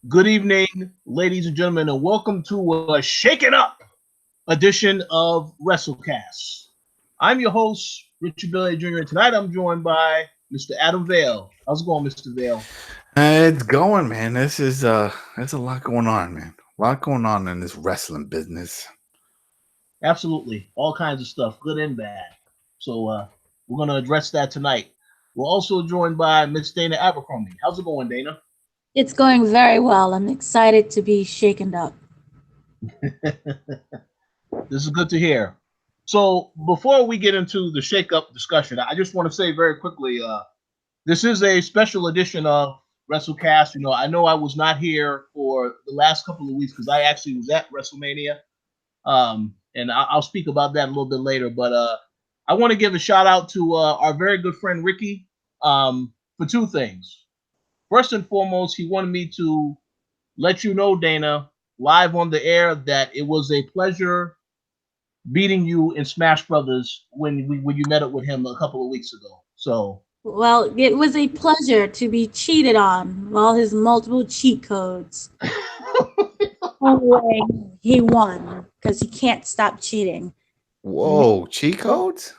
Good evening, ladies and gentlemen, and welcome to a Shaken Up edition of WrestleCast. I'm your host, Richard Billy Jr., and tonight I'm joined by Mr. Adam Vale. How's it going, Mr. Vale? It's going, man. There's a lot going on, man. A lot going on in this wrestling business. Absolutely. All kinds of stuff, good and bad. So we're going to address that tonight. We're also joined by Miss Dana Abercrombie. How's it going, Dana? It's going very well. I'm excited to be shaken up. This is good to hear. So before we get into the shake-up discussion, I just want to say very quickly, this is a special edition of WrestleCast. I know I was not here for the last couple of weeks because I actually was at WrestleMania, and I'll speak about that a little bit later. But I want to give a shout out to our very good friend Ricky for two things. First and foremost, he wanted me to let you know, Dana, live on the air, that it was a pleasure beating you in Smash Brothers when you met up with him a couple of weeks ago. So, well, it was a pleasure to be cheated on with all his multiple cheat codes. Anyway, he won because he can't stop cheating. Whoa, cheat codes?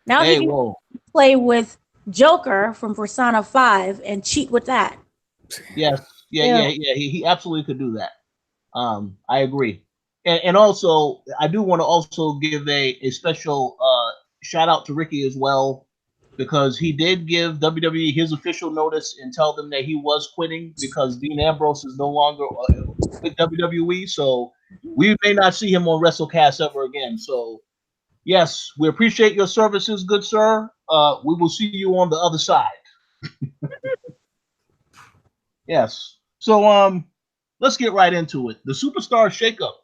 Now he can play with Joker from Persona 5 and cheat with that. Yes, yeah. He absolutely could do that. I agree. And also, I do want to also give a special shout out to Ricky as well, because he did give WWE his official notice and tell them that he was quitting because Dean Ambrose is no longer with WWE. So we may not see him on WrestleCast ever again. So yes, we appreciate your services, good sir. We will see you on the other side. Yes. So let's get right into it. The Superstar Shakeup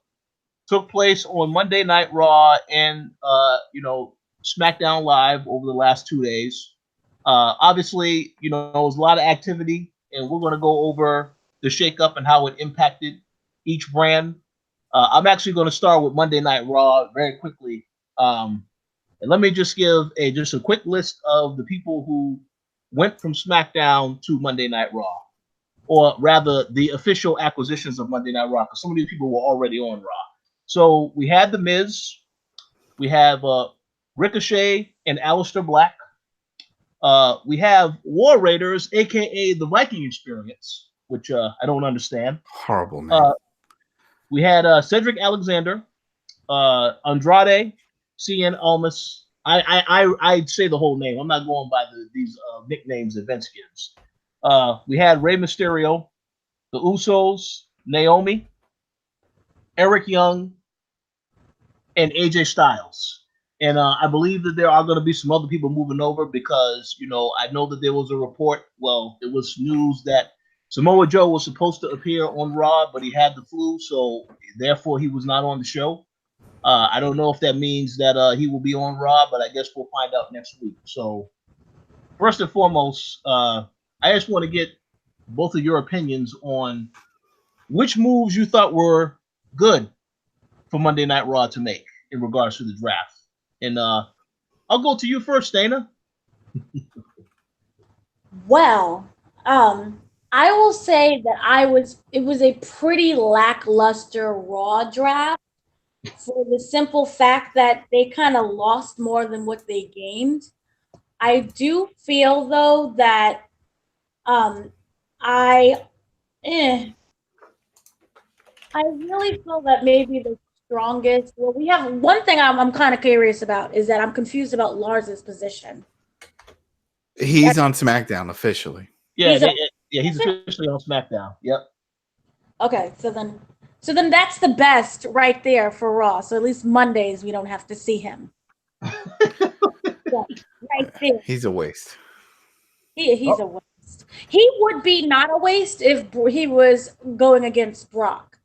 took place on Monday Night Raw and SmackDown Live over the last 2 days. Obviously, there was a lot of activity, and we're going to go over the shakeup and how it impacted each brand. I'm actually going to start with Monday Night Raw very quickly. And let me just give just a quick list of the people who went from SmackDown to Monday Night Raw, or rather, the official acquisitions of Monday Night Raw, because some of these people were already on Raw. So we had The Miz, we have Ricochet and Aleister Black. We have War Raiders, aka the Viking Experience, which I don't understand. Horrible, man. We had Cedric Alexander, Andrade, Cien Almas. I say the whole name. I'm not going by these nicknames that Vince gives. We had Rey Mysterio, the Usos, Naomi, Eric Young, and AJ Styles. And I believe that there are going to be some other people moving over because, I know that there was a report. Well, it was news that Samoa Joe was supposed to appear on Raw, but he had the flu, so therefore he was not on the show. I don't know if that means that he will be on Raw, but I guess we'll find out next week. So, first and foremost, I just want to get both of your opinions on which moves you thought were good for Monday Night Raw to make in regards to the draft. And I'll go to you first, Dana. Well, I will say that it was a pretty lackluster Raw draft for the simple fact that they kind of lost more than what they gained. I do feel though that I really feel that maybe the strongest. Well, we have one thing I'm kind of curious about is that I'm confused about Lars's position. He's on SmackDown officially. Yeah, he's officially on SmackDown. Yep. Okay, so then that's the best right there for Raw. So at least Mondays we don't have to see him. Right there. He's a waste. He's a waste. He would be not a waste if he was going against Brock,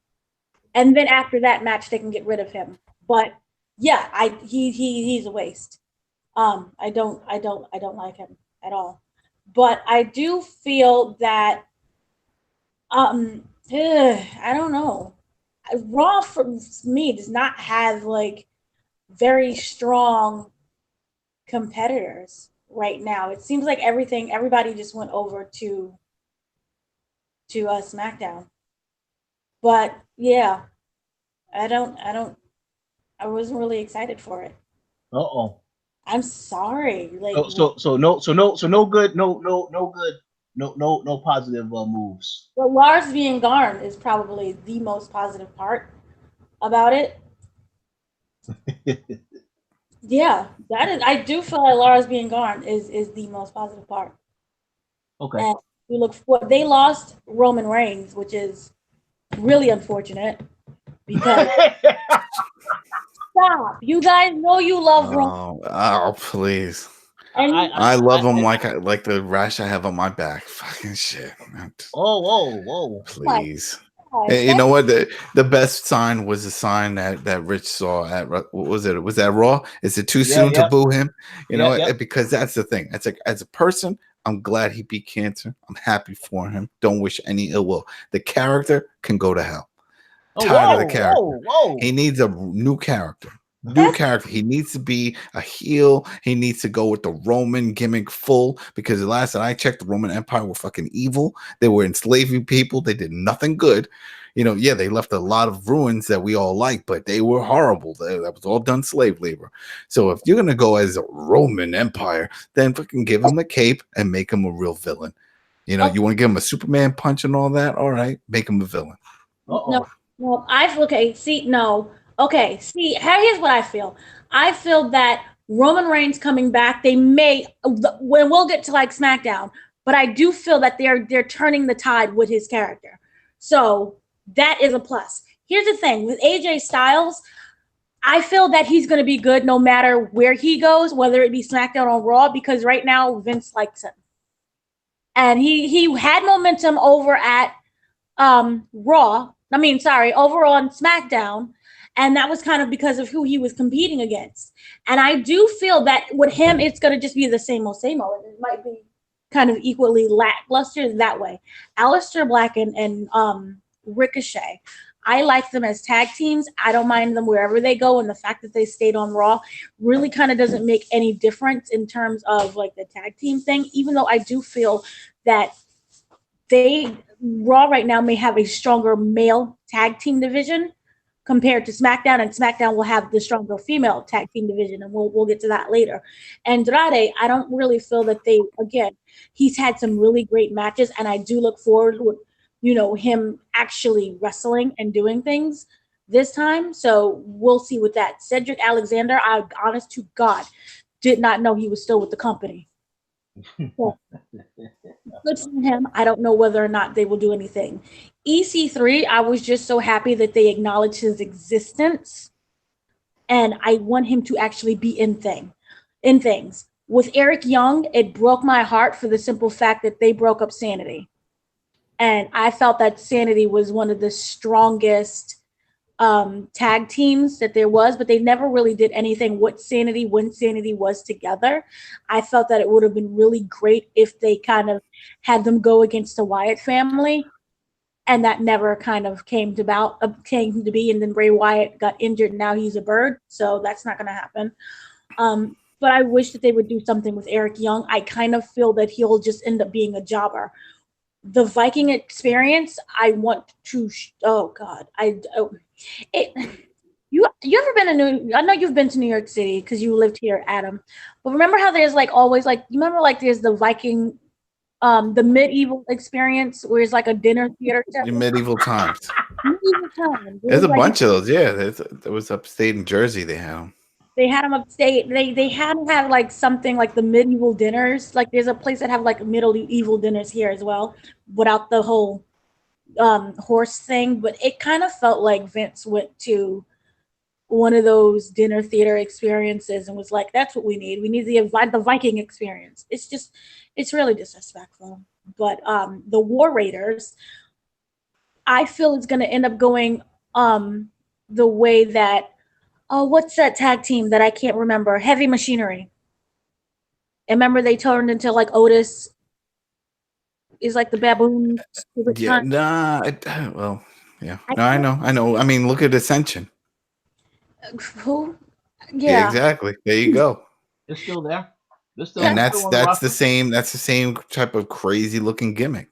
and then after that match they can get rid of him. But yeah, he's a waste. I don't like him at all. But I do feel that I don't know. Raw for me does not have like very strong competitors right now. It seems like everybody just went over to SmackDown. But yeah, I wasn't really excited for it. Uh-oh. I'm sorry. Like, No good, no good, no positive moves. well, Lars being Garn is probably the most positive part about it. Yeah, that is. I do feel like Lars being Garn is the most positive part. Okay. And we look for they lost Roman Reigns, which is really unfortunate because stop. You guys know you love Roman, Oh, please. and I love him like the rash I have on my back. Fucking shit. whoa. my Please. God, Hey, you know what? The best sign was the sign that Rich saw at what was it? Was that Raw? Is it too soon to boo him? You know, because that's the thing. It's like as a person, I'm glad he beat cancer. I'm happy for him. Don't wish any ill will. The character can go to hell. Tired of the character. Whoa. He needs a new character. That's- He needs to be a heel. He needs to go with the Roman gimmick full because the last that I checked, the Roman Empire were fucking evil. They were enslaving people. They did nothing good. You know, yeah, they left a lot of ruins that we all like, but they were horrible. That was all done slave labor. So if you're gonna go as a Roman Empire, then fucking give him a cape and make him a real villain. You know, you want to give him a Superman punch and all that? All right, make him a villain. no, no. Okay. See, no. Okay. See, here's what I feel. I feel that Roman Reigns coming back, they may when we'll get to like SmackDown, but I do feel that they're turning the tide with his character. So that is a plus. Here's the thing with AJ Styles, I feel that he's going to be good no matter where he goes, whether it be SmackDown or Raw, because right now Vince likes him, and he had momentum over at Raw. I mean, sorry, over on SmackDown, and that was kind of because of who he was competing against. And I do feel that with him, it's going to just be the same old, and it might be kind of equally lackluster that way. Aleister Black and Ricochet. I like them as tag teams. I don't mind them wherever they go, and the fact that they stayed on Raw really kind of doesn't make any difference in terms of like the tag team thing. Even though I do feel that Raw right now may have a stronger male tag team division compared to SmackDown, and SmackDown will have the stronger female tag team division, and we'll get to that later. Andrade, I don't really feel that he's had some really great matches, and I do look forward to him actually wrestling and doing things this time. So we'll see with that. Cedric Alexander, I honest to God did not know he was still with the company. So, good for him. I don't know whether or not they will do anything. EC3, I was just so happy that they acknowledged his existence, and I want him to actually be in things. With Eric Young, it broke my heart for the simple fact that they broke up Sanity. And I felt that Sanity was one of the strongest tag teams that there was, but they never really did anything with Sanity when Sanity was together. I felt that it would have been really great if they kind of had them go against the Wyatt family, and that never kind of came to be. And then Bray Wyatt got injured, and now he's a bird, so that's not going to happen. But I wish that they would do something with Eric Young. I kind of feel that he'll just end up being a jobber. The Viking experience, I want to. You ever been to I know you've been to New York City because you lived here, Adam. But remember how there's like always like you remember like there's the Viking, the medieval experience where it's like a dinner theater. In medieval times. Medieval times. There's a bunch of those. Yeah, there was upstate in Jersey. They had them. They had them upstate. They had to have like something like the medieval dinners. Like there's a place that have like medieval dinners here as well, without the whole horse thing. But it kind of felt like Vince went to one of those dinner theater experiences and was like, "That's what we need. We need the Viking experience." It's really disrespectful. But the War Raiders, I feel it's going to end up going the way that. Oh, what's that tag team that I can't remember? Heavy Machinery. And remember they turned into like Otis is like the baboon. Yeah, well, yeah. No, I know. I mean, look at Ascension. Who? Yeah, exactly. There you go. They're still there. And that's the same type of crazy looking gimmick.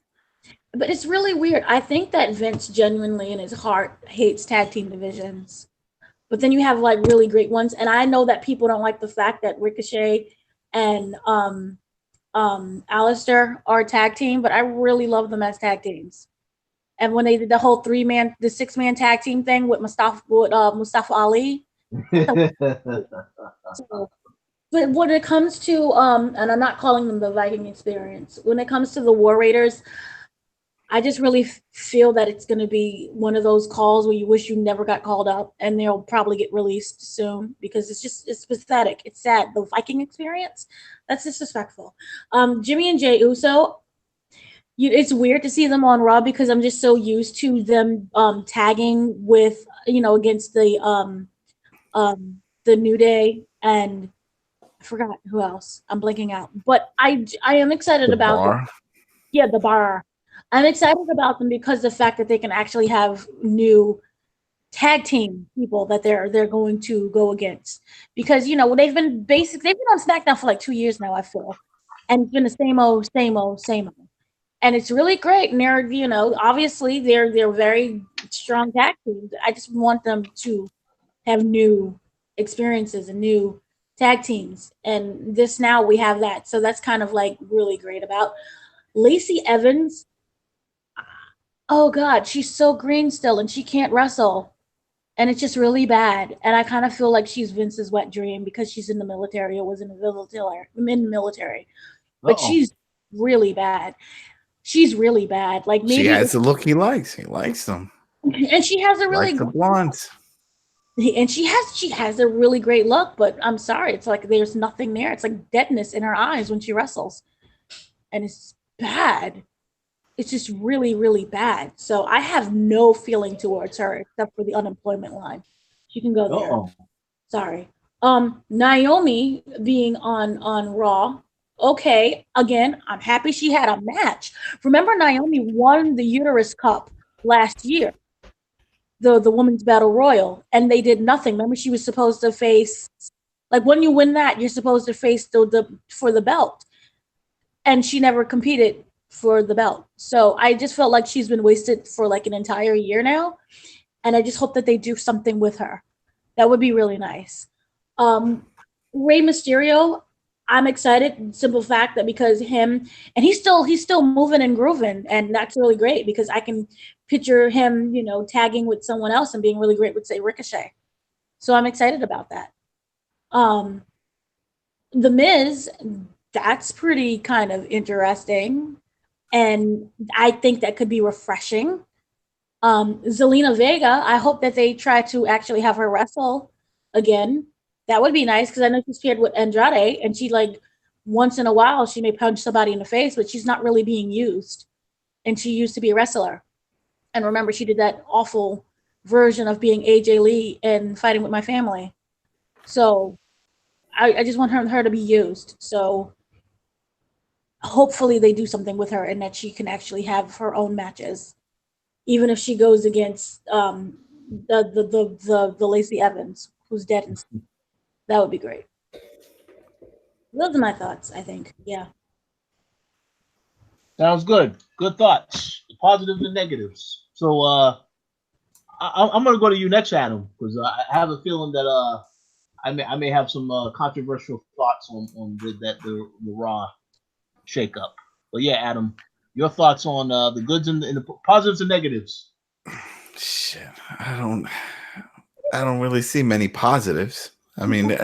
But it's really weird. I think that Vince genuinely in his heart hates tag team divisions. But then you have like really great ones. And I know that people don't like the fact that Ricochet and Alistair are a tag team, but I really love them as tag teams. And when they did the whole the 6-man tag team thing with Mustafa Ali. So, but when it comes to and I'm not calling them the Viking experience, when it comes to the War Raiders, I just really feel that it's going to be one of those calls where you wish you never got called up, and they'll probably get released soon because it's pathetic. It's sad. The Viking experience, that's disrespectful. Jimmy and Jay Uso, it's weird to see them on Raw because I'm just so used to them tagging with against the New Day, and I forgot who else. I'm blanking out, but I am excited about them. Yeah, the Bar. I'm excited about them because the fact that they can actually have new tag team people that they're going to go against, because they've been on SmackDown for like 2 years now, I feel, and it's been the same old, and it's really great. And they're obviously they're very strong tag teams. I just want them to have new experiences and new tag teams, and this now we have that, so that's kind of like really great about Lacey Evans. Oh God, she's so green still, and she can't wrestle, and it's just really bad. And I kind of feel like she's Vince's wet dream because she's in the military or was in the military, but she's really bad. She's really bad. Like maybe she has the look he likes. He likes them, and she has a really like the blondes. And she has a really great look, but I'm sorry, it's like there's nothing there. It's like deadness in her eyes when she wrestles, and it's bad. It's just really, really bad. So I have no feeling towards her except for the unemployment line. She can go there. Sorry. Naomi being on Raw. Okay, again, I'm happy she had a match. Remember, Naomi won the Uterus Cup last year, the Women's Battle Royal, and they did nothing. Remember, she was supposed to face, like, when you win that, you're supposed to face for the belt, and she never competed for the belt. So I just felt like she's been wasted for like an entire year now, and I just hope that they do something with her. That would be really nice. Rey Mysterio, I'm excited. Simple fact that because him, and he's still moving and grooving, and that's really great because I can picture him, tagging with someone else and being really great with, say, Ricochet. So I'm excited about that. The Miz, that's pretty kind of interesting, and I think that could be refreshing. Zelina Vega, I hope that they try to actually have her wrestle again. That would be nice because I know she's paired with Andrade, and she, like, once in a while she may punch somebody in the face, but she's not really being used. And she used to be a wrestler. And remember, she did that awful version of being AJ Lee and Fighting With My Family. So I just want her to be used. So hopefully they do something with her and that she can actually have her own matches, even if she goes against the Lacey Evans, who's dead and stuff. That would be great. Those are my thoughts, I think. Yeah. Sounds good. Good thoughts, positives and negatives. So I'm gonna go to you next, Adam, because I have a feeling that I may have some controversial thoughts on the Raw shakeup. But yeah, Adam, your thoughts on the goods and the positives and negatives. Shit, I don't really see many positives. I mean,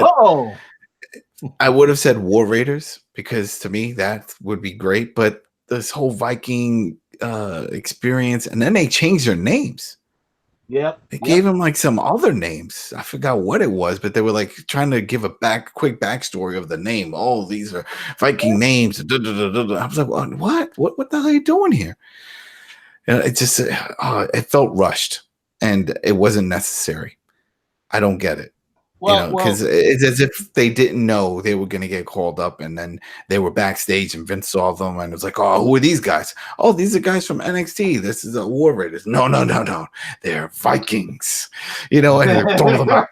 I would have said War Raiders because to me that would be great, but this whole Viking experience, and then they changed their names. Yep. They gave them like some other names. I forgot what it was, but they were like trying to give a quick backstory of the name. Oh, these are Viking names. I was like, what? What the hell are you doing here? It just it felt rushed, and it wasn't necessary. I don't get it. Because it's as if they didn't know they were going to get called up, and then they were backstage and Vince saw them and it was like, oh, who are these guys? Oh, these are guys from NXT. This is a War Raiders. No. They're Vikings. And they're talking about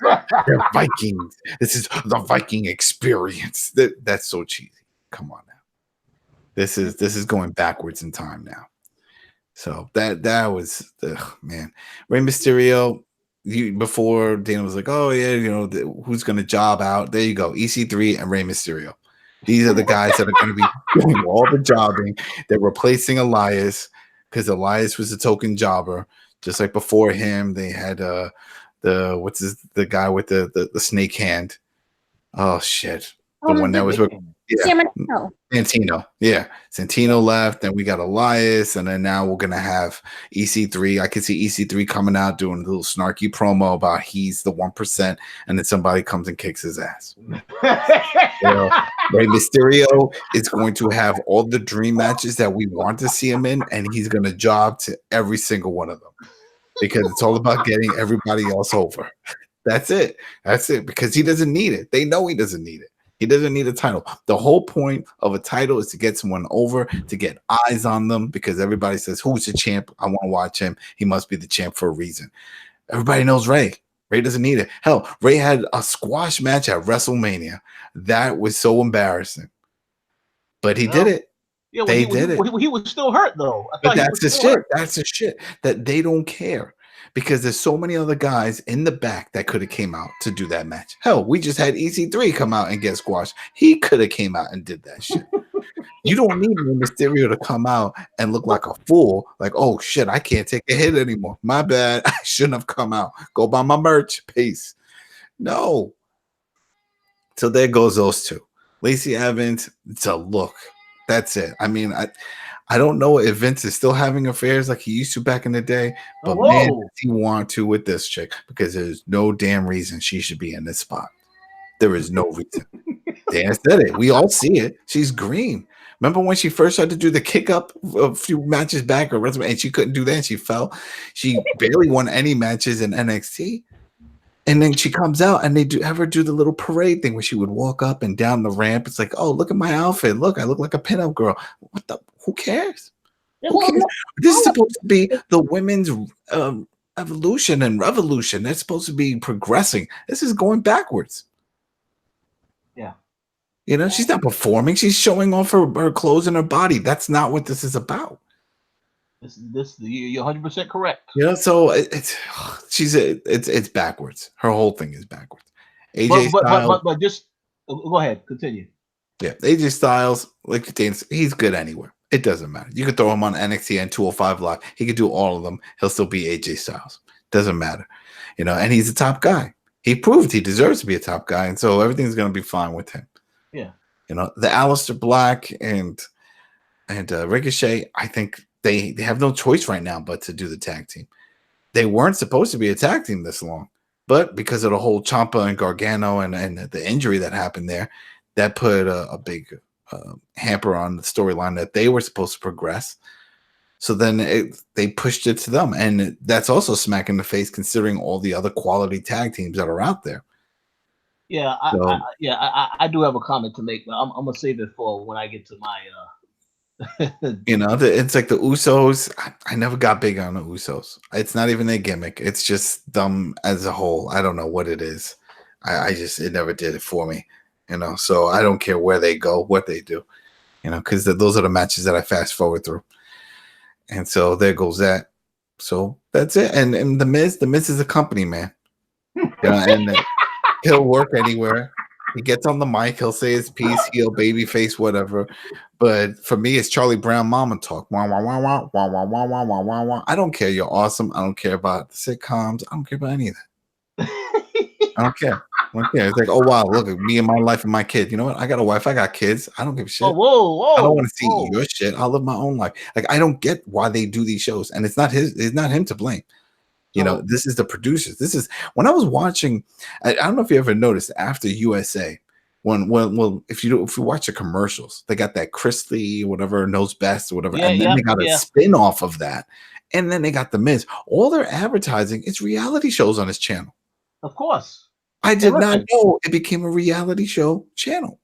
they're Vikings. This is the Viking experience. That's so cheesy. Come on now. This is going backwards in time now. So that was man. Rey Mysterio. Before Dana was like, oh yeah, who's gonna job out? There you go, EC3 and Rey Mysterio. These are the guys that are going to be doing all the jobbing. They're replacing Elias because Elias was a token jobber. Just like before him, they had the guy with the snake hand. Oh shit, the one that was Santino. Yeah, Santino left, and we got Elias, and then now we're gonna have EC3. I could see EC3 coming out doing a little snarky promo about he's the 1%, and then somebody comes and kicks his ass. Rey Mysterio is going to have all the dream matches that we want to see him in, and he's gonna job to every single one of them because it's all about getting everybody else over. That's it. Because he doesn't need it. They know he doesn't need it. He doesn't need a title. The whole point of a title is to get someone over, to get eyes on them, because everybody says, who's the champ? I want to watch him. He must be the champ for a reason. Everybody knows Rey. Rey doesn't need it. Hell, Rey had a squash match at WrestleMania. That was so embarrassing. But he did it. Yeah, he was still hurt, though. But that's the shit. That's the shit that they don't care. Because there's so many other guys in the back that could have came out to do that match. Hell, we just had EC3 come out and get squashed. He could have came out and did that shit. You don't need Mysterio to come out and look like a fool. Like, oh shit, I can't take a hit anymore. My bad. I shouldn't have come out. Go buy my merch. Peace. No. So there goes those two. Lacey Evans, it's a look. That's it. I mean, I don't know if Vince is still having affairs like he used to back in the day, but man, does he want to with this chick, because there's no damn reason she should be in this spot. There is no reason. Dan said it. We all see it. She's green. Remember when she first tried to do the kick up a few matches back, and she couldn't do that, and she fell. She barely won any matches in NXT. And then she comes out and they have her do the little parade thing where she would walk up and down the ramp. It's like, oh, look at my outfit. Look, I look like a pinup girl. What the? Who cares? Who cares? This is supposed to be the women's evolution and revolution. They're supposed to be progressing. This is going backwards. Yeah. She's not performing. She's showing off her clothes and her body. That's not what this is about. You're 100% correct. So it's backwards. Her whole thing is backwards. AJ Styles, but just go ahead, continue. Yeah, AJ Styles, like he's good anywhere. It doesn't matter. You could throw him on NXT and 205 Live. He could do all of them. He'll still be AJ Styles. Doesn't matter, And he's a top guy. He proved he deserves to be a top guy, and so everything's going to be fine with him. Yeah. The Aleister Black and Ricochet, I think. They have no choice right now but to do the tag team. They weren't supposed to be a tag team this long, but because of the whole Ciampa and Gargano and the injury that happened there, that put a big hamper on the storyline that they were supposed to progress. So then they pushed it to them, and that's also smack in the face considering all the other quality tag teams that are out there. Yeah, I do have a comment to make, but I'm gonna save it for when I get to my. It's like the Usos. I never got big on the Usos. It's not even their gimmick. It's just them as a whole. I don't know what it is. It never did it for me. So I don't care where they go, what they do. Because those are the matches that I fast forward through. And so there goes that. So that's it. And the Miz is a company man. And he'll work anywhere. He gets on the mic, he'll say his piece, heel, baby face, whatever. But for me, it's Charlie Brown mama talk. Wah, wah, wah, wah, wah, wah, wah, wah, wah, wah, wah. I don't care. You're awesome. I don't care about the sitcoms. I don't care about any of that. I don't care. It's like, oh wow, look at me and my life and my kid. You know what? I got a wife, I got kids. I don't give a shit. Oh, whoa. I don't want to see your shit. I'll live my own life. Like, I don't get why they do these shows. And it's not him to blame. This is the producers. This is when I was watching. I don't know if you ever noticed after USA, if you watch the commercials, they got that Chrisley, whatever, knows best or whatever, and then they got a spin off of that, and then they got the Miz. All their advertising is reality shows on his channel. Of course, I did not know it became a reality show channel,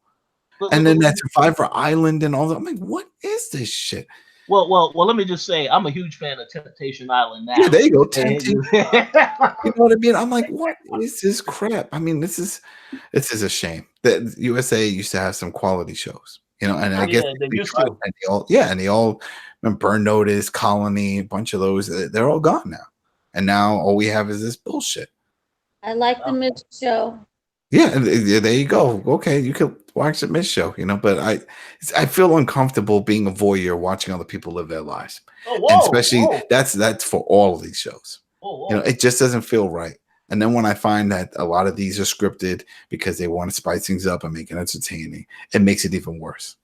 and then that Survivor Island and all that. I'm like, what is this shit? Well, let me just say, I'm a huge fan of Temptation Island now. Yeah, there you go, Temptation. You know what I mean? I'm like, what is this crap? I mean, this is a shame that USA used to have some quality shows. you know, and I guess they used to. And they all Burn Notice, Colony, a bunch of those, they're all gone now. And now all we have is this bullshit. I like the Miz show. Yeah, there you go. Okay, you could watch the Miz show, you know, but I feel uncomfortable being a voyeur watching other people live their lives. And especially that's for all of these shows. You know, it just doesn't feel right. And then when I find that a lot of these are scripted because they want to spice things up and make it entertaining, it makes it even worse.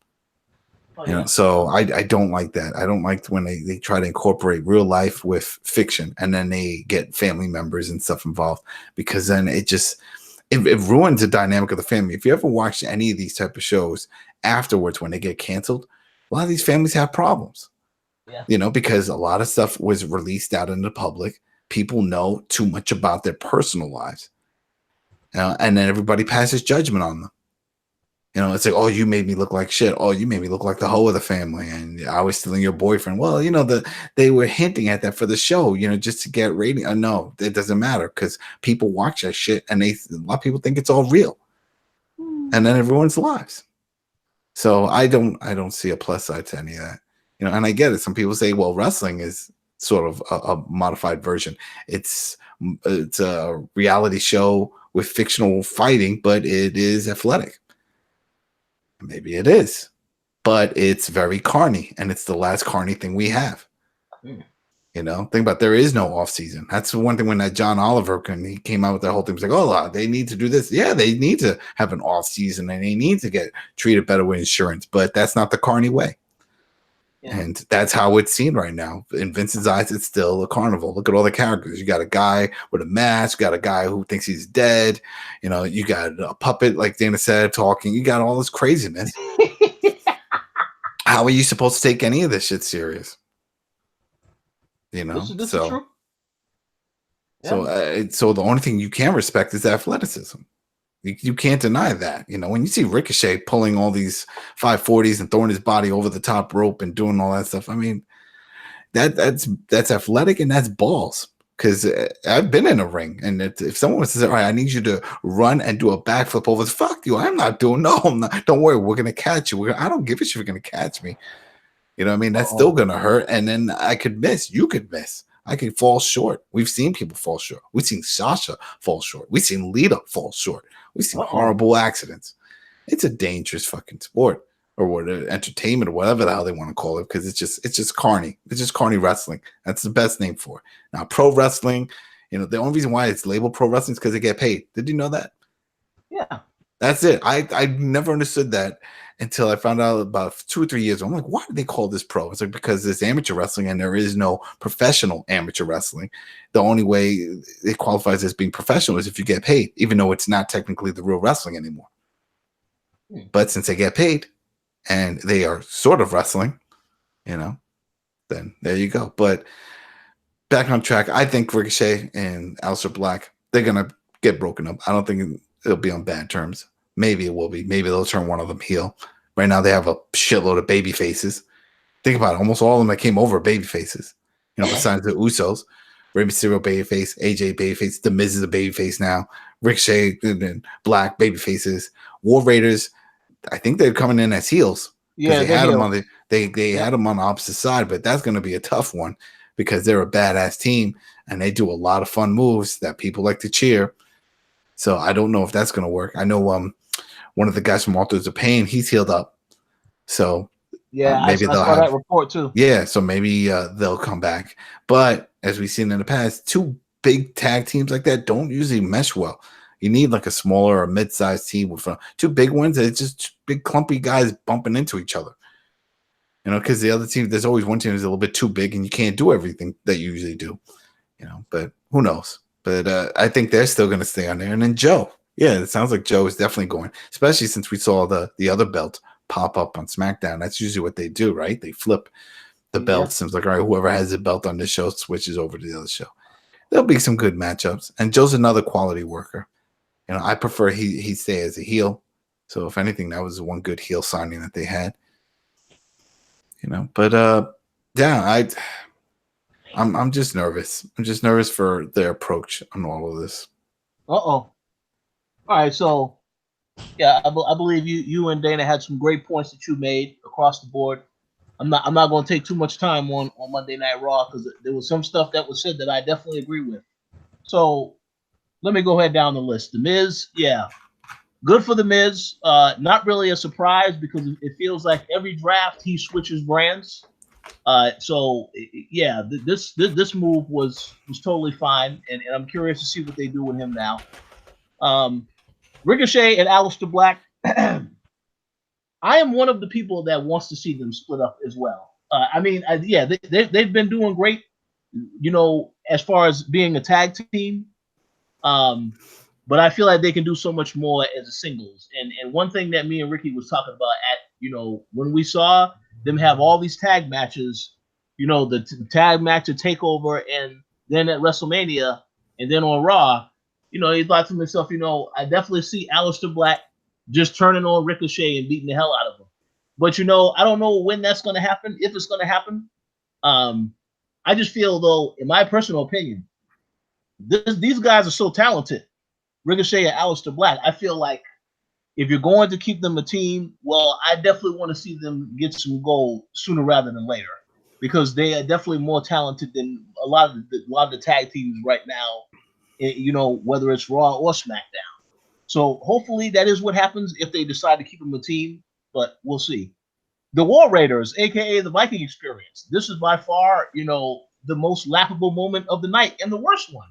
You know, so I don't like that. I don't like when they try to incorporate real life with fiction and then they get family members and stuff involved, because then it ruins the dynamic of the family. If you ever watch any of these type of shows afterwards when they get canceled, a lot of these families have problems. Yeah. You know, because a lot of stuff was released out in the public. People know too much about their personal lives. And then everybody passes judgment on them. You know, it's like, oh, you made me look like shit. Oh, you made me look like the hoe of the family. And I was stealing your boyfriend. Well, you know, they were hinting at that for the show, you know, just to get rating. No, it doesn't matter because people watch that shit and a lot of people think it's all real. And then everyone's lives. So I don't see a plus side to any of that. You know, and I get it. Some people say, well, wrestling is sort of a modified version. It's a reality show with fictional fighting, but it is athletic. Maybe it is, but it's very carny, and it's the last carny thing we have. You know, think about there is no off season. That's one thing when that John Oliver he came out with that whole thing. It was like, oh, they need to do this. Yeah, they need to have an off season, and they need to get treated better with insurance. But that's not the carny way. Yeah. And that's how it's seen right now. In Vince's eyes, it's still a carnival. Look at all the characters. You got a guy with a mask. You got a guy who thinks he's dead. You know, you got a puppet, like Dana said, talking. You got all this craziness. How are you supposed to take any of this shit serious? You know, this is true. Yeah. So the only thing you can respect is athleticism. You can't deny that. You know, when you see Ricochet pulling all these 540s and throwing his body over the top rope and doing all that stuff, I mean, that's athletic and that's balls. Because I've been in a ring, and if someone was to say, all right, I need you to run and do a backflip over, fuck you, I'm not doing, no, I'm not. Don't worry, we're going to catch you. I don't give a shit if you're going to catch me. You know what I mean? That's still going to hurt. And then I could miss. You could miss. I could fall short. We've seen people fall short. We've seen Sasha fall short. We've seen Lita fall short. We've seen horrible accidents. It's a dangerous fucking sport, or what, entertainment, or whatever the hell they want to call it, because it's just carny. It's just carny wrestling. That's the best name for it. Now, pro wrestling, you know, the only reason why it's labeled pro wrestling is because they get paid. Did you know that? Yeah. That's it. I never understood that until I found out about 2 or 3 years ago. I'm like, why do they call this pro? It's like, because it's amateur wrestling and there is no professional amateur wrestling. The only way it qualifies as being professional is if you get paid, even though it's not technically the real wrestling anymore. But since they get paid and they are sort of wrestling, you know, then there you go. But back on track, I think Ricochet and Aleister Black, they're going to get broken up. I don't think it'll be on bad terms. Maybe it will be. Maybe they'll turn one of them heel. Right now, they have a shitload of baby faces. Think about it. Almost all of them that came over are baby faces. You know, besides the Usos. Rey Mysterio, babyface. AJ, babyface. The Miz is a babyface now. Ricochet and Black, babyfaces. War Raiders, I think they're coming in as heels. Yeah, they had them on had them on the opposite side, but that's going to be a tough one because they're a badass team and they do a lot of fun moves that people like to cheer. So I don't know if that's going to work. I know one of the guys from Authors of Pain, he's healed up. So yeah, maybe I saw that report too. Yeah, so maybe they'll come back. But as we've seen in the past, 2 big tag teams like that don't usually mesh well. You need like a smaller or mid-sized team with 2 big ones. It's just big clumpy guys bumping into each other. You know, because the other team, there's always one team that's a little bit too big and you can't do everything that you usually do. You know, but who knows? But I think they're still going to stay on there. And then Joe. Yeah, it sounds like Joe is definitely going, especially since we saw the other belt pop up on SmackDown. That's usually what they do, right? They flip the belt. Seems like, all right, whoever has the belt on this show switches over to the other show. There'll be some good matchups. And Joe's another quality worker. You know, I prefer he stay as a heel. So if anything, that was one good heel signing that they had. You know, but yeah, I'm just nervous. I'm just nervous for their approach on all of this. All right, so Yeah, I believe you and Dana had some great points that you made across the board. I'm not going to take too much time on Monday Night Raw because there was some stuff that was said that I definitely agree with. So let me go ahead down the list. The Miz, yeah, good for the Miz. Not really a surprise because it feels like every draft he switches brands. Yeah, this move was totally fine, and I'm curious to see what they do with him now. Ricochet and Aleister Black. I am one of the people that wants to see them split up as well. I mean, yeah, they've been doing great, as far as being a tag team. Um, but I feel like they can do so much more as a singles. And one thing that me and Ricky was talking about when we saw them have all these tag matches, the tag match at Takeover and then at WrestleMania and then on Raw, he thought to himself, I definitely see Aleister Black just turning on Ricochet and beating the hell out of him. But I don't know when that's going to happen, if it's going to happen. I just feel though, in my personal opinion, these guys are so talented, Ricochet and Aleister Black. I feel like if you're going to keep them a team, well, I definitely want to see them get some gold sooner rather than later because they are definitely more talented than a lot of the tag teams right now. Whether it's Raw or SmackDown. So hopefully that is what happens if they decide to keep them a team, but we'll see. The War Raiders, aka the Viking Experience. This is by far, the most laughable moment of the night and the worst one.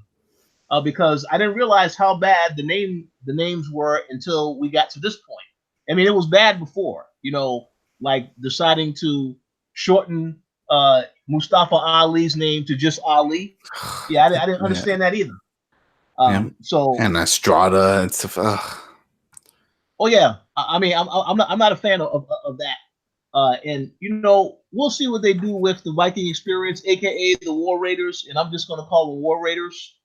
Because I didn't realize how bad the names were until we got to this point. I mean, it was bad before, like deciding to shorten Mustafa Ali's name to just Ali. Yeah, I didn't understand that either. So and Estrada and stuff. Oh yeah, I mean, I'm not a fan of that. And we'll see what they do with the Viking Experience, aka the War Raiders, and I'm just gonna call them War Raiders.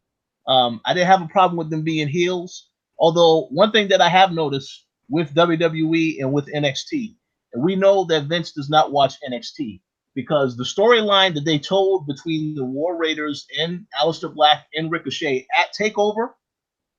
I didn't have a problem with them being heels. Although one thing that I have noticed with WWE and with NXT, and we know that Vince does not watch NXT because the storyline that they told between the War Raiders and Aleister Black and Ricochet at Takeover,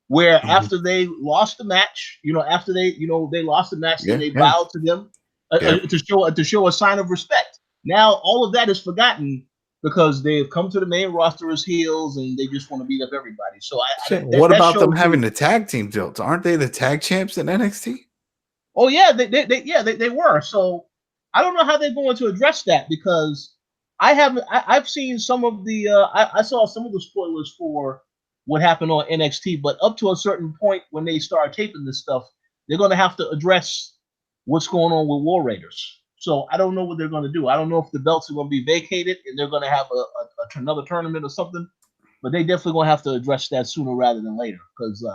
where after they lost the match, after they lost the match, then they bowed to them to show a sign of respect. Now all of that is forgotten because they've come to the main roster as heels and they just want to beat up everybody. So what about them having the tag team belts? Aren't they the tag champs in NXT? Oh yeah, they were. So I don't know how they're going to address that because I've seen some of the I saw some of the spoilers for what happened on NXT, but up to a certain point when they start taping this stuff, they're going to have to address what's going on with War Raiders. So I don't know what they're going to do. I don't know if the belts are going to be vacated and they're going to have another tournament or something, but they definitely going to have to address that sooner rather than later because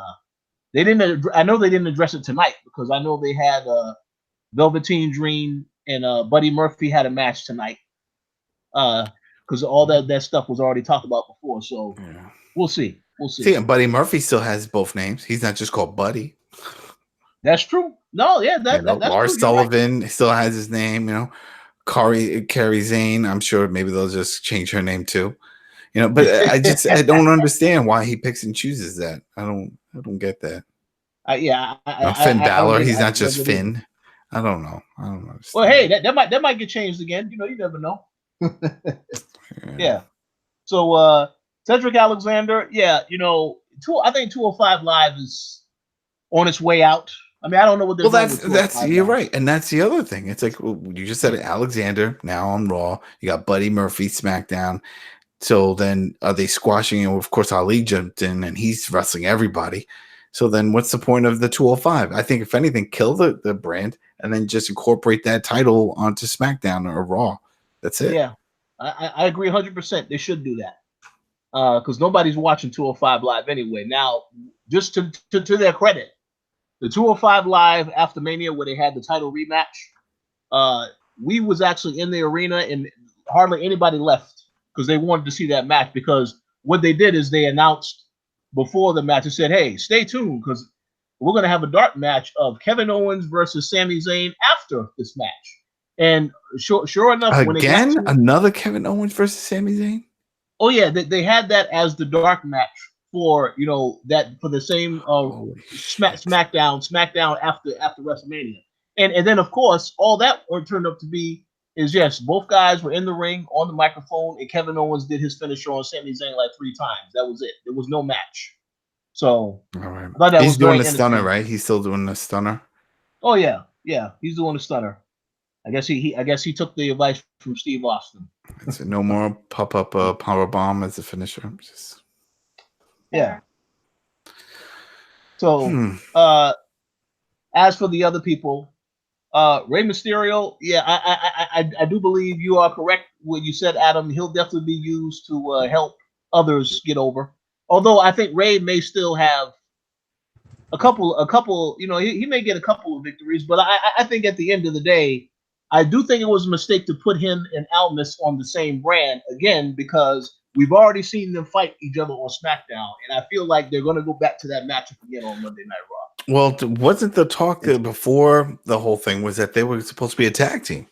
they didn't. I know they didn't address it tonight because I know they had Velveteen Dream and Buddy Murphy had a match tonight because all that stuff was already talked about before. So we'll see. We'll see. See, and Buddy Murphy still has both names. He's not just called Buddy. That's true. No, yeah, that's Lars true. Sullivan still has his name. Carrie Zane. I'm sure maybe they'll just change her name too. But I don't understand why he picks and chooses that. I don't get that. Finn Balor. He's not just Finn. I don't know. I don't know. Well, hey, that might get changed again. You never know. Yeah. So Cedric Alexander, I think 205 Live is on its way out. I mean, I don't know what they're doing. That's you're right, and that's the other thing. It's like you just said, Alexander now on Raw. You got Buddy Murphy SmackDown. So then are they squashing? And of course, Ali jumped in, and he's wrestling everybody. So then, what's the point of the 205? I think if anything, kill the brand and then just incorporate that title onto SmackDown or Raw. That's it. Yeah, I agree 100%. They should do that because nobody's watching 205 Live anyway. Now, just to their credit, the 205 Live after Mania where they had the title rematch, we was actually in the arena and hardly anybody left because they wanted to see that match because what they did is they announced before the match and said, hey, stay tuned because we're going to have a dark match of Kevin Owens versus Sami Zayn after this match. And sure enough, when another Kevin Owens versus Sami Zayn? Oh, yeah, they had that as the dark match for that for the same SmackDown after WrestleMania, and then of course all that turned up to be is yes, both guys were in the ring on the microphone, and Kevin Owens did his finisher on Sami Zayn like 3 times. That was it. There was no match. So All right. I thought that He's was doing very the stunner, entertaining. right? He's still doing the stunner. Oh yeah, he's doing the stunner. I guess he took the advice from Steve Austin. So no more pop-up power bomb as a finisher. Yeah. So as for the other people, Rey Mysterio, yeah, I do believe you are correct when you said, Adam. He'll definitely be used to help others get over. Although I think Rey may still have a couple. He may get a couple of victories, but I think at the end of the day, I do think it was a mistake to put him and Almas on the same brand again, because we've already seen them fight each other on SmackDown, and I feel like they're going to go back to that matchup again on Monday Night Raw. Well, wasn't the talk that before the whole thing was that they were supposed to be a tag team?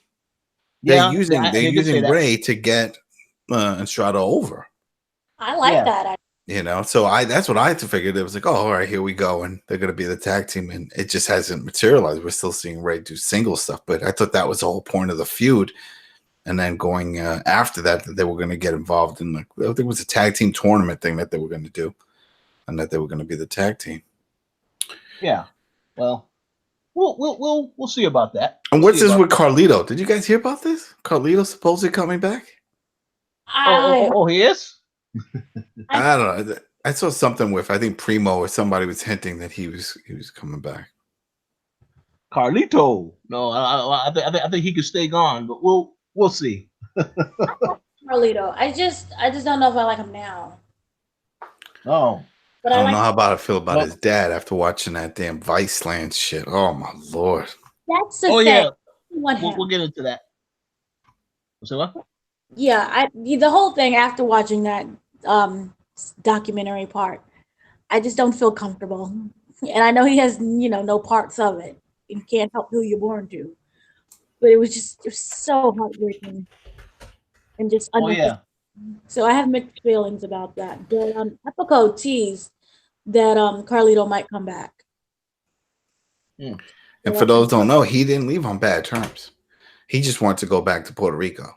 They're using Rey to get Estrada over. I like that. So that's what I figured. It was like, oh, all right, here we go, and they're going to be the tag team, and it just hasn't materialized. We're still seeing Rey do single stuff, but I thought that was the whole point of the feud. And then going after that they were going to get involved in, I think it was a tag team tournament thing that they were going to do, and that they were going to be the tag team. Yeah, well, we'll see about that. And what's this with Carlito? Did you guys hear about this? Carlito supposedly coming back? Oh, he is? I don't know. I saw something with, I think Primo or somebody was hinting that he was coming back. Carlito? No, I think he could stay gone, but we'll see. Carlito, I just don't know if I like him now. Oh. But I don't know how about I feel about his dad after watching that damn Vice Land shit. Oh my Lord. That's the thing. Yeah. We'll get into that. So what? Yeah, the whole thing after watching that documentary part, I just don't feel comfortable. And I know he has, no parts of it. You can't help who you're born to. But it was so heartbreaking. And just So I have mixed feelings about that. But Epico teased that Carlito might come back. And for those who don't know, he didn't leave on bad terms. He just wanted to go back to Puerto Rico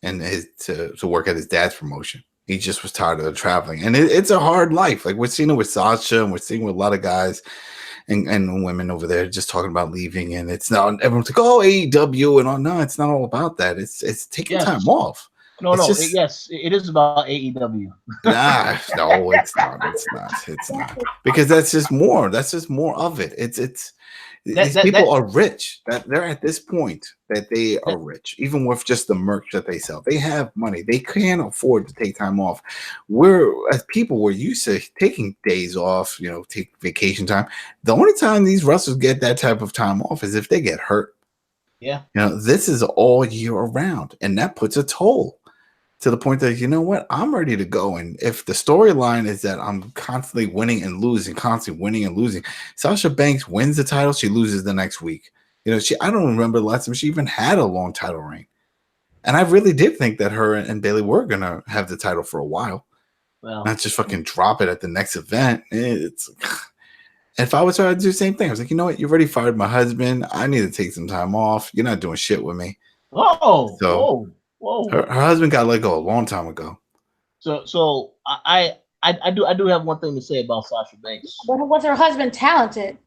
and to work at his dad's promotion. He just was tired of the traveling. And it's a hard life. Like we're seeing it with Sasha, and we're seeing it with a lot of guys and women over there just talking about leaving. And it's not, everyone's like, oh, AEW and all. No, it's not all about that. It's taking time off. No, it is about AEW. Nah, no, it's not. Because that's just more. That's just more of it. These people are rich. They're at this point that they are rich, even with just the merch that they sell. They have money. They can't afford to take time off. As people, we're used to taking days off, take vacation time. The only time these wrestlers get that type of time off is if they get hurt. Yeah. This is all year around, and that puts a toll. To the point that, I'm ready to go. And if the storyline is that I'm constantly winning and losing, Sasha Banks wins the title, she loses the next week. I don't remember the last time she even had a long title reign. And I really did think that her and Bayley were going to have the title for a while. Well, not just fucking drop it at the next event. If I was her, I'd do the same thing. I was like, you know what? You already fired my husband. I need to take some time off. You're not doing shit with me. Whoa. Her husband got let go a long time ago. So I do have one thing to say about Sasha Banks. But was her husband talented?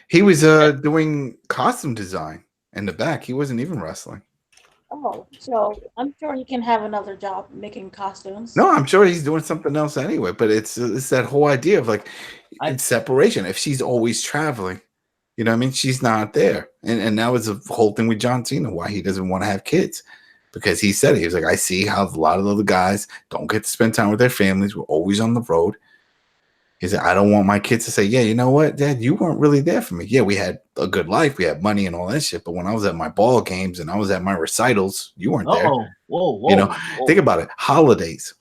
He was doing costume design in the back. He wasn't even wrestling. Oh, so I'm sure he can have another job making costumes. No, I'm sure he's doing something else anyway. But it's that whole idea of it's separation. If she's always traveling, she's not there. And that was the whole thing with John Cena, why he doesn't want to have kids. Because he said, he was like, I see how a lot of the other guys don't get to spend time with their families. We're always on the road. He said, I don't want my kids to say, yeah, you know what, Dad, you weren't really there for me. Yeah, we had a good life. We had money and all that shit. But when I was at my ball games and I was at my recitals, you weren't there. Whoa. Think about it. Holidays.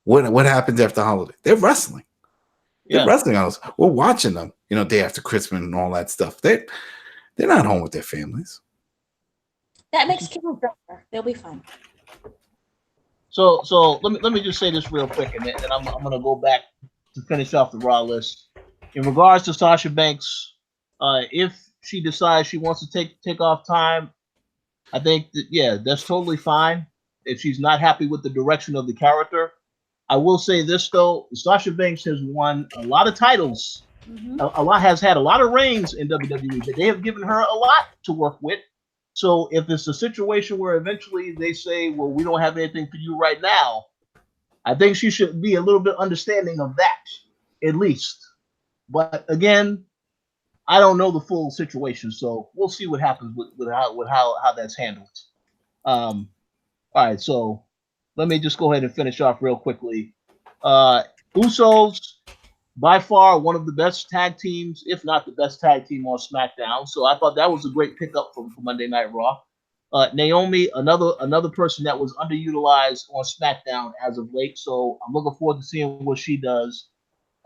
What happens after holiday? They're wrestling. They're wrestling on us. We're watching them, day after Christmas and all that stuff. They're not home with their families. That makes kids better. They'll be fine. So let me just say this real quick, and then I'm gonna go back to finish off the Raw list. In regards to Sasha Banks, if she decides she wants to take off time, I think that that's totally fine. If she's not happy with the direction of the character, I will say this though: Sasha Banks has won a lot of titles. A lot has had a lot of reigns in WWE, but they have given her a lot to work with. So if it's a situation where eventually they say, "Well, we don't have anything for you right now," I think she should be a little bit understanding of that, at least. But again, I don't know the full situation, so we'll see what happens with how that's handled. All right, so let me just go ahead and finish off real quickly. Usos, by far one of the best tag teams, if not the best tag team on SmackDown. So I thought that was a great pickup for Monday Night Raw. Naomi, another person that was underutilized on SmackDown as of late. So I'm looking forward to seeing what she does.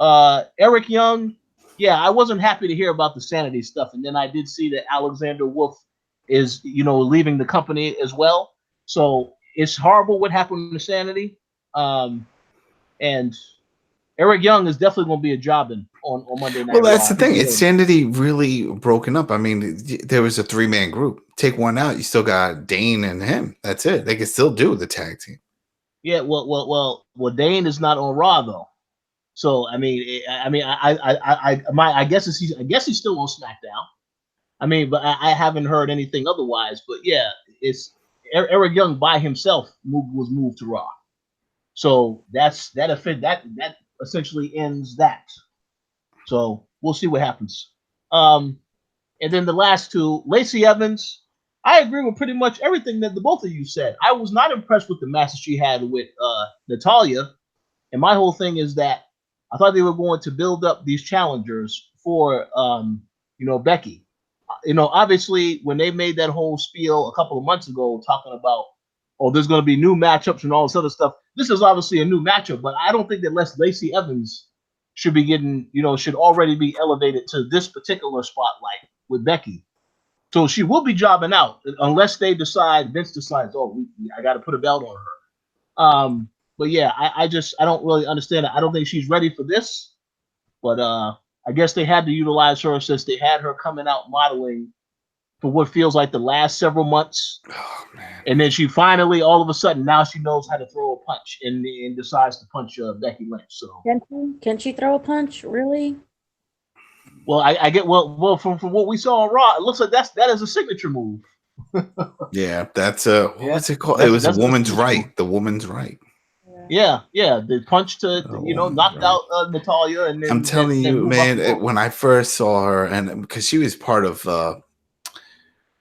Eric Young, yeah, I wasn't happy to hear about the Sanity stuff, and then I did see that Alexander Wolf is leaving the company as well. So it's horrible what happened to Sanity. And Eric Young is definitely going to be a jobbing on Monday Night Raw. Well, that's the thing. It's Sanity really broken up. I mean, there was a 3-man group. Take one out, you still got Dane and him. That's it. They can still do the tag team. Yeah, well, Dane is not on Raw though. So I guess he's still on SmackDown. I mean, but I haven't heard anything otherwise. But yeah, it's Eric Young by himself was moved to Raw. So that essentially ends that. So we'll see what happens. And then the last two, Lacey Evans. I agree with pretty much everything that the both of you said. I was not impressed with the match she had with Natalya. And my whole thing is that I thought they were going to build up these challengers for Becky. Obviously when they made that whole spiel a couple of months ago talking about, there's going to be new matchups and all this other stuff. This is obviously a new matchup, but I don't think that Lacey Evans should be getting, should already be elevated to this particular spotlight with Becky. So she will be jobbing out unless Vince decides, I got to put a belt on her. But yeah, I don't really understand it. I don't think she's ready for this, but I guess they had to utilize her since they had her coming out modeling for what feels like the last several months. Oh, man. And then she finally, all of a sudden, now she knows how to throw a punch and decides to punch Becky Lynch. So can she throw a punch? Really? Well, I get from what we saw on Raw, it looks like that is a signature move. Yeah, that's what's it called? It was a woman's right. The woman's right. Yeah, the punch to knocked out Natalya, and then I'm telling you, man. When I first saw her, and because she was part of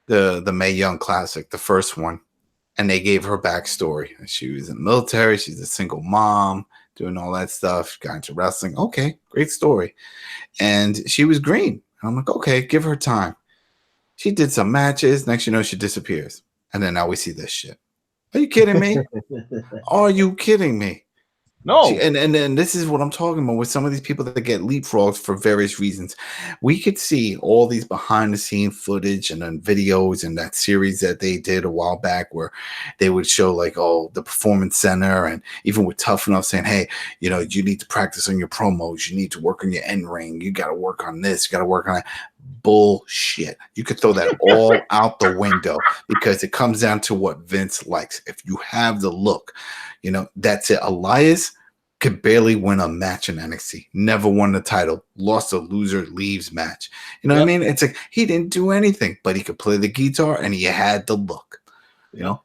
the Mae Young Classic, the first one, and they gave her backstory. She was in the military. She's a single mom, doing all that stuff. Got into wrestling. Okay, great story. And she was green. I'm like, okay, give her time. She did some matches. Next, she disappears. And then now we see this shit. Are you kidding me? Are you kidding me? No. And this is what I'm talking about with some of these people that get leapfrogged for various reasons. We could see all these behind the scene footage and then videos and that series that they did a while back where they would show the Performance Center, and even with Tough Enough saying, hey, you need to practice on your promos. You need to work on your end ring. You got to work on this. You got to work on that. Bullshit. You could throw that all out the window because it comes down to what Vince likes. If you have the look, that's it. Elias could barely win a match in NXT. Never won the title. Lost a loser leaves match. What I mean? It's like he didn't do anything, but he could play the guitar and he had the look.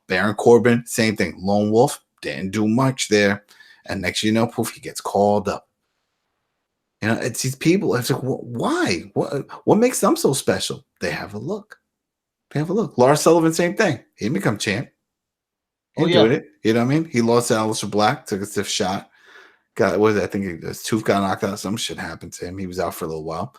Baron Corbin, same thing. Lone Wolf didn't do much there. And next poof, he gets called up. It's these people. It's like, why? What makes them so special? They have a look. Lars Sullivan, same thing. He didn't become champ. He doing it. You know what I mean? He lost to Aleister Black, took a stiff shot. I think his tooth got knocked out. Some shit happened to him. He was out for a little while.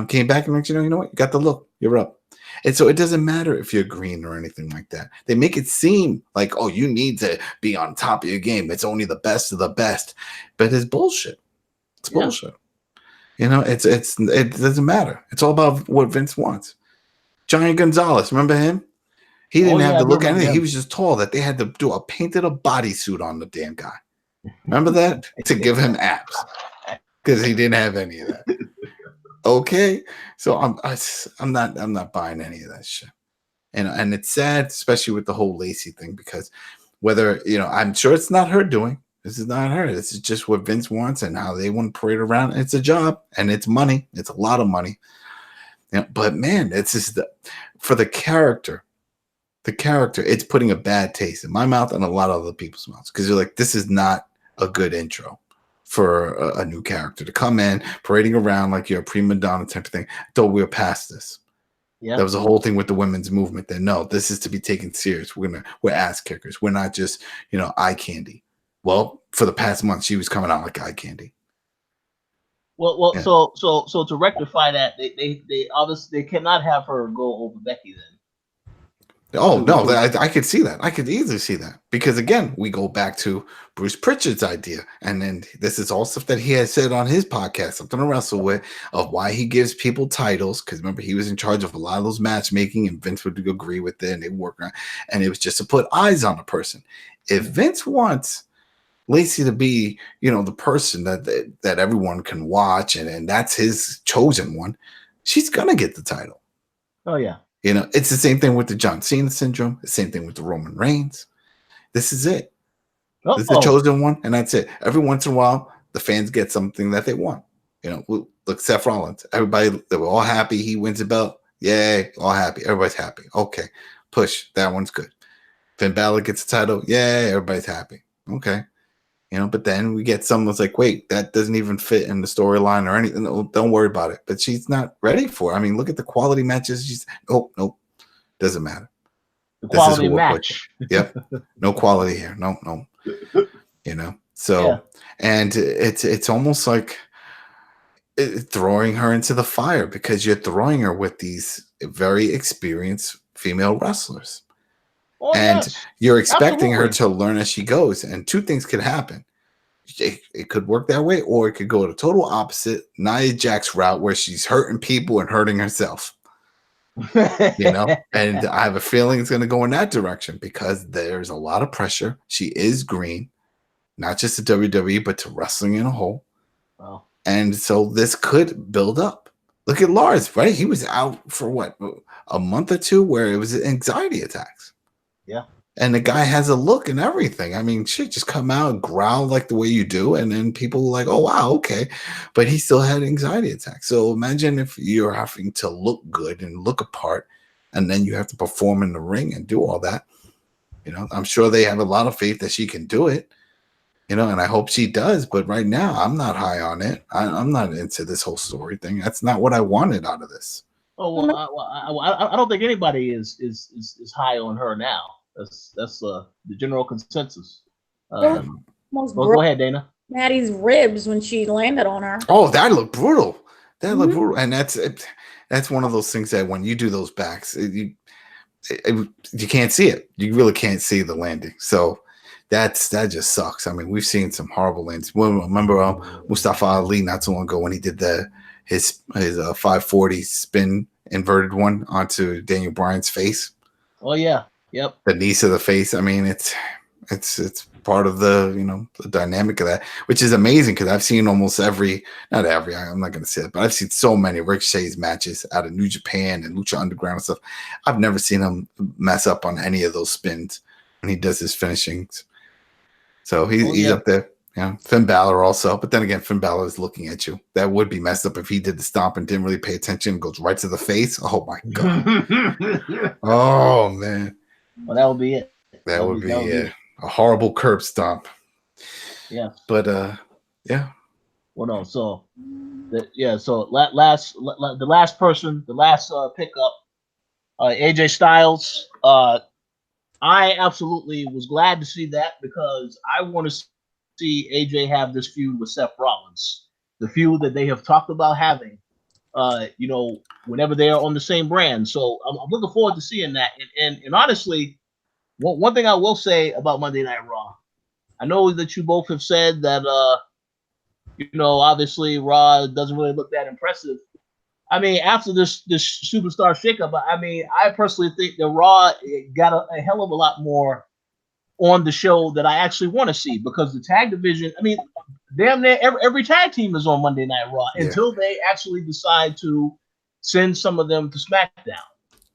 Came back and like, you know what? You got the look. You're up. And so it doesn't matter if you're green or anything like that. They make it seem like, you need to be on top of your game. It's only the best of the best. But it's bullshit. It's bullshit. It doesn't matter. It's all about what Vince wants. Johnny Gonzalez, remember him? He didn't have to look at anything. He was just tall that they had to painted a bodysuit on the damn guy. Remember that? To give him abs. because he didn't have any of that. Okay, so I'm not buying any of that shit, and it's sad, especially with the whole Lacey thing, because whether I'm sure it's not her doing. This is not her. This is just what Vince wants and how they want to parade around. It's a job and it's money. It's a lot of money. But man, it's just for the character. The character, it's putting a bad taste in my mouth and a lot of other people's mouths, because you're like, this is not a good intro for a new character to come in parading around like you're a prima donna type of thing. Though we're past this. Yeah, that was the whole thing with the women's movement. That no, this is to be taken serious. We're ass kickers. We're not just eye candy. Well, for the past month, she was coming out like eye candy. Well, yeah. So to rectify that, they obviously they cannot have her go over Becky then. Oh no, I could see that. I could easily see that, because again, we go back to Bruce Pritchard's idea, and then this is all stuff that he had said on his podcast, Something to Wrestle With, of why he gives people titles. Because remember, he was in charge of a lot of those matchmaking, and Vince would agree with it, and they work on, and it was just to put eyes on a person. If Vince wants Lacey to be, the person that everyone can watch, and that's his chosen one, she's gonna get the title. Oh yeah. It's the same thing with the John Cena syndrome. The same thing with the Roman Reigns. This is it. This is the chosen one, and that's it. Every once in a while, the fans get something that they want. Look, Seth Rollins. Everybody, they were all happy. He wins the belt. Yay, all happy. Everybody's happy. Okay, push. That one's good. Finn Balor gets the title. Yay, everybody's happy. Okay. But then we get someone's like, wait, that doesn't even fit in the storyline or anything. No, don't worry about it. But she's not ready for it. I mean, look at the quality matches. She's nope. Doesn't matter. The quality match. Yep. No quality here. No. So yeah. And it's almost like throwing her into the fire, because you're throwing her with these very experienced female wrestlers. Oh, and yes. You're expecting her to learn as she goes, and two things could happen. It could work that way, or it could go the total opposite, Nia Jax route, where she's hurting people and hurting herself. And I have a feeling it's going to go in that direction, because there's a lot of pressure. She is green, not just to WWE, but to wrestling in a whole. Wow. And so this could build up. Look at Lars, right? He was out for what, a month or two, where it was anxiety attacks. Yeah. And the guy has a look and everything. I mean, shit, just come out and growl like the way you do. And then people are like, oh, wow, okay. But he still had anxiety attacks. So imagine if you're having to look good and look apart, and then you have to perform in the ring and do all that. I'm sure they have a lot of faith that she can do it, and I hope she does. But right now, I'm not high on it. I'm not into this whole story thing. That's not what I wanted out of this. Oh, well, I don't think anybody is high on her now. That's the general consensus. Go ahead, Dana. Maddie's ribs when she landed on her. Oh, that looked brutal. Looked brutal, and that's one of those things that when you do those backs, you can't see it. You really can't see the landing. So that just sucks. I mean, we've seen some horrible landings. Remember Mustafa Ali not so long ago when he did his 540 spin inverted one onto Daniel Bryan's face. Oh yeah. Yep. The knees to the face. I mean, it's part of the the dynamic of that, which is amazing, because I've seen almost not every, I'm not going to say it, but I've seen so many Ricochet's matches out of New Japan and Lucha Underground and stuff. I've never seen him mess up on any of those spins when he does his finishings. So he's up there. Finn Balor also, but then again, Finn Balor is looking at you. That would be messed up if he did the stomp and didn't really pay attention and goes right to the face. Oh my god! Oh man! Well, that would be it. That would be a horrible curb stomp. Yeah. But yeah. Well, no. So, the last pickup, AJ Styles. I absolutely was glad to see that, because I want to see AJ have this feud with Seth Rollins, the feud that they have talked about having, whenever they are on the same brand. So I'm looking forward to seeing that. And honestly, one thing I will say about Monday Night Raw, I know that you both have said that, obviously Raw doesn't really look that impressive. I mean, after this Superstar Shakeup, I personally think that Raw got a hell of a lot more on the show that I actually want to see, because the tag division, damn near every tag team is on Monday Night Raw Yeah. until they actually decide to send some of them to SmackDown.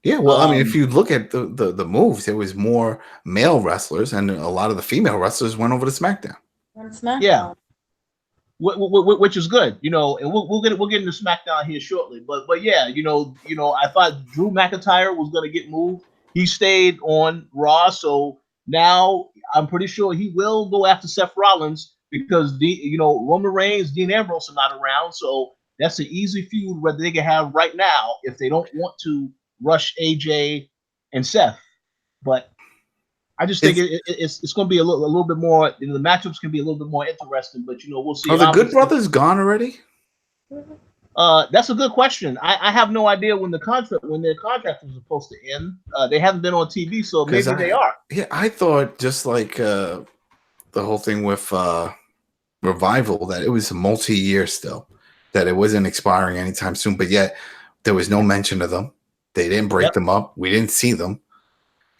Yeah, well, I mean, if you look at the moves, it was more male wrestlers, and a lot of the female wrestlers went over to SmackDown. On SmackDown. Yeah. Which is good, you know, and we'll get into SmackDown here shortly. But yeah, you know, I thought Drew McIntyre was going to get moved. He stayed on Raw, so now I'm pretty sure he will go after Seth Rollins because Roman Reigns, Dean Ambrose are not around, so that's an easy feud where they can have right now if they don't want to rush AJ and Seth. But I just think it's going to be a little bit more. The matchups can be a little bit more interesting, but we'll see. Are the Good Brothers gone already? That's a good question. I have no idea when their contract was supposed to end. They haven't been on TV, so maybe they are. Yeah, I thought just like the whole thing with Revival that it was a multi-year still, that it wasn't expiring anytime soon. But yet there was no mention of them. They didn't break them up. We didn't see them.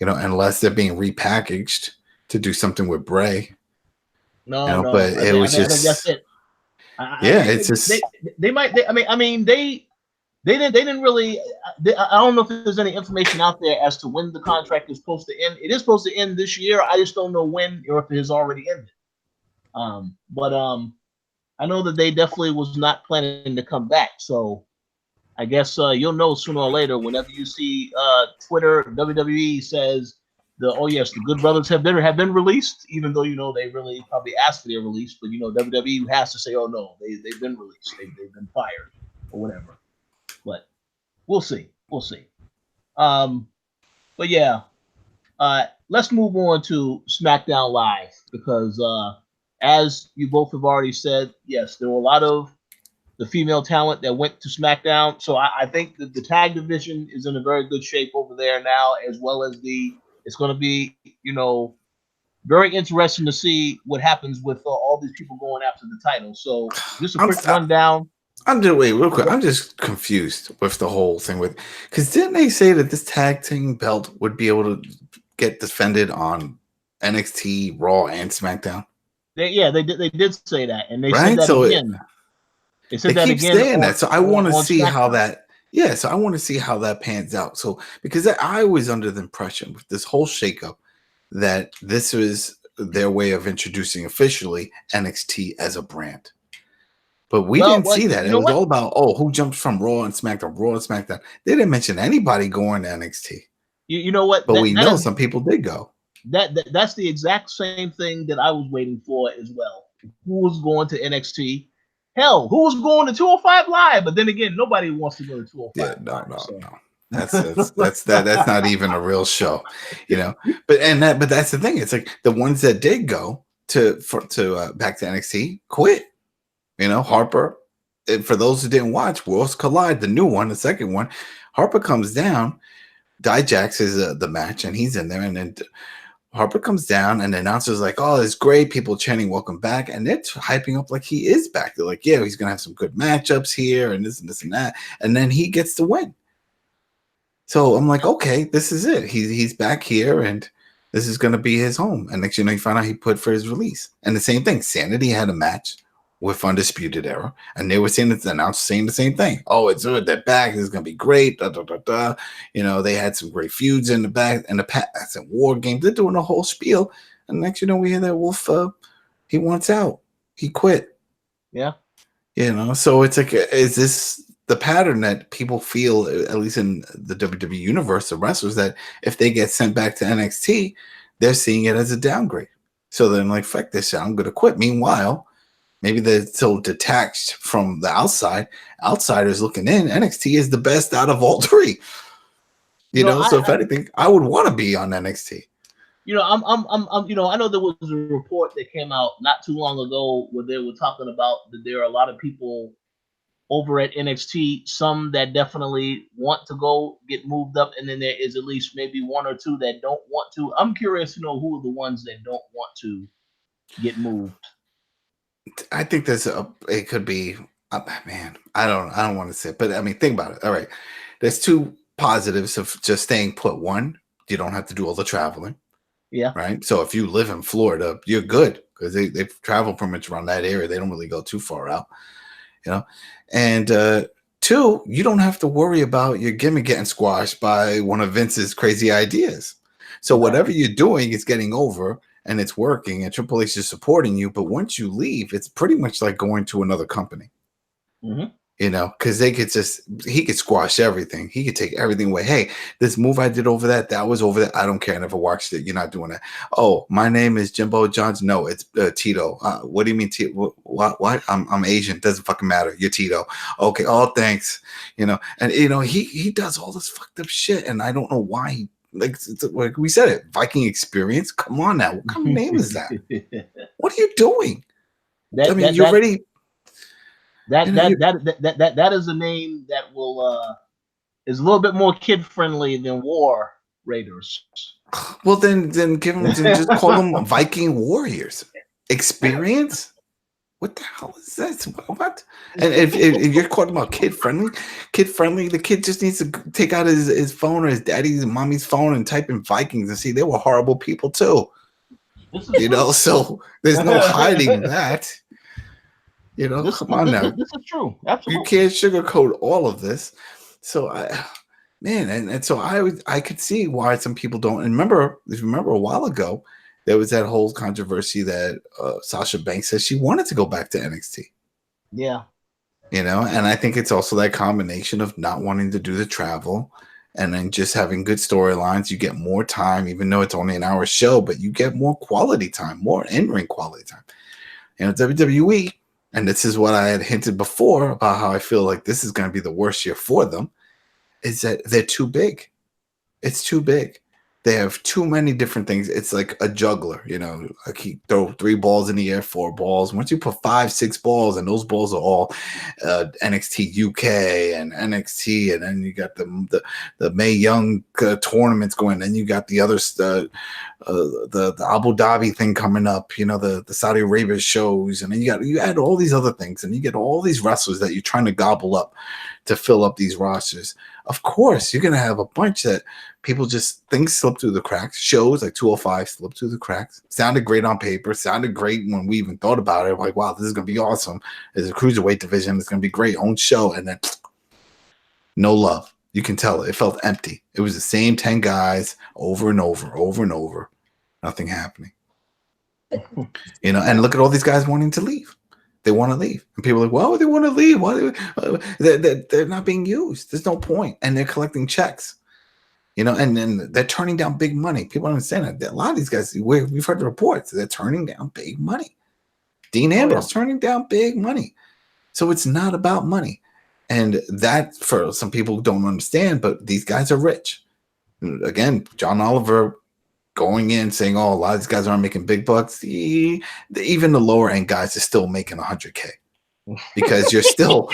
Unless they're being repackaged to do something with Bray. No. But it was just. That's it. It's just. They didn't really. I don't know if there's any information out there as to when the contract is supposed to end. It is supposed to end this year. I just don't know when or if it has already ended. But I know that they definitely was not planning to come back. So. I guess you'll know sooner or later whenever you see Twitter, WWE says the Good Brothers have been released, even though they really probably asked for their release, but WWE has to say, oh no, they've been released, they've been fired or whatever. But we'll see. But yeah, let's move on to SmackDown Live because as you both have already said, yes, there were a lot of the female talent that went to SmackDown. So I think that the tag division is in a very good shape over there now, as well as it's going to be, very interesting to see what happens with all these people going after the title. So just a quick rundown. Real quick. I'm just confused with the whole thing because didn't they say that this tag team belt would be able to get defended on NXT, Raw, and SmackDown? They did say that, and they said that again. They keep saying that, so I want to see how that. Yeah, so I want to see how that pans out. So because I was under the impression with this whole shakeup that this was their way of introducing officially NXT as a brand, but we didn't see that. It was all about who jumped from Raw and SmackDown. They didn't mention anybody going to NXT. You know what? But we know some people did go. That's the exact same thing that I was waiting for as well. Who was going to NXT? Hell, who was going to 205 Live? But then again, nobody wants to go to 205. Yeah, no. That's not even a real show, But that's the thing. It's like the ones that did go to back to NXT quit. Harper. For those who didn't watch, Worlds Collide, the new one, the second one. Harper comes down. Dijak is the match, and he's in there, and then Harper comes down, and the announcer's like, "Oh, it's great." People chanting, "Welcome back," and they're hyping up like he is back. They're like, "Yeah, he's gonna have some good matchups here, and this and that," and then he gets the win. So I'm like, okay, this is it. He's back here, and this is gonna be his home. And next, you find out he put for his release. And the same thing, Sanity had a match with Undisputed Era, and they were saying the announcer saying the same thing. Oh, it's good. They're back. This is gonna be great. They had some great feuds in the back and the past and War Games. They're doing a whole spiel, and next, we hear that Wolf. He wants out. He quit. Yeah. So it's like, is this the pattern that people feel, at least in the WWE universe, the wrestlers, that if they get sent back to NXT, they're seeing it as a downgrade. So they're like, fuck this shit, I'm gonna quit. Meanwhile, maybe they're so detached from the outside. Outsiders looking in, NXT is the best out of all three. So if anything, I would want to be on NXT. I'm I know there was a report that came out not too long ago where they were talking about that there are a lot of people over at NXT, some that definitely want to go get moved up, and then there is at least maybe one or two that don't want to. I'm curious to know who are the ones that don't want to get moved. I think it could be, man, I don't want to say it, but I mean, think about it. All right. There's two positives of just staying put. One, you don't have to do all the traveling. Yeah. Right. So if you live in Florida, you're good. because they travel pretty much around that area. They don't really go too far out, And two, you don't have to worry about your gimmick getting squashed by one of Vince's crazy ideas. So whatever you're doing is getting over and it's working, and Triple H is supporting you. But once you leave, it's pretty much like going to another company. Mm-hmm. Because he could squash everything. He could take everything away. Hey, this move I did over that was over there. I don't care. I never watched it. You're not doing that. Oh, my name is Jimbo Johns. No, it's Tito. What do you mean, Tito? What? I'm Asian. Doesn't fucking matter. You're Tito. Okay. Oh, thanks. And he does all this fucked up shit, and I don't know why he. Like we said it, Viking experience. Come on now, what kind of name is that? What are you doing? You're ready. That is a name that will is a little bit more kid friendly than War Raiders. Well, then give them just call them Viking Warriors. Experience. What the hell is this? What? And if you're talking about kid friendly, the kid just needs to take out his phone or his daddy's and mommy's phone and type in Vikings and see they were horrible people too. So there's no hiding that. Come on now. This is true. Absolutely. You can't sugarcoat all of this. So I could see why some people don't. And remember a while ago, there was that whole controversy that Sasha Banks said she wanted to go back to NXT. Yeah. And I think it's also that combination of not wanting to do the travel and then just having good storylines. You get more time, even though it's only an hour show, but you get more quality time, more in-ring quality time. WWE, and this is what I had hinted before about how I feel like this is going to be the worst year for them, is that they're too big. It's too big. They have too many different things. It's like a juggler, Like he throw 3 balls in the air, 4 balls. Once you put 5, 6 balls, and those balls are all NXT UK and NXT, and then you got the Mae Young tournaments going. Then you got the other the Abu Dhabi thing coming up. The Saudi Arabia shows, and then you add all these other things, and you get all these wrestlers that you're trying to gobble up to fill up these rosters. Of course, you're going to have a bunch that people just think slip through the cracks. Shows like 205 slip through the cracks. Sounded great on paper. Sounded great when we even thought about it. Like, wow, this is going to be awesome. There's a cruiserweight division. It's going to be great. Own show. And then no love. You can tell it felt empty. It was the same 10 guys over and over. Nothing happening. And look at all these guys wanting to leave. They want to leave. And people are like, well, they want to leave. Why? They're not being used. There's no point. And they're collecting checks. And then they're turning down big money. People don't understand that. A lot of these guys, we've heard the reports, they're turning down big money. Dean Ambrose turning down big money. So it's not about money. And that, for some people, don't understand, but these guys are rich. Again, John Oliver going in saying, oh, a lot of these guys aren't making big bucks. Even the lower end guys are still making $100K because you're still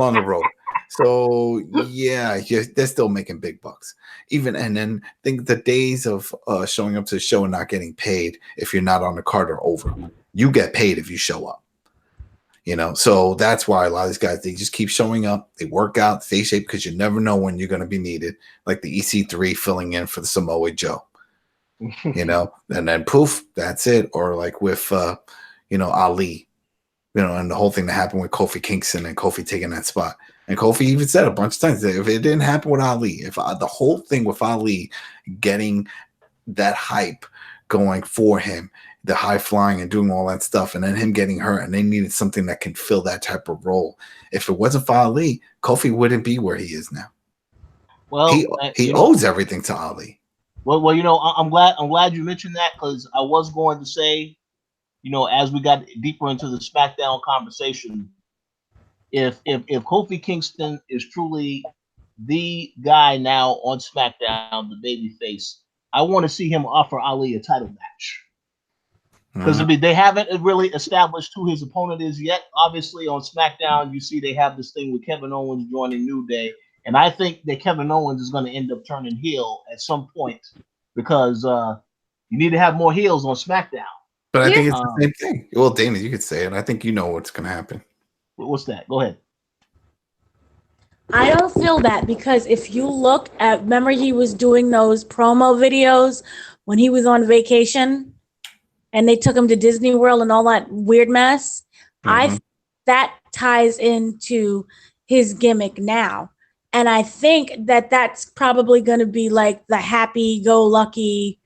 on the road. So yeah, they're still making big bucks. And then think the days of showing up to the show and not getting paid if you're not on the card are over. You get paid if you show up. So that's why a lot of these guys, they just keep showing up. They work out, stay shape, because you never know when you're going to be needed. Like the EC3 filling in for the Samoa Joe. And then poof, that's it. Or like with Ali, and the whole thing that happened with Kofi Kingston and Kofi taking that spot. And Kofi even said a bunch of times that if it didn't happen with Ali, if the whole thing with Ali getting that hype going for him, the high flying and doing all that stuff, and then him getting hurt, and they needed something that can fill that type of role. If it wasn't for Ali, Kofi wouldn't be where he is now. Well, he owes everything to Ali. Well, I'm glad you mentioned that, because I was going to say, as we got deeper into the SmackDown conversation, if Kofi Kingston is truly the guy now on SmackDown, the babyface, I want to see him offer Ali a title match. Because they haven't really established who his opponent is yet. Obviously, on SmackDown, you see they have this thing with Kevin Owens joining New Day. And I think that Kevin Owens is going to end up turning heel at some point, because you need to have more heels on SmackDown. But I think it's the same thing. Well, Dana, you could say it. I think you know what's going to happen. What's that? Go ahead. I don't feel that, because if you look at, remember he was doing those promo videos when he was on vacation? and they took him to Disney World and all that weird mess. Mhm. That ties into his gimmick now. And I think that that's probably going to be like the happy-go-lucky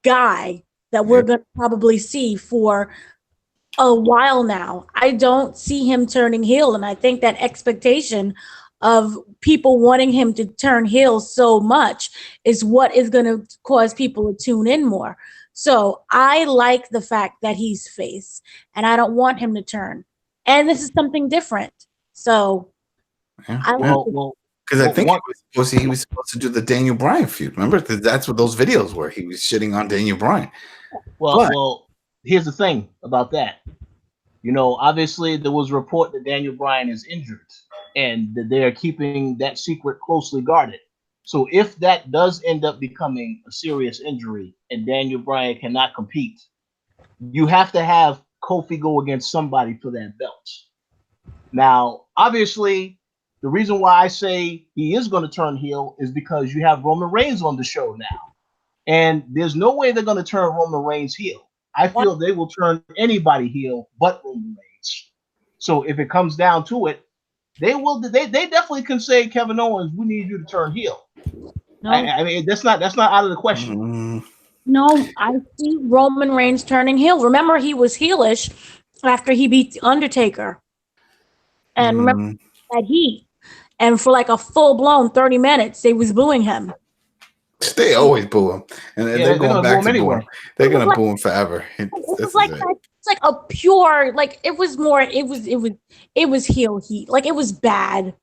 guy that we're going to probably see for a while now. I don't see him turning heel, and I think that expectation of people wanting him to turn heel so much is what is going to cause people to tune in more. So I like the fact that he's face, and I don't want him to turn. And this is something different. So I like it. Because I think he was supposed to do the Daniel Bryan feud. Remember, that's what those videos were. He was shitting on Daniel Bryan. Well, here's the thing about that. You know, obviously there was a report that Daniel Bryan is injured, and that they are keeping that secret closely guarded. So if that does end up becoming a serious injury and Daniel Bryan cannot compete, you have to have Kofi go against somebody for that belt. Now, obviously, the reason why I say he is going to turn heel is because you have Roman Reigns on the show now. And there's no way they're going to turn Roman Reigns heel. I feel they will turn anybody heel but Roman Reigns. So if it comes down to it, they will. They definitely can say, Kevin Owens, we need you to turn heel. No. I mean, that's not out of the question. No, I see Roman Reigns turning heel. Remember, he was heelish after he beat The Undertaker. And remember that heat. And for like a full-blown 30 minutes, they was booing him. They always boo him, and they're going back to boo him. They're gonna boo him forever. It's like a pure, like it was heel heat. Like it was bad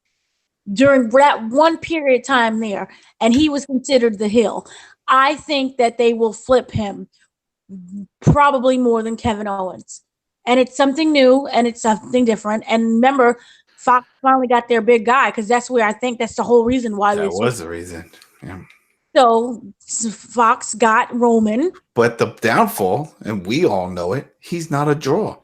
during that one period of time there, and he was considered the heel. I think that they will flip him probably more than Kevin Owens, and it's something new and it's something different. And remember, Fox finally got their big guy because that's where I think that's the whole reason why that was the reason. Yeah. So Fox got Roman. But the downfall, and we all know it, he's not a draw.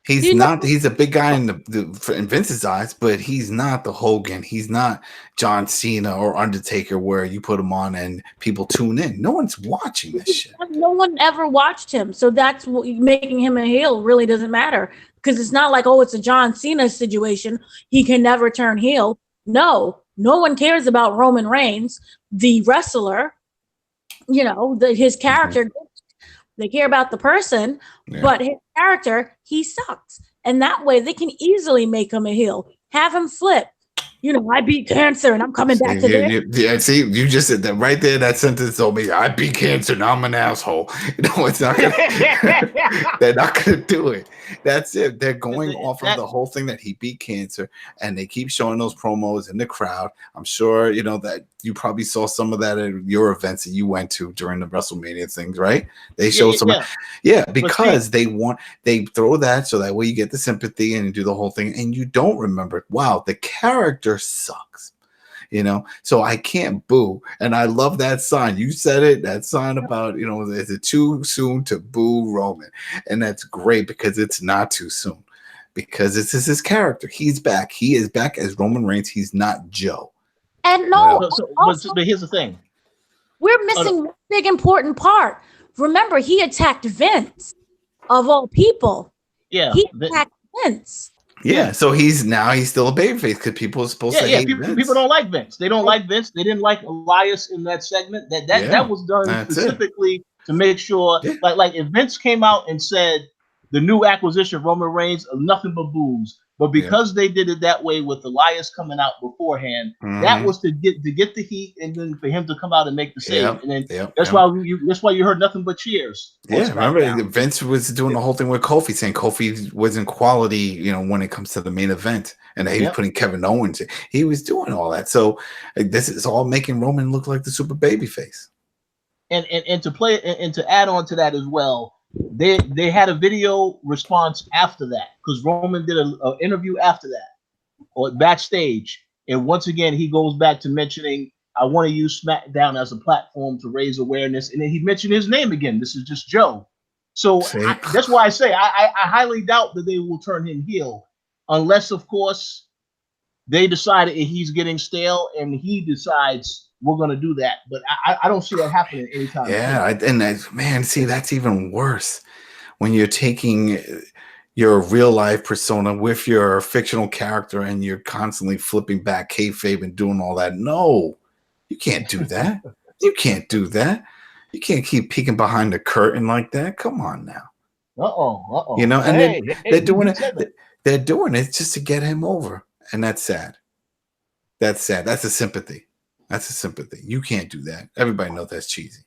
He's not. He's a big guy in Vince's eyes, but he's not the Hogan. He's not John Cena or Undertaker, where you put him on and people tune in. No one's watching this shit. No one ever watched him, so that's what making him a heel really doesn't matter because it's not like it's a John Cena situation. He can never turn heel. No one cares about Roman Reigns, the wrestler. You know, his character. They care about the person, but his character, he sucks. And that way they can easily make him a heel. Have him flip. You know, I beat cancer and I'm coming back to this. Yeah, see, you just said that right there. That sentence told me I beat cancer. Now I'm an asshole. You know, it's not gonna, they're not going to do it. That's it. They're going off of the whole thing that he beat cancer, and they keep showing those promos in the crowd. I'm sure, you know, that you probably saw some of that at your events that you went to during the WrestleMania things, right? They show some, because they throw that so that way you get the sympathy and you do the whole thing, and you don't remember, wow, the character sucks. You know, so I can't boo. And I love that sign. You said it, that sign about, you know, is it too soon to boo Roman? And that's great because it's not too soon. Because this is his character. He's back. He is back as Roman Reigns. He's not Joe. And but here's the thing. We're missing a big important part. Remember, he attacked Vince of all people. Yeah. He attacked Vince. Yeah, so he's still a babyface because people are supposed to hate Vince. People don't like Vince. They don't like Vince. They didn't like Elias in that segment. That was done specifically to make sure, like if Vince came out and said the new acquisition Roman Reigns are nothing but boobs, but because they did it that way with Elias coming out beforehand, that was to get the heat and then for him to come out and make the save. And then that's why you heard nothing but cheers. Yeah, remember Vince was doing the whole thing with Kofi, saying Kofi wasn't quality, you know, when it comes to the main event, and he was putting Kevin Owens. He was doing all that. So this is all making Roman look like the super baby face. And to play and to add on to that as well. They had a video response after that because Roman did an interview after that or backstage, and once again he goes back to mentioning I want to use Smackdown as a platform to raise awareness, and then he mentioned his name again. This is just Joe, so that's why I say I highly doubt that they will turn him heel, unless of course they decided he's getting stale, and he decides we're going to do that. But I don't see that happening anytime soon. Man, see, that's even worse when you're taking your real life persona with your fictional character and you're constantly flipping back kayfabe and doing all that. No, you can't do that. You can't do that. You can't keep peeking behind the curtain like that. Come on now. You know, and hey, then they're doing it. They're doing it just to get him over, and that's sad. That's sad. That's a sympathy. That's a sympathy. You can't do that. Everybody knows that's cheesy.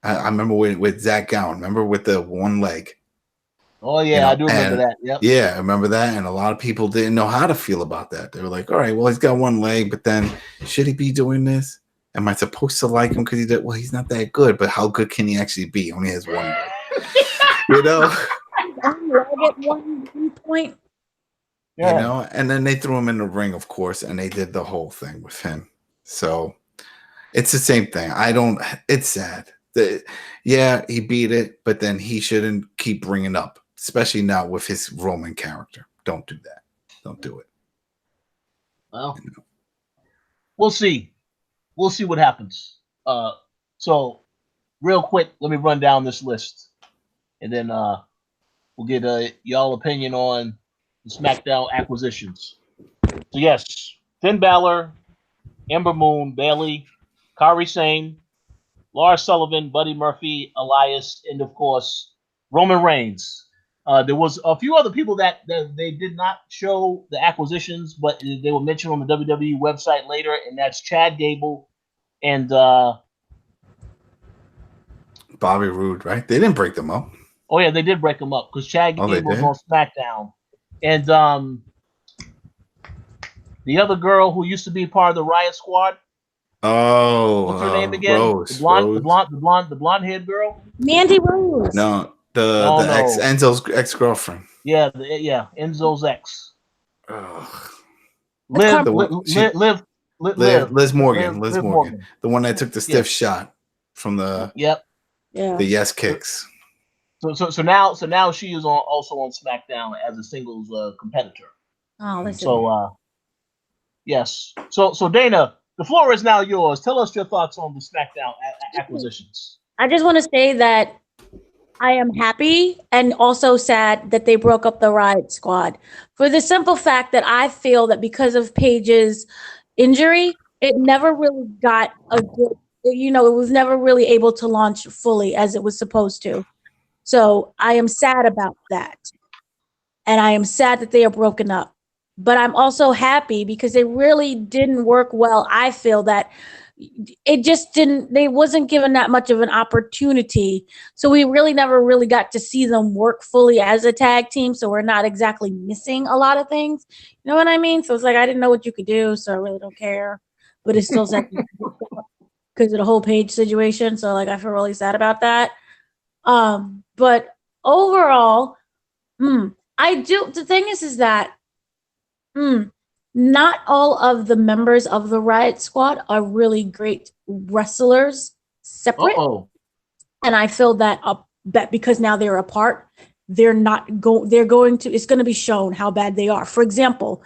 I remember with Zach Gowen. Remember with the one leg. Oh yeah, I do remember that. Yep. Yeah, I remember that, and a lot of people didn't know how to feel about that. They were like, "All right, well, he's got one leg, but then should he be doing this? Am I supposed to like him because he did? Well, he's not that good, but how good can he actually be? He only has one leg, you know." At one point. Yeah. You know, and then they threw him in the ring, of course, and they did the whole thing with him. So it's the same thing. It's sad. Yeah, he beat it, but then he shouldn't keep bringing up, especially not with his Roman character. Don't do that. Don't do it. Well, we'll see. We'll see what happens. So real quick, let me run down this list, and then we'll get y'all opinion on the SmackDown acquisitions. So yes, Finn Balor, Ember Moon, Bayley, Kairi Sane, Lars Sullivan, Buddy Murphy, Elias, and of course Roman Reigns. There was a few other people that they did not show the acquisitions, but they were mentioned on the WWE website later, and that's Chad Gable and Bobby Roode, right? They didn't break them up. Oh yeah, they did break them up because Chad Gable was on SmackDown, and the other girl who used to be part of the Riot Squad. Oh, what's her name again? Rose. The blonde haired girl. Mandy Rose. No, the Enzo's ex-girlfriend. Yeah, Enzo's ex. Liz Morgan. The one that took the stiff shot from the the yes kicks. So now she is also on SmackDown as a singles competitor. Oh, yes. So Dana, the floor is now yours. Tell us your thoughts on the SmackDown acquisitions. I just want to say that I am happy and also sad that they broke up the Riot Squad for the simple fact that I feel that because of Paige's injury, it never really got a good, it was never really able to launch fully as it was supposed to. So I am sad about that. And I am sad that they are broken up. But I'm also happy because they really didn't work well. I feel that it just they wasn't given that much of an opportunity. So we really never really got to see them work fully as a tag team. So we're not exactly missing a lot of things. You know what I mean? So it's like, I didn't know what you could do. So I really don't care. But it's still sad because of the whole Paige situation. So like, I feel really sad about that. But overall, the thing is that, not all of the members of the Riot Squad are really great wrestlers separate. And I feel that because now they're apart, it's going to be shown how bad they are. For example,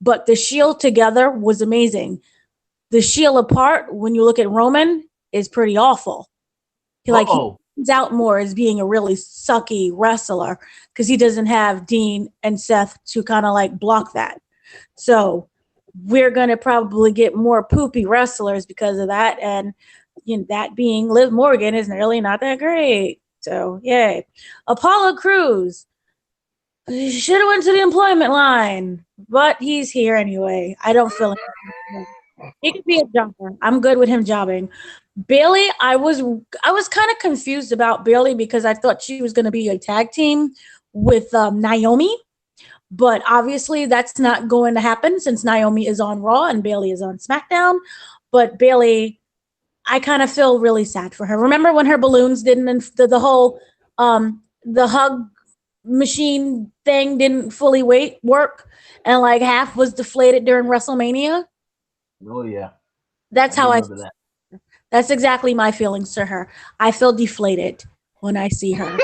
but the Shield together was amazing. The Shield apart, when you look at Roman, is pretty awful. He comes out more as being a really sucky wrestler because he doesn't have Dean and Seth to kind of like block that. So we're going to probably get more poopy wrestlers because of that. And that being Liv Morgan is really not that great. So yay. Apollo Crews should have went to the employment line, but he's here anyway. I don't feel like he could be a jobber. I'm good with him jobbing. Bayley, I was kind of confused about Bayley because I thought she was going to be a tag team with Naomi, but obviously that's not going to happen since Naomi is on Raw and Bayley is on SmackDown. But Bayley, I kind of feel really sad for her. Remember when her balloons didn't, the whole the hug machine thing didn't fully work, and like half was deflated during WrestleMania? Oh yeah, that's how I remember that. That's exactly my feelings to her. I feel deflated when I see her.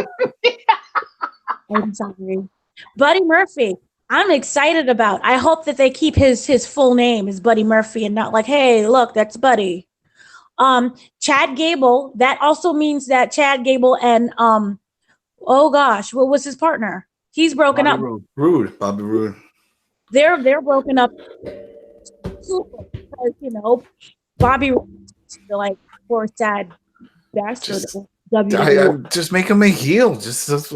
I'm sorry. Buddy Murphy. I'm excited about. I hope that they keep his full name is Buddy Murphy and not like, hey, look, that's Buddy. Chad Gable. That also means that Chad Gable and oh gosh, what was his partner? He's broken Bobby up. Bobby Roode. They're broken up. Super, because Bobby like poor sad bastard. Just make him a heel.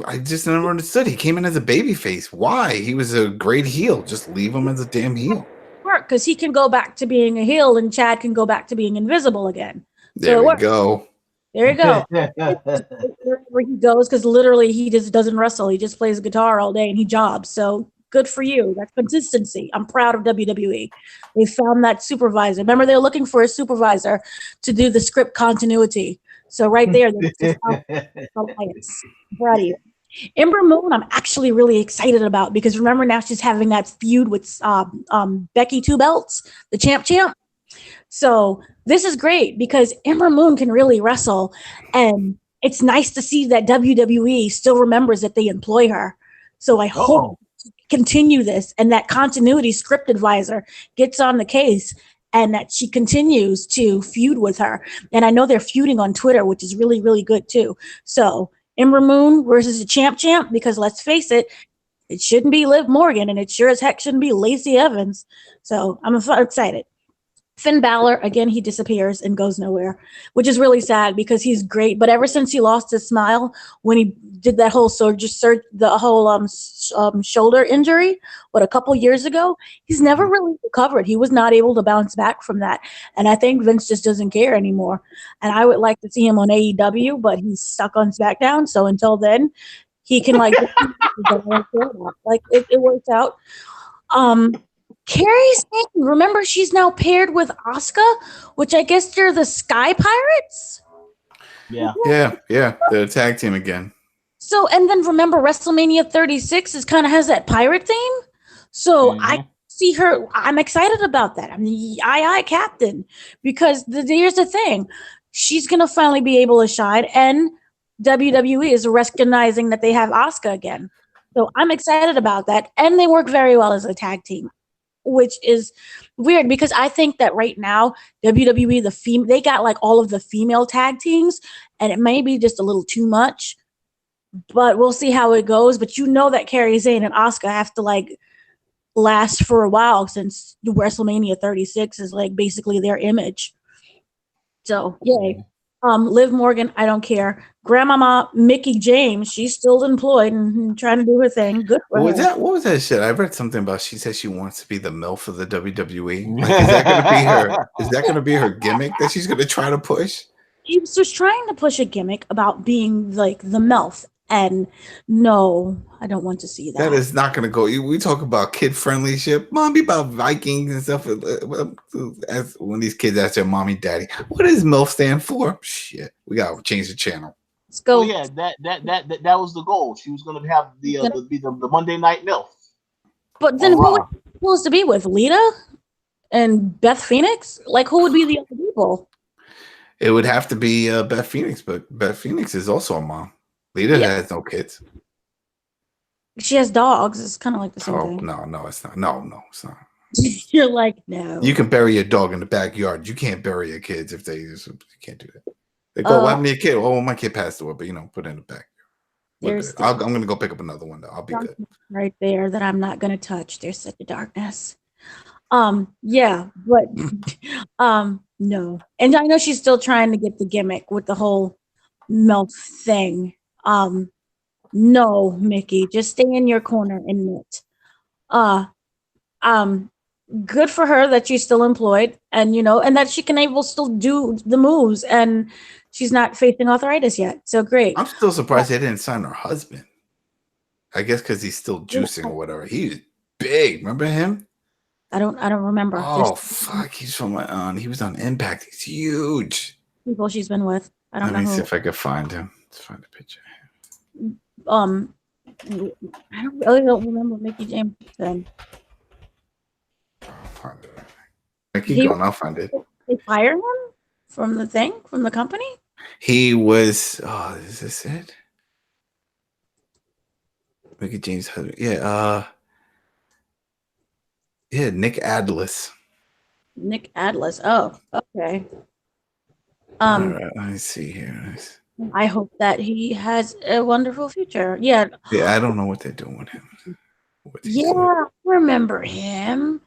I just never understood. He came in as a babyface. Why? He was a great heel. Just leave him as a damn heel. Because he can go back to being a heel, and Chad can go back to being invisible again. There we go. There you go. Wherever he goes, because literally he just doesn't wrestle. He just plays guitar all day and he jobs. So good for you. That's consistency. I'm proud of WWE. They found that supervisor. Remember, they were looking for a supervisor to do the script continuity. So right there, alliance. Proud of you. Ember Moon, I'm actually really excited about because remember now she's having that feud with Becky Two Belts, the champ. So this is great because Ember Moon can really wrestle, and it's nice to see that WWE still remembers that they employ her. So I hope continue this and that continuity script advisor gets on the case and that she continues to feud with her. And I know they're feuding on Twitter, which is really, really good too. So Ember Moon versus the champ, because let's face it, it shouldn't be Liv Morgan and it sure as heck shouldn't be Lacey Evans. So I'm excited. Finn Balor, again, he disappears and goes nowhere, which is really sad because he's great. But ever since he lost his smile when he did that whole shoulder injury, a couple years ago, he's never really recovered. He was not able to bounce back from that. And I think Vince just doesn't care anymore. And I would like to see him on AEW, but he's stuck on SmackDown. So until then, he can it works out. Carrie Sane, remember she's now paired with Asuka, which I guess they're the Sky Pirates. Yeah, they're a tag team again. So, and then remember WrestleMania 36 has that pirate theme. So I see her. I'm excited about that. I'm the II captain because here's the thing: she's gonna finally be able to shine, and WWE is recognizing that they have Asuka again. So I'm excited about that, and they work very well as a tag team. Which is weird because I think that right now WWE they got like all of the female tag teams and it may be just a little too much, but we'll see how it goes. But that Kairi Sane and Asuka have to last for a while since WrestleMania 36 is basically their image. So yay. Liv Morgan, I don't care. Grandmama Mickey James, she's still employed and trying to do her thing. Good for her. What was that shit? I read something about she said she wants to be the MILF of the WWE. Is that gonna be her? Is that gonna be her gimmick that she's gonna try to push? She was trying to push a gimmick about being the MILF. And no, I don't want to see that. That is not going to go. We talk about kid-friendly shit. Mommy about Vikings and stuff. As when these kids ask their mommy, daddy, what does MILF stand for? Shit, we got to change the channel. Let's go. Well, yeah, that was the goal. She was going to have the Monday Night MILF. But then who was supposed to be with? Lita and Beth Phoenix? Who would be the other people? It would have to be Beth Phoenix, but Beth Phoenix is also a mom. Lita has no kids. She has dogs. It's kind of like the same thing. No, it's not. No, it's not. You're like, no. You can bury your dog in the backyard. You can't bury your kids if you can't do that. They go, what happened to your kid? Oh, my kid passed away, but put it in the backyard. I'm going to go pick up another one, though. I'll be good. Right there that I'm not going to touch. There's such a darkness. Yeah, but no. And I know she's still trying to get the gimmick with the whole MILF thing. No, Mickey, just stay in your corner and knit. Good for her that she's still employed and and that she can still do the moves and she's not facing arthritis yet. So great. I'm still surprised they didn't sign her husband. I guess because he's still juicing or whatever. He's big. Remember him? I don't remember. Oh fuck, he's from he was on Impact. He's huge. People she's been with. I don't know. Let me see if I can find him. Let's find a picture. I don't remember Mickey James then. I'll find it. They fired him from the company? He was is this it? Mickey James' husband. Yeah, Yeah, Nick Atlas. Nick Atlas. Oh, okay. All right, let me see here. I hope that he has a wonderful future. Yeah. Yeah, I don't know what they're doing with him. Yeah, I remember him.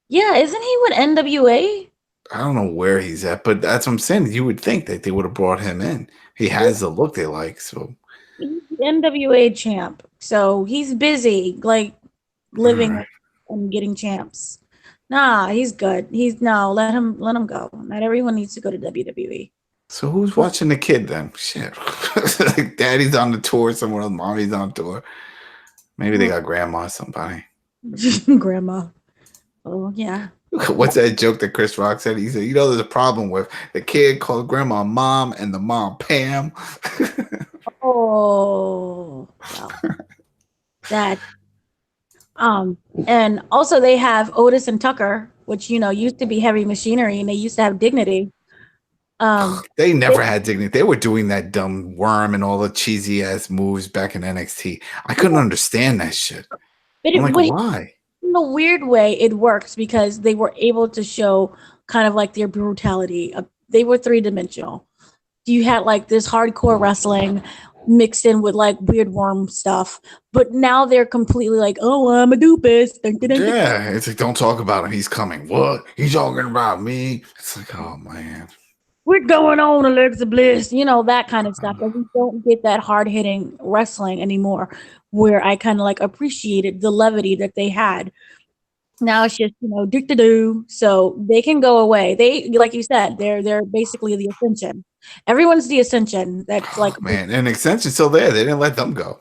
Yeah, isn't he with NWA? I don't know where he's at, but that's what I'm saying. You would think that they would have brought him in. He has the look they like, so He's the NWA champ. So he's busy, like living right. and getting champs. Nah, he's good. Let him go. Not everyone needs to go to WWE. So who's watching the kid then? Shit. Like daddy's on the tour somewhere else, mommy's on tour. Maybe they got grandma or somebody. Grandma. Oh yeah. What's that joke that Chris Rock said? He said, you know, there's a problem with the kid called grandma mom and the mom Pam. Oh well. That and also they have Otis and Tucker, which used to be heavy machinery and they used to have dignity. They never had dignity. They were doing that dumb worm and all the cheesy ass moves back in NXT. I couldn't understand that shit. I'm like, why? In a weird way, it works because they were able to show kind of like their brutality. They were three-dimensional. You had like this hardcore wrestling mixed in with like weird worm stuff, but now they're completely like, oh, I'm a doofus. Yeah, it's like, don't talk about him. He's coming. What? He's talking about me. It's like, oh man. We're going on, Alexa Bliss, that kind of stuff. And we don't get that hard-hitting wrestling anymore, where I kind of like appreciated the levity that they had. Now it's just, dick to do. So they can go away. They, like you said, they're basically the Ascension. Everyone's the Ascension. That's like, man, and Extension's still there. They didn't let them go.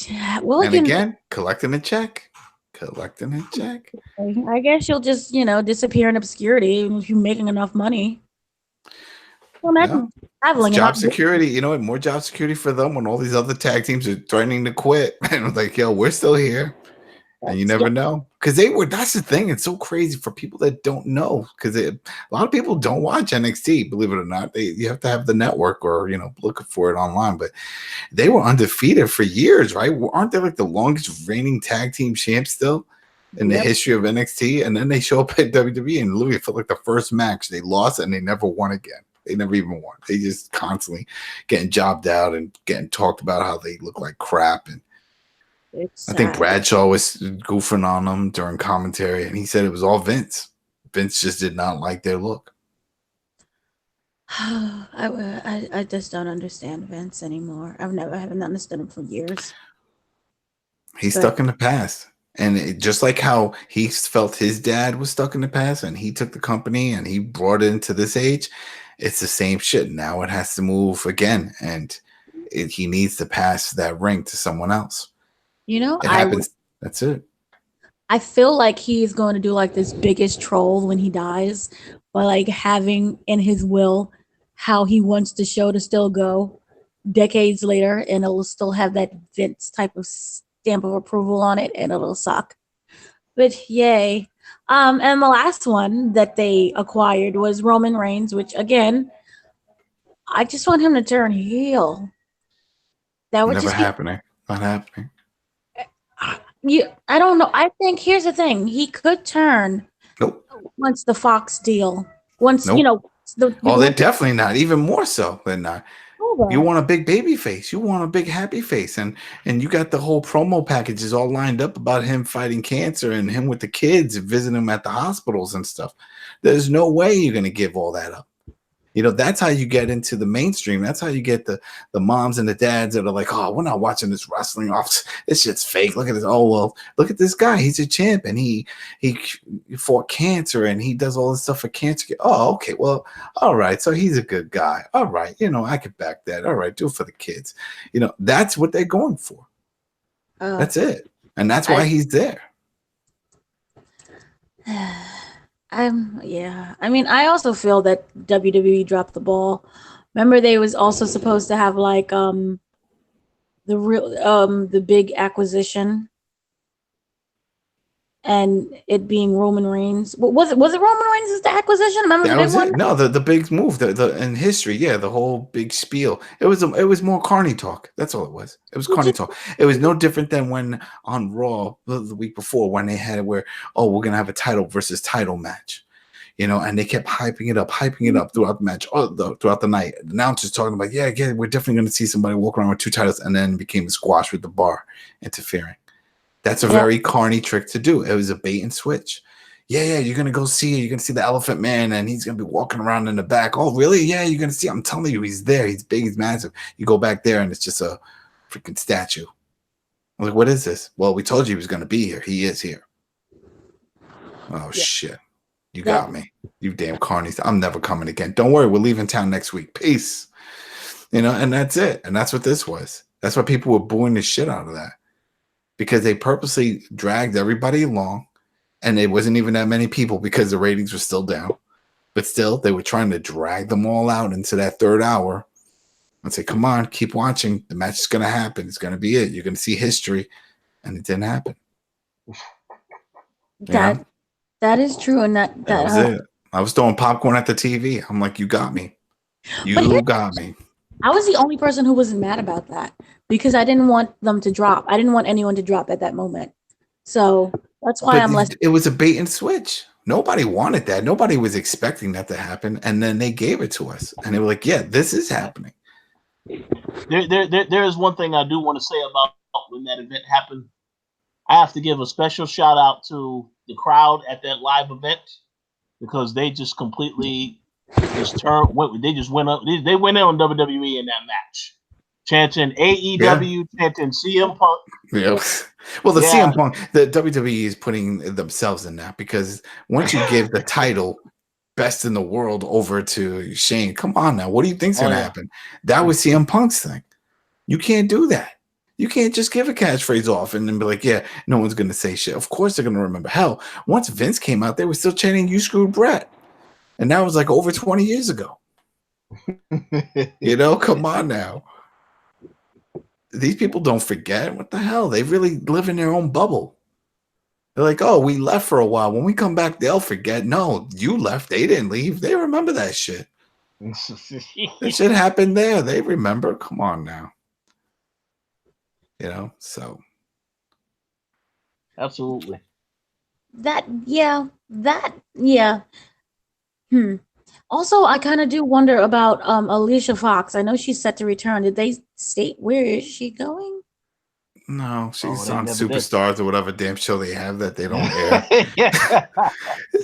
Yeah, well, and again, collecting a check. I guess you'll just, disappear in obscurity if you're making enough money. Well, imagine traveling. Job security, you know what? More job security for them when all these other tag teams are threatening to quit. And it's like, yo, we're still here. And you never know. Because that's the thing. It's so crazy for people that don't know. Because a lot of people don't watch NXT, believe it or not. You have to have the network or, look for it online. But they were undefeated for years, right? Aren't they like the longest reigning tag team champs still in the history of NXT? And then they show up at WWE and literally for like the first match, they lost and they never won again. They never even won. They just constantly getting jobbed out and getting talked about how they look like crap. And I think Bradshaw was goofing on them during commentary, and he said it was all Vince. Vince just did not like their look. I just don't understand Vince anymore. I haven't understood him for years. He's stuck in the past. And just like how he felt his dad was stuck in the past and he took the company and he brought it into this age, it's the same shit. Now it has to move again. And he needs to pass that ring to someone else. It happens. That's it. I feel like he's going to do like this biggest troll when he dies by like having in his will how he wants the show to still go decades later, and it'll still have that Vince type of stamp of approval on it, and it'll suck. But yay. And the last one that they acquired was Roman Reigns, which again, I just want him to turn heel. That would never just happening. Not happening. I don't know. I think here's the thing. He could turn once the Fox deal. They're definitely not. Even more so than not. You want a big baby face. You want a big happy face. And you got the whole promo packages all lined up about him fighting cancer and him with the kids and visiting him at the hospitals and stuff. There's no way you're going to give all that up. That's how you get into the mainstream. That's how you get the moms and the dads that are like, oh, we're not watching this wrestling off. This shit's fake. Look at this. Oh, well, look at this guy. He's a champ and he fought cancer and he does all this stuff for cancer. Oh, okay. Well, all right. So he's a good guy. All right. I could back that. All right. Do it for the kids. That's what they're going for. That's it. And that's why he's there. I mean, I also feel that WWE dropped the ball. Remember, they was also supposed to have like the big acquisition. and it being Roman Reigns. Was it Roman Reigns as the acquisition? Remember the That big was one? it. No, the big move, the in history, yeah, the whole big spiel. It was more carny talk. That's all it was. It was carny talk. It was no different than when on Raw the week before when they had it where, oh, we're gonna have a title versus title match, and they kept hyping it up throughout the match, throughout the night. The announcers talking about, yeah, we're definitely gonna see somebody walk around with 2 titles, and then became a squash with the bar interfering. That's a very carny trick to do. It was a bait and switch. Yeah, you're gonna go see it. You're gonna see the Elephant Man, and he's gonna be walking around in the back. Oh, really? Yeah, you're gonna see. I'm telling you, he's there. He's big. He's massive. You go back there, and it's just a freaking statue. I'm like, what is this? Well, we told you he was gonna be here. He is here. Oh shit! You got me. You damn carnies. I'm never coming again. Don't worry. We're leaving town next week. Peace. And that's it. And that's what this was. That's why people were booing the shit out of that, because they purposely dragged everybody along. And it wasn't even that many people because the ratings were still down. But still, they were trying to drag them all out into that 3rd hour and say, come on, keep watching. The match is going to happen. It's going to be it. You're going to see history. And it didn't happen. That is true. And that was it. I was throwing popcorn at the TV. I'm like, you got me. You got me. I was the only person who wasn't mad about that because I didn't want them to drop. I didn't want anyone to drop at that moment. So that's why I'm less. It was a bait and switch. Nobody wanted that. Nobody was expecting that to happen. And then they gave it to us. And they were like, yeah, this is happening. There is one thing I do want to say about when that event happened. I have to give a special shout out to the crowd at that live event because they just completely went up. They went in on WWE in that match. Chanting AEW, chanting CM Punk. Yeah. Well, CM Punk, the WWE is putting themselves in that because once you give the title best in the world over to Shane, come on now. What do you think's going to happen? That was CM Punk's thing. You can't do that. You can't just give a catchphrase off and then be like, yeah, no one's going to say shit. Of course they're going to remember. Hell, once Vince came out, they were still chanting, you screwed Brett. And that was like over 20 years ago. Come on now. These people don't forget. What the hell? They really live in their own bubble. They're like, oh, we left for a while. When we come back, they'll forget. No, you left. They didn't leave. They remember that shit. That shit happened there. They remember. Come on now. So. Absolutely. Also, I kind of do wonder about Alicia Fox. I know she's set to return. Did they state where is she going? No, she's on Superstars or whatever damn show they have that they don't air.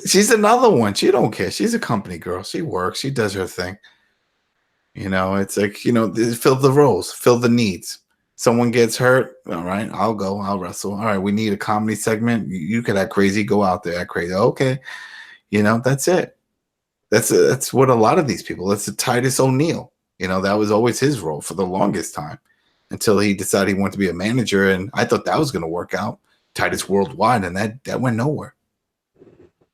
She's another one. She don't care. She's a company girl. She works. She does her thing. It's like, fill the roles, fill the needs. Someone gets hurt. All right, I'll go. I'll wrestle. All right, we need a comedy segment. You could act crazy. Go out there, act crazy. Okay. That's it. That's what a lot of these people. That's the Titus O'Neil. That was always his role for the longest time until he decided he wanted to be a manager. And I thought that was going to work out. Titus Worldwide, and that went nowhere.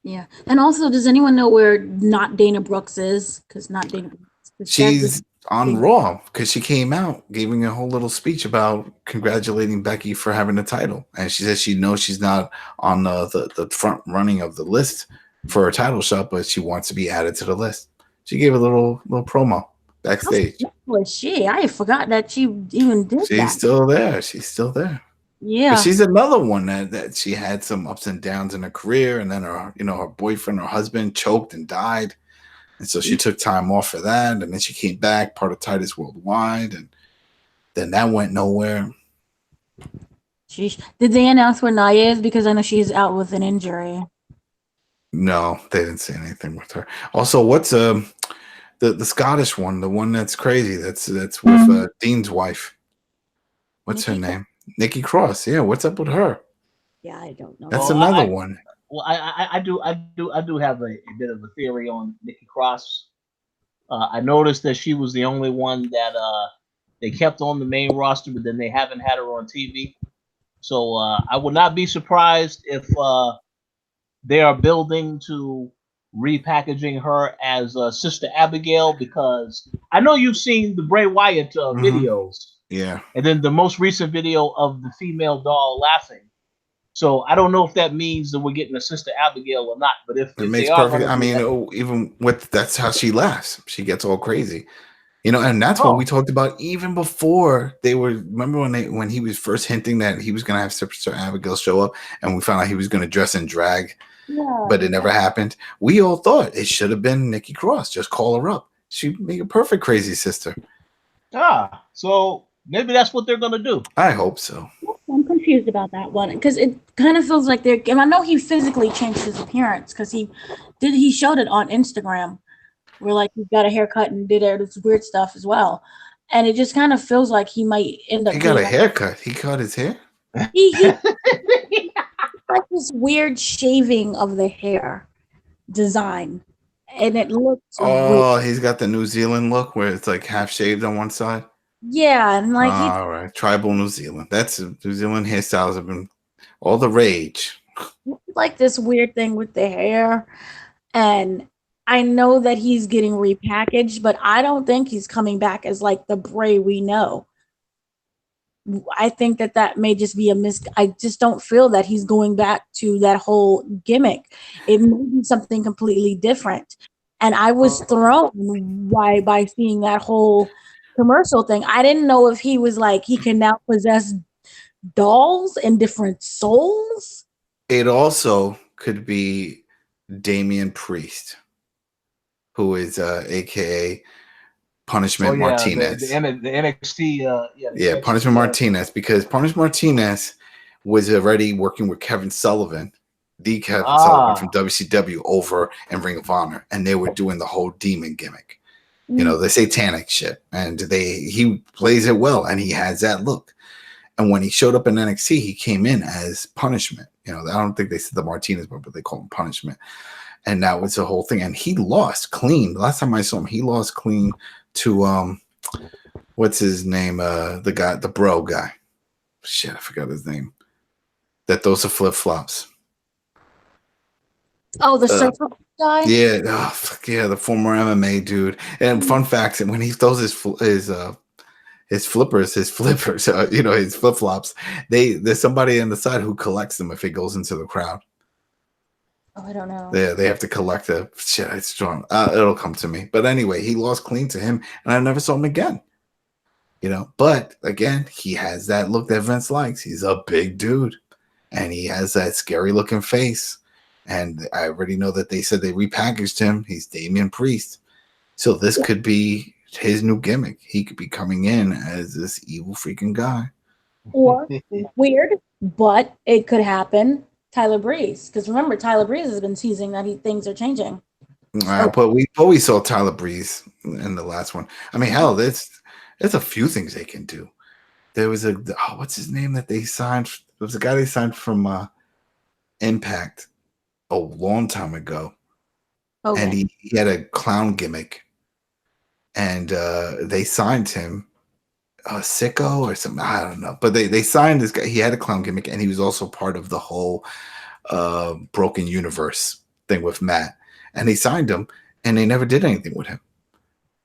Yeah. And also, does anyone know where not Dana Brooks is? Because not Dana Brooks. She's on Raw because she came out giving a whole little speech about congratulating Becky for having the title. And she says she knows she's not on the front running of the list for her title shot, but she wants to be added to the list. She gave a little promo backstage. How was she? I forgot that she even did that. She's still there. She's still there. Yeah. But she's another one that she had some ups and downs in her career, and then her boyfriend, her husband choked and died. And so she took time off for that, and then she came back, part of Titus Worldwide, and then that went nowhere. Did they announce where Nia is? Because I know she's out with an injury. No, they didn't say anything with her. Also, what's the Scottish one, the one that's crazy, that's with Dean's wife? What's her name? Nikki Cross. Yeah, what's up with her? Yeah, I don't know. That's another one. Well, I do have a bit of a theory on Nikki Cross. I noticed that she was the only one that they kept on the main roster, but then they haven't had her on TV. So I would not be surprised if they are building to repackaging her as Sister Abigail, because I know you've seen the Bray Wyatt videos. Yeah. And then the most recent video of the female doll laughing. So I don't know if that means that we're getting a Sister Abigail or not. But if It they makes are perfect. going to I do mean, that, even with that's how she laughs. She gets all crazy. And that's what we talked about even before they were. Remember when he was first hinting that he was going to have Superstar Abigail show up, and we found out he was going to dress in drag, but it never happened. We all thought it should have been Nikki Cross. Just call her up. She'd make a perfect crazy sister. So maybe that's what they're going to do. I hope so. I'm confused about that one because it kind of feels like they're. And I know he physically changed his appearance because he showed it on Instagram. Where like he got a haircut and did this weird stuff as well, and it just kind of feels like he might end up. He got a haircut. He cut his hair. He like this weird shaving of the hair design, and it looks. Weird. He's got the New Zealand look where it's like half shaved on one side. Yeah, and like all right, tribal New Zealand. That's New Zealand hairstyles have been all the rage. Like this weird thing with the hair, and I know that he's getting repackaged, but I don't think he's coming back as like the Bray we know. I think that may just be I just don't feel that he's going back to that whole gimmick. It may be something completely different. And I was thrown by seeing that whole commercial thing. I didn't know if he was like he can now possess dolls and different souls. It also could be Damian Priest, who is aka Punishment Martinez. The NXT, Punishment Martinez, because Punishment Martinez was already working with Kevin Sullivan, the Kevin Sullivan from WCW over in Ring of Honor, and they were doing the whole demon gimmick, the satanic shit, and he plays it well, and he has that look. And when he showed up in NXT, he came in as Punishment. I don't think they said the Martinez, but they call him Punishment. And that was the whole thing. And he lost clean. Last time I saw him, he lost clean to what's his name? The guy, the bro guy. Shit, I forgot his name. That those are flip flops. Oh, the surfer guy? Yeah, the former MMA dude. And fun facts, and when he throws his flippers, his flip flops, there's somebody on the side who collects them if it goes into the crowd. Oh, I don't know. They have to collect the shit. It's strong. It'll come to me. But anyway, he lost clean to him, and I never saw him again. But again, he has that look that Vince likes. He's a big dude, and he has that scary looking face. And I already know that they said they repackaged him. He's Damian Priest, so this could be his new gimmick. He could be coming in as this evil freaking guy. Or weird, but it could happen. Tyler Breeze, because remember Tyler Breeze has been teasing that things are changing. But we saw Tyler Breeze in the last one. I mean, hell, there's a few things they can do. There was what's his name that they signed? There was a guy they signed from Impact a long time ago, and he had a clown gimmick, and they signed him. Sicko or something, I don't know, but they signed this guy. He had a clown gimmick, and he was also part of the whole Broken Universe thing with Matt. And they signed him, and they never did anything with him.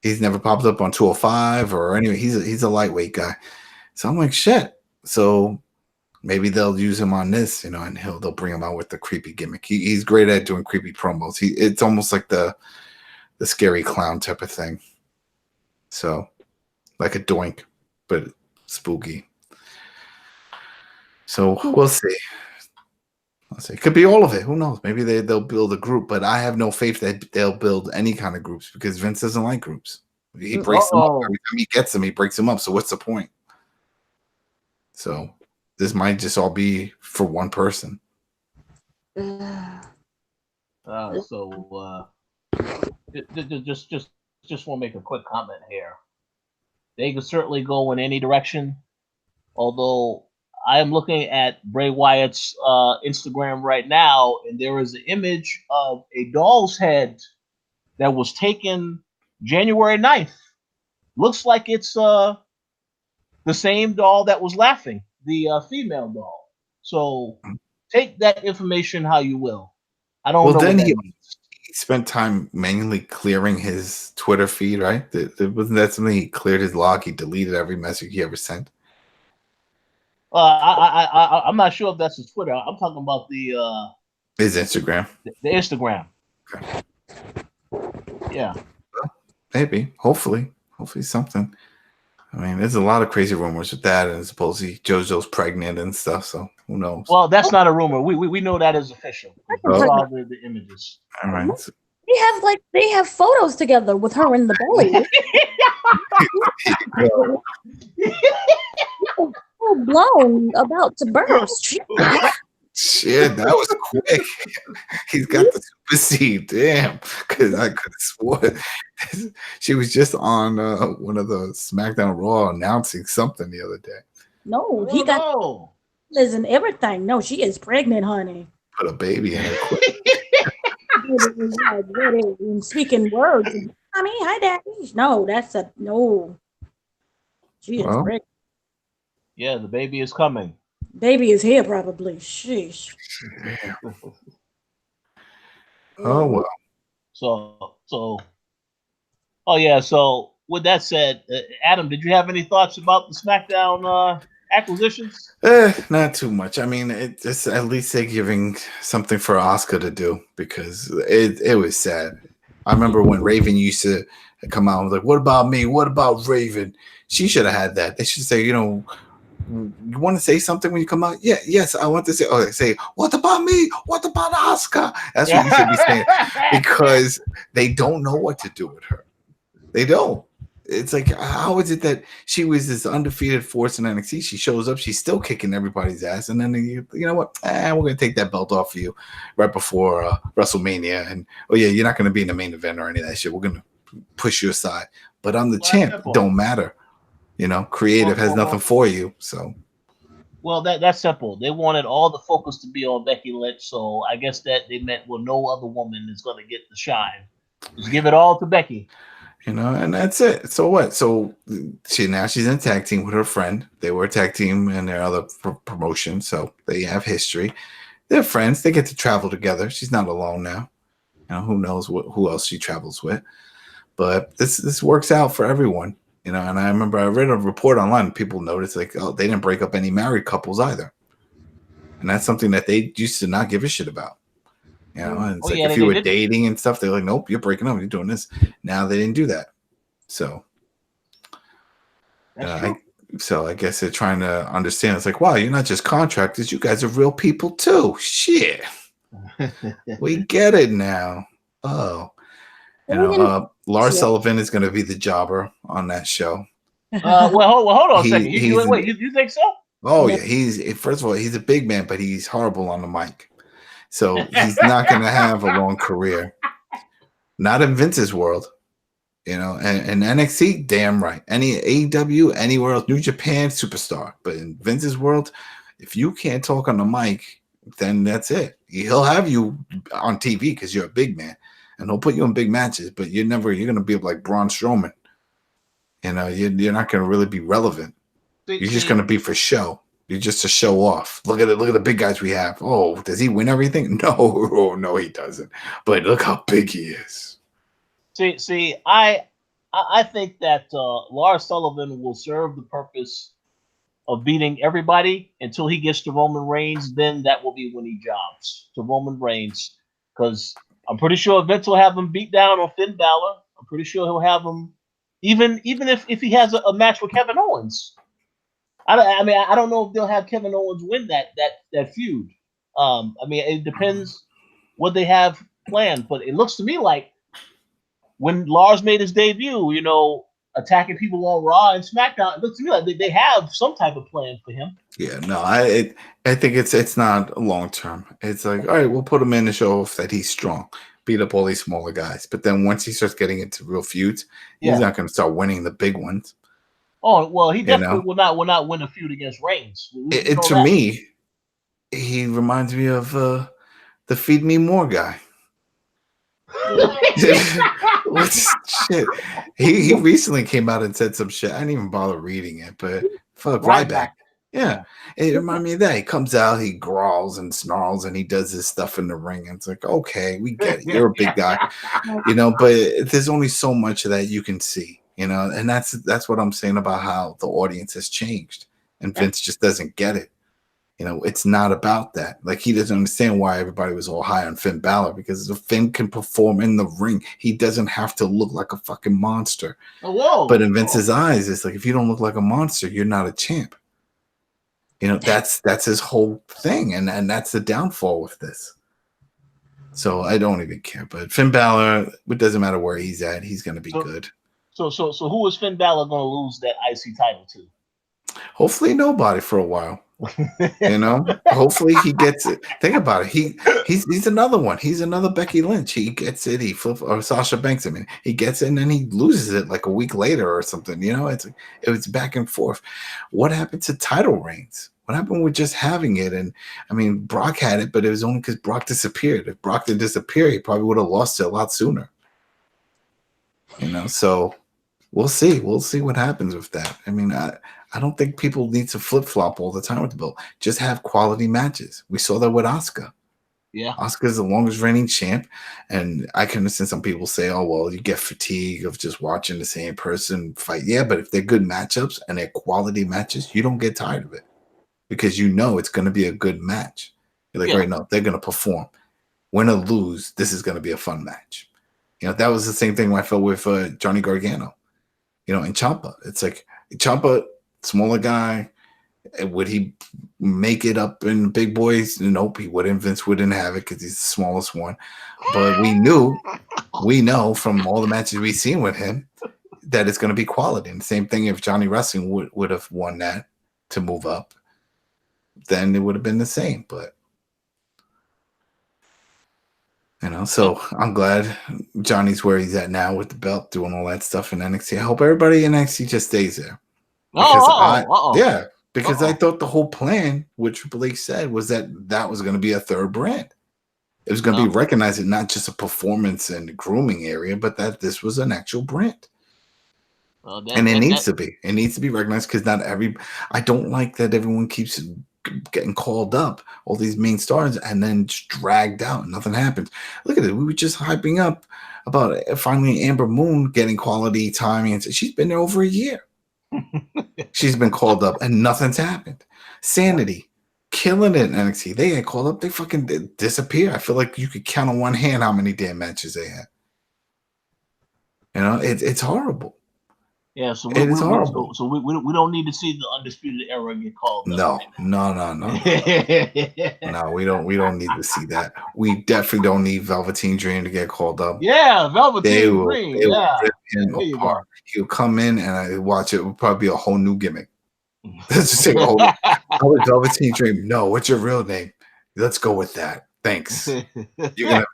He's never popped up on 205 or anyway. He's a lightweight guy, so I'm like, shit. So maybe they'll use him on this, and they'll bring him out with the creepy gimmick. He's great at doing creepy promos. It's almost like the scary clown type of thing. So like a Doink, but spooky. So we'll see. It could be all of it. Who knows? Maybe they'll build a group, but I have no faith that they'll build any kind of groups because Vince doesn't like groups. He breaks them up every time he gets them. He breaks them up. So what's the point? So this might just all be for one person. Just want to make a quick comment here. They could certainly go in any direction, although I am looking at Bray Wyatt's Instagram right now, and there is an image of a doll's head that was taken January 9th. Looks like it's the same doll that was laughing, the female doll. So take that information how you will. I don't know. Then he spent time manually clearing his Twitter feed, right? Wasn't that something he cleared his log? He deleted every message he ever sent. I'm not sure if that's his Twitter. I'm talking about His Instagram. The Instagram. Okay. Yeah. Maybe. Hopefully something. I mean, there's a lot of crazy rumors with that, and supposedly JoJo's pregnant and stuff. So who knows? Well, that's not a rumor. We know that is official. We saw the images. All right. So, they have photos together with her in the belly. Full blown, about to burst. Shit, that was quick. He's got the super seed. Damn, because I could have sworn she was just on one of the Smackdown Raw announcing something the other day. No, he got Liz and everything. No, she is pregnant, honey. Put a baby in her quick. Speaking words. Mommy, hi, daddy. No, that's a no. She is pregnant. Yeah, the baby is coming. Baby is here, probably. Sheesh. Oh well. So. Oh yeah. So with that said, Adam, did you have any thoughts about the SmackDown acquisitions? Not too much. I mean, it's at least they're giving something for Asuka to do, because it was sad. I remember when Raven used to come out and was like, "What about me? What about Raven?" She should have had that. They should say, you want to say something when you come out? Yeah, yes, I want to say. Oh, they say, "What about me? What about Asuka?" That's what you should be saying, because they don't know what to do with her. They don't. It's like, how is it that she was this undefeated force in NXT? She shows up, she's still kicking everybody's ass, and then you know what? We're gonna take that belt off of you right before WrestleMania, and you're not gonna be in the main event or any of that shit. We're gonna push you aside. But I'm the champ. Don't matter. Creative has nothing for you. So. Well, that's simple. They wanted all the focus to be on Becky Lynch, so I guess that they meant, well, no other woman is gonna get the shine. Just give it all to Becky. And that's it. So what? So she's in a tag team with her friend. They were a tag team in their other promotion, so they have history. They're friends. They get to travel together. She's not alone now. Who knows who else she travels with? But this works out for everyone. And I remember I read a report online. People noticed they didn't break up any married couples either, and that's something that they used to not give a shit about. And it's if you were dating and stuff, they're like, nope, you're breaking up, you're doing this. Now they didn't do that. So, I guess they're trying to understand. It's like, wow, you're not just contractors, you guys are real people too. Shit. We get it now. Oh. Lars Sullivan is going to be the jobber on that show. Well, hold on a second. You think so? Oh, yeah. First of all, he's a big man, but he's horrible on the mic. So he's not going to have a long career. Not in Vince's world, and NXT, damn right. Any AEW, anywhere else, New Japan, superstar. But in Vince's world, if you can't talk on the mic, then that's it. He'll have you on TV because you're a big man, and he'll put you in big matches. But you're going to be like Braun Strowman. You're not going to really be relevant. You're just going to be for show. You're just to show off. Look at it. Look at the big guys we have. Oh, does he win everything? No, he doesn't. But look how big he is. See, I think that Lars Sullivan will serve the purpose of beating everybody until he gets to Roman Reigns. Then that will be when he jobs to Roman Reigns, because I'm pretty sure Vince will have him beat down on Finn Balor. I'm pretty sure he'll have him even if he has a match with Kevin Owens. I don't know if they'll have Kevin Owens win that feud. It depends what they have planned, but it looks to me like when Lars made his debut, attacking people on Raw and SmackDown, it looks to me like they have some type of plan for him. Yeah, no, I think it's not long term. It's like, all right, we'll put him in to show off that he's strong, beat up all these smaller guys. But then once he starts getting into real feuds, he's not going to start winning the big ones. Oh well, he definitely will not win a feud against Reigns. To me, he reminds me of the Feed Me More guy. What's shit? He recently came out and said some shit. I didn't even bother reading it, but fuck Ryback. Yeah, it reminded me of that. He comes out, he growls and snarls, and he does his stuff in the ring. And it's like, okay, we get it. You're a big guy, but there's only so much of that you can see, and that's what I'm saying about how the audience has changed. and Vince just doesn't get it. You know, it's not about that. Like, he doesn't understand why everybody was all high on Finn Balor, because if Finn can perform in the ring, he doesn't have to look like a fucking monster. Oh, whoa! But in Vince's eyes, it's like, if you don't look like a monster, you're not a champ. You know, that's his whole thing, and that's the downfall with this. So I don't even care. But Finn Balor, it doesn't matter where he's at, he's going to be good. So who is Finn Balor going to lose that IC title to? Hopefully nobody for a while. You know, hopefully he gets it. Think about it. He's another one. He's another Becky Lynch. He gets it. He flips, or Sasha Banks. I mean, he gets it and then he loses it like a week later or something. You know, it was back and forth. What happened to title reigns? What happened with just having it? And I mean, Brock had it, but it was only because Brock disappeared. If Brock didn't disappear, he probably would have lost it a lot sooner. You know, so we'll see. We'll see what happens with that. I mean, I don't think people need to flip-flop all the time with the belt. Just have quality matches. We saw that with Asuka. Yeah. Asuka's the longest reigning champ. And I can understand some people say, oh, well, you get fatigue of just watching the same person fight. Yeah, but if they're good matchups and they're quality matches, you don't get tired of it because you know it's going to be a good match. You're like, right now, they're going to perform. Win or lose, this is going to be a fun match. You know, that was the same thing I felt with Johnny Gargano, you know, and Ciampa. It's like Ciampa, smaller guy, would he make it up in big boys? Nope, he wouldn't. Vince wouldn't have it because he's the smallest one. But we know from all the matches we've seen with him that it's going to be quality. And same thing if Johnny Wrestling would have won that to move up, then it would have been the same. But you know, so I'm glad Johnny's where he's at now with the belt, doing all that stuff in NXT. I hope everybody in NXT just stays there. Because I thought the whole plan, what Triple H said, was that was going to be a third brand. It was going to be recognized as not just a performance and grooming area, but that this was an actual brand. And it needs to be. It needs to be recognized because I don't like that everyone keeps getting called up, all these main stars, and then just dragged out. Nothing happens. Look at it. We were just hyping up about finally Amber Moon getting quality time. And she's been there over a year. She's been called up and nothing's happened. Sanity, killing it in NXT. They get called up, they fucking disappear. I feel like you could count on one hand how many damn matches they had. You know, it's horrible. Yeah, so it is horrible. So we don't need to see the Undisputed Era get called up. No. No, we don't need to see that. We definitely don't need Velveteen Dream to get called up. Yeah, Velveteen Dream. He'll come in and I watch it. It will probably be a whole new gimmick. Let's just take a whole Velveteen Dream. No, what's your real name? Let's go with that. Thanks. You're gonna,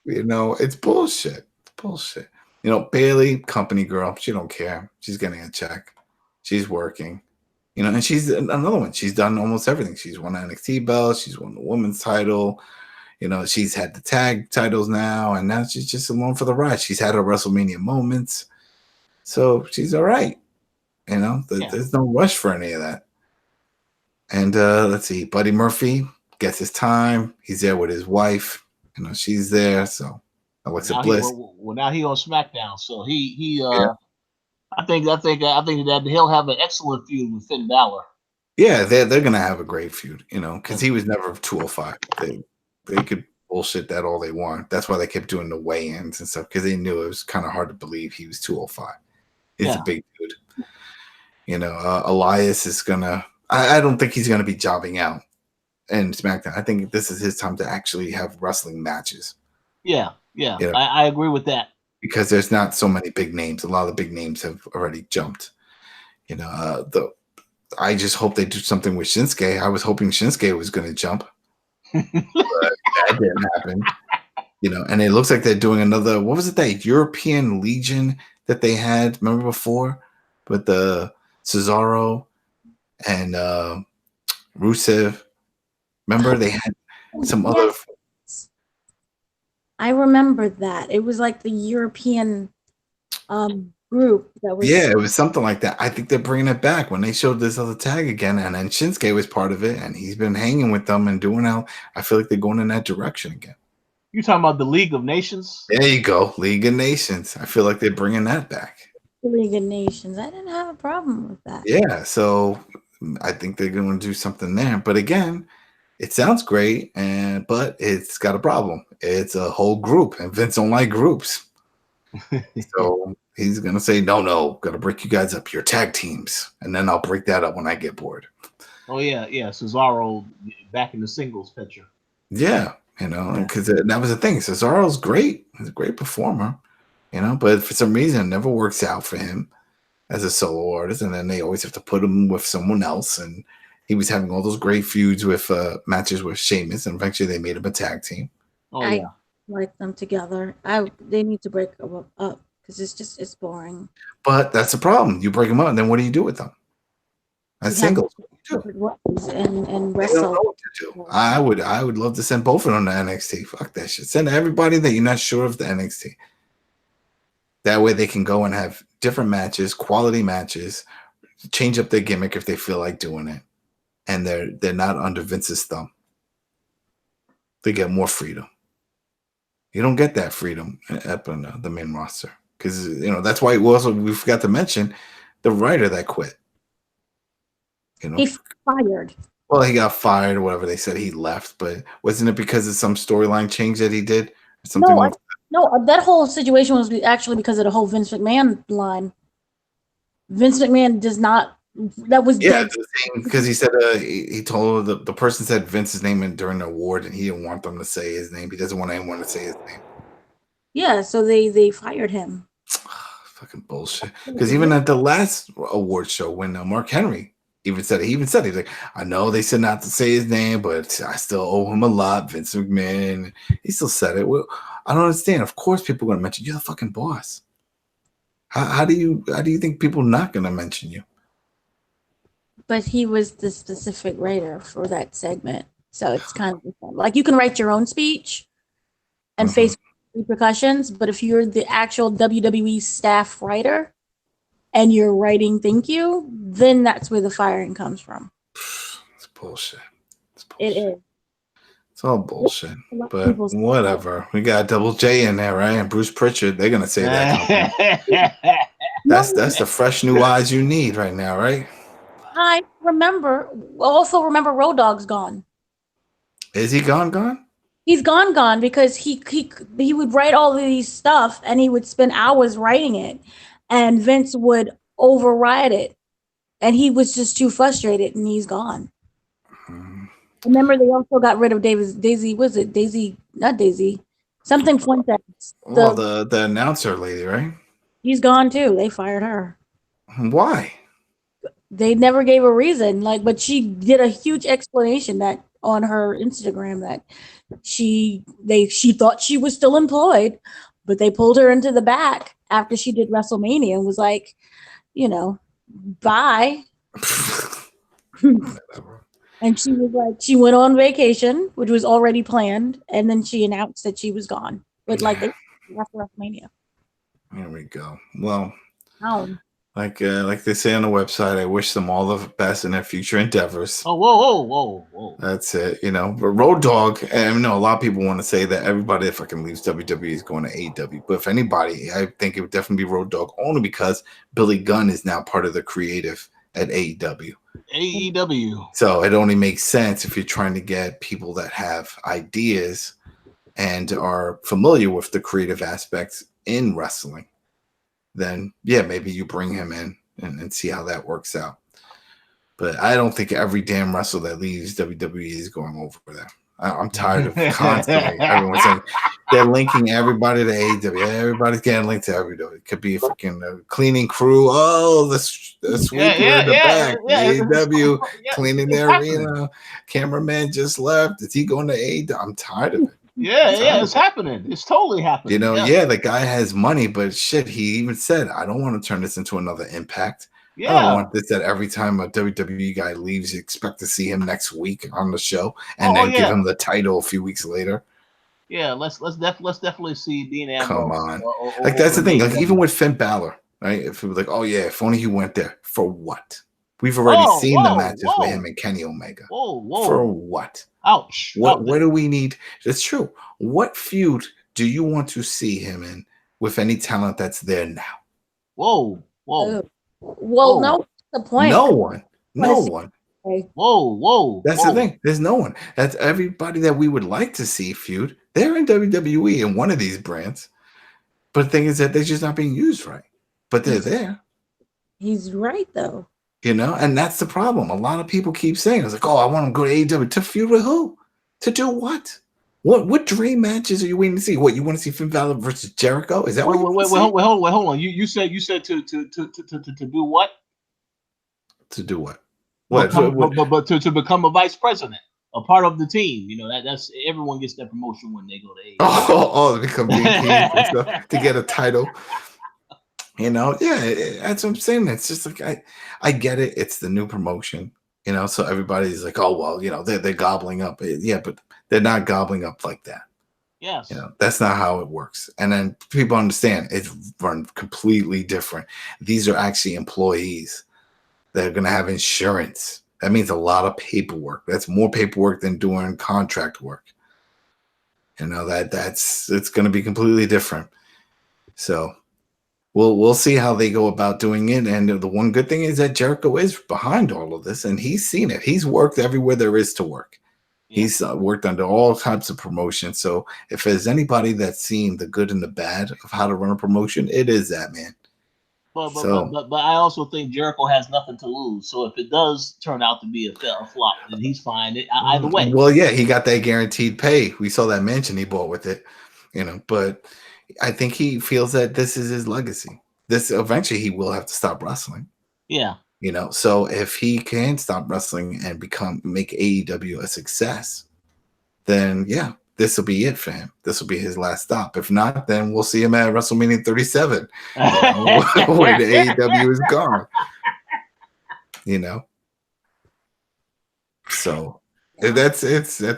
you know, it's bullshit. It's bullshit. You know, Bailey, company girl, she don't care. She's getting a check. She's working. You know, and she's another one. She's done almost everything. She's won an NXT belt. She's won the women's title. You know, she's had the tag titles now, and now she's just along for the ride. She's had her WrestleMania moments. So she's all right. You know, there's no rush for any of that. And let's see, Buddy Murphy gets his time. He's there with his wife. You know, she's there. So Alexa Bliss. Now he on SmackDown. So I think that he'll have an excellent feud with Finn Balor. Yeah, they're gonna have a great feud, you know, because he was never 205. They could bullshit that all they want. That's why they kept doing the weigh-ins and stuff, because they knew it was kind of hard to believe he was 205. He's a big dude. You know, Elias is gonna. I don't think he's gonna be jobbing out in SmackDown. I think this is his time to actually have wrestling matches. Yeah. You know, I agree with that. Because there's not so many big names. A lot of the big names have already jumped. You know, I just hope they do something with Shinsuke. I was hoping Shinsuke was going to jump. But that didn't happen. You know, and it looks like they're doing another, what was it, that European Legion that they had, remember before? With the Cesaro and Rusev. Remember they had some other... I remember that. It was like the European group that was. Yeah, it was something like that. I think they're bringing it back when they showed this other tag again, and then Shinsuke was part of it, and he's been hanging with them and doing out. I feel like they're going in that direction again. You talking about the League of Nations? There you go, League of Nations. I feel like they're bringing that back. League of Nations. I didn't have a problem with that. Yeah, so I think they're going to do something there. But again, it sounds great, but it's got a problem. It's a whole group, and Vince don't like groups. So he's going to say, no, got to break you guys up. Your tag teams. And then I'll break that up when I get bored. Oh, yeah. Cesaro back in the singles picture. Yeah, because that was the thing. Cesaro's great. He's a great performer, but for some reason, it never works out for him as a solo artist. And then they always have to put him with someone else. And he was having all those great feuds with matches with Sheamus. And eventually they made him a tag team. Oh, yeah. I like them together. They need to break them up because it's boring. But that's the problem. You break them up, and then what do you do with them? As singles. And wrestle. They don't know what to do. I would love to send both of them to NXT. Fuck that shit. Send everybody that you're not sure of the NXT. That way they can go and have different matches, quality matches, change up their gimmick if they feel like doing it. And they're not under Vince's thumb. They get more freedom. You don't get that freedom up on the main roster. Because that's why we forgot to mention the writer that quit. He fired. Well, he got fired or whatever. They said he left, but wasn't it because of some storyline change that he did? Or something no, that whole situation was actually because of the whole Vince McMahon line. Vince McMahon does not. That was dead. Because he said he told the person said Vince's name during the award, and he didn't want them to say his name. He doesn't want anyone to say his name. Yeah, so they fired him. Fucking bullshit. Because even at the last award show, when Mark Henry even said he's like, I know they said not to say his name, but I still owe him a lot, Vince McMahon. He still said it. Well, I don't understand. Of course, people are going to mention you're the fucking boss. How do you think people are not going to mention you? But he was the specific writer for that segment, so it's kind of like you can write your own speech and face repercussions, but if you're the actual WWE staff writer and you're writing thank you, then that's where the firing comes from. It's bullshit. It is. It's all bullshit. But whatever. We got Double J in there, right? And Bruce Pritchard. They're gonna say that. That's the fresh new eyes you need right now, right? I also remember Road Dogg's gone. Is he gone? He's gone because he would write all of these stuff and he would spend hours writing it, and Vince would override it, and he was just too frustrated, and he's gone. Remember, they also got rid of Daisy. Was it Daisy? Not Daisy. Something Fuentes. The announcer lady, right? She's gone too. They fired her. Why? They never gave a reason. But she did a huge explanation that on her Instagram that she thought she was still employed, but they pulled her into the back after she did WrestleMania and was like, bye. And she was like, she went on vacation, which was already planned, and then she announced that she was gone. But after WrestleMania. There we go. Well, Like they say on the website, I wish them all the best in their future endeavors. Oh, whoa. That's it, But Road Dogg, and I know a lot of people want to say that everybody that fucking leaves WWE is going to AEW. But if anybody, I think it would definitely be Road Dogg, only because Billy Gunn is now part of the creative at AEW. So it only makes sense if you're trying to get people that have ideas and are familiar with the creative aspects in wrestling. Then, yeah, maybe you bring him in and see how that works out. But I don't think every damn wrestler that leaves WWE is going over there. I'm tired of constantly everyone saying they're linking everybody to AEW. Everybody's getting linked to everybody. It could be a freaking cleaning crew. Oh, the sweeper in the back. AEW cleaning their arena. Cameraman just left. Is he going to AEW? I'm tired of it. Yeah, it's happening. It's totally happening. The guy has money, but shit, he even said, I don't want to turn this into another Impact. Yeah. I don't want this that every time a WWE guy leaves, you expect to see him next week on the show and then give him the title a few weeks later. Yeah, let's definitely see Dean Ambrose. Come on. That's the thing. Even with Finn Balor, right? If it was like, oh yeah, if only he went there. For what? We've already seen the matches with him and Kenny Omega. For what? Ouch. What do we need? It's true. What feud do you want to see him in with any talent that's there now? Whoa. Whoa. Well, Whoa. no. The point. No one. No see- one. Whoa. That's the thing. There's no one. That's everybody that we would like to see feud. They're in WWE in one of these brands. But the thing is that they're just not being used right. But they're there. He's right, though. You know, and that's the problem. A lot of people keep saying, it's like, oh, I want to go to AEW. To feud with who? To do what? What dream matches are you waiting to see? What, you want to see Finn Balor versus Jericho? Is that what you want to see? Hold on. You said to do what? To do what? But to become a vice president, a part of the team. You know, that's everyone gets that promotion when they go to AEW. To become VP to get a title. You know, yeah, that's what I'm saying. It's just like I get it. It's the new promotion, you know. So everybody's like, oh well, you know, they're gobbling up. Yeah, but they're not gobbling up like that. Yes, you know, that's not how it works. And then people understand it's run completely different. These are actually employees that are going to have insurance. That means a lot of paperwork. That's more paperwork than doing contract work. You know, it's going to be completely different. So. We'll see how they go about doing it. And the one good thing is that Jericho is behind all of this, and he's seen it. He's worked everywhere there is to work. Yeah. He's worked under all types of promotions. So if there's anybody that's seen the good and the bad of how to run a promotion, it is that man. But I also think Jericho has nothing to lose. So if it does turn out to be a flop, then he's fine either way. Well, yeah, he got that guaranteed pay. We saw that mansion he bought with it, you know, but I think he feels that this is his legacy. This eventually he will have to stop wrestling. Yeah. You know, so if he can stop wrestling and make AEW a success, then yeah, this will be it for him. This will be his last stop. If not, then we'll see him at WrestleMania 37, you know, where the AEW is gone. You know. So that's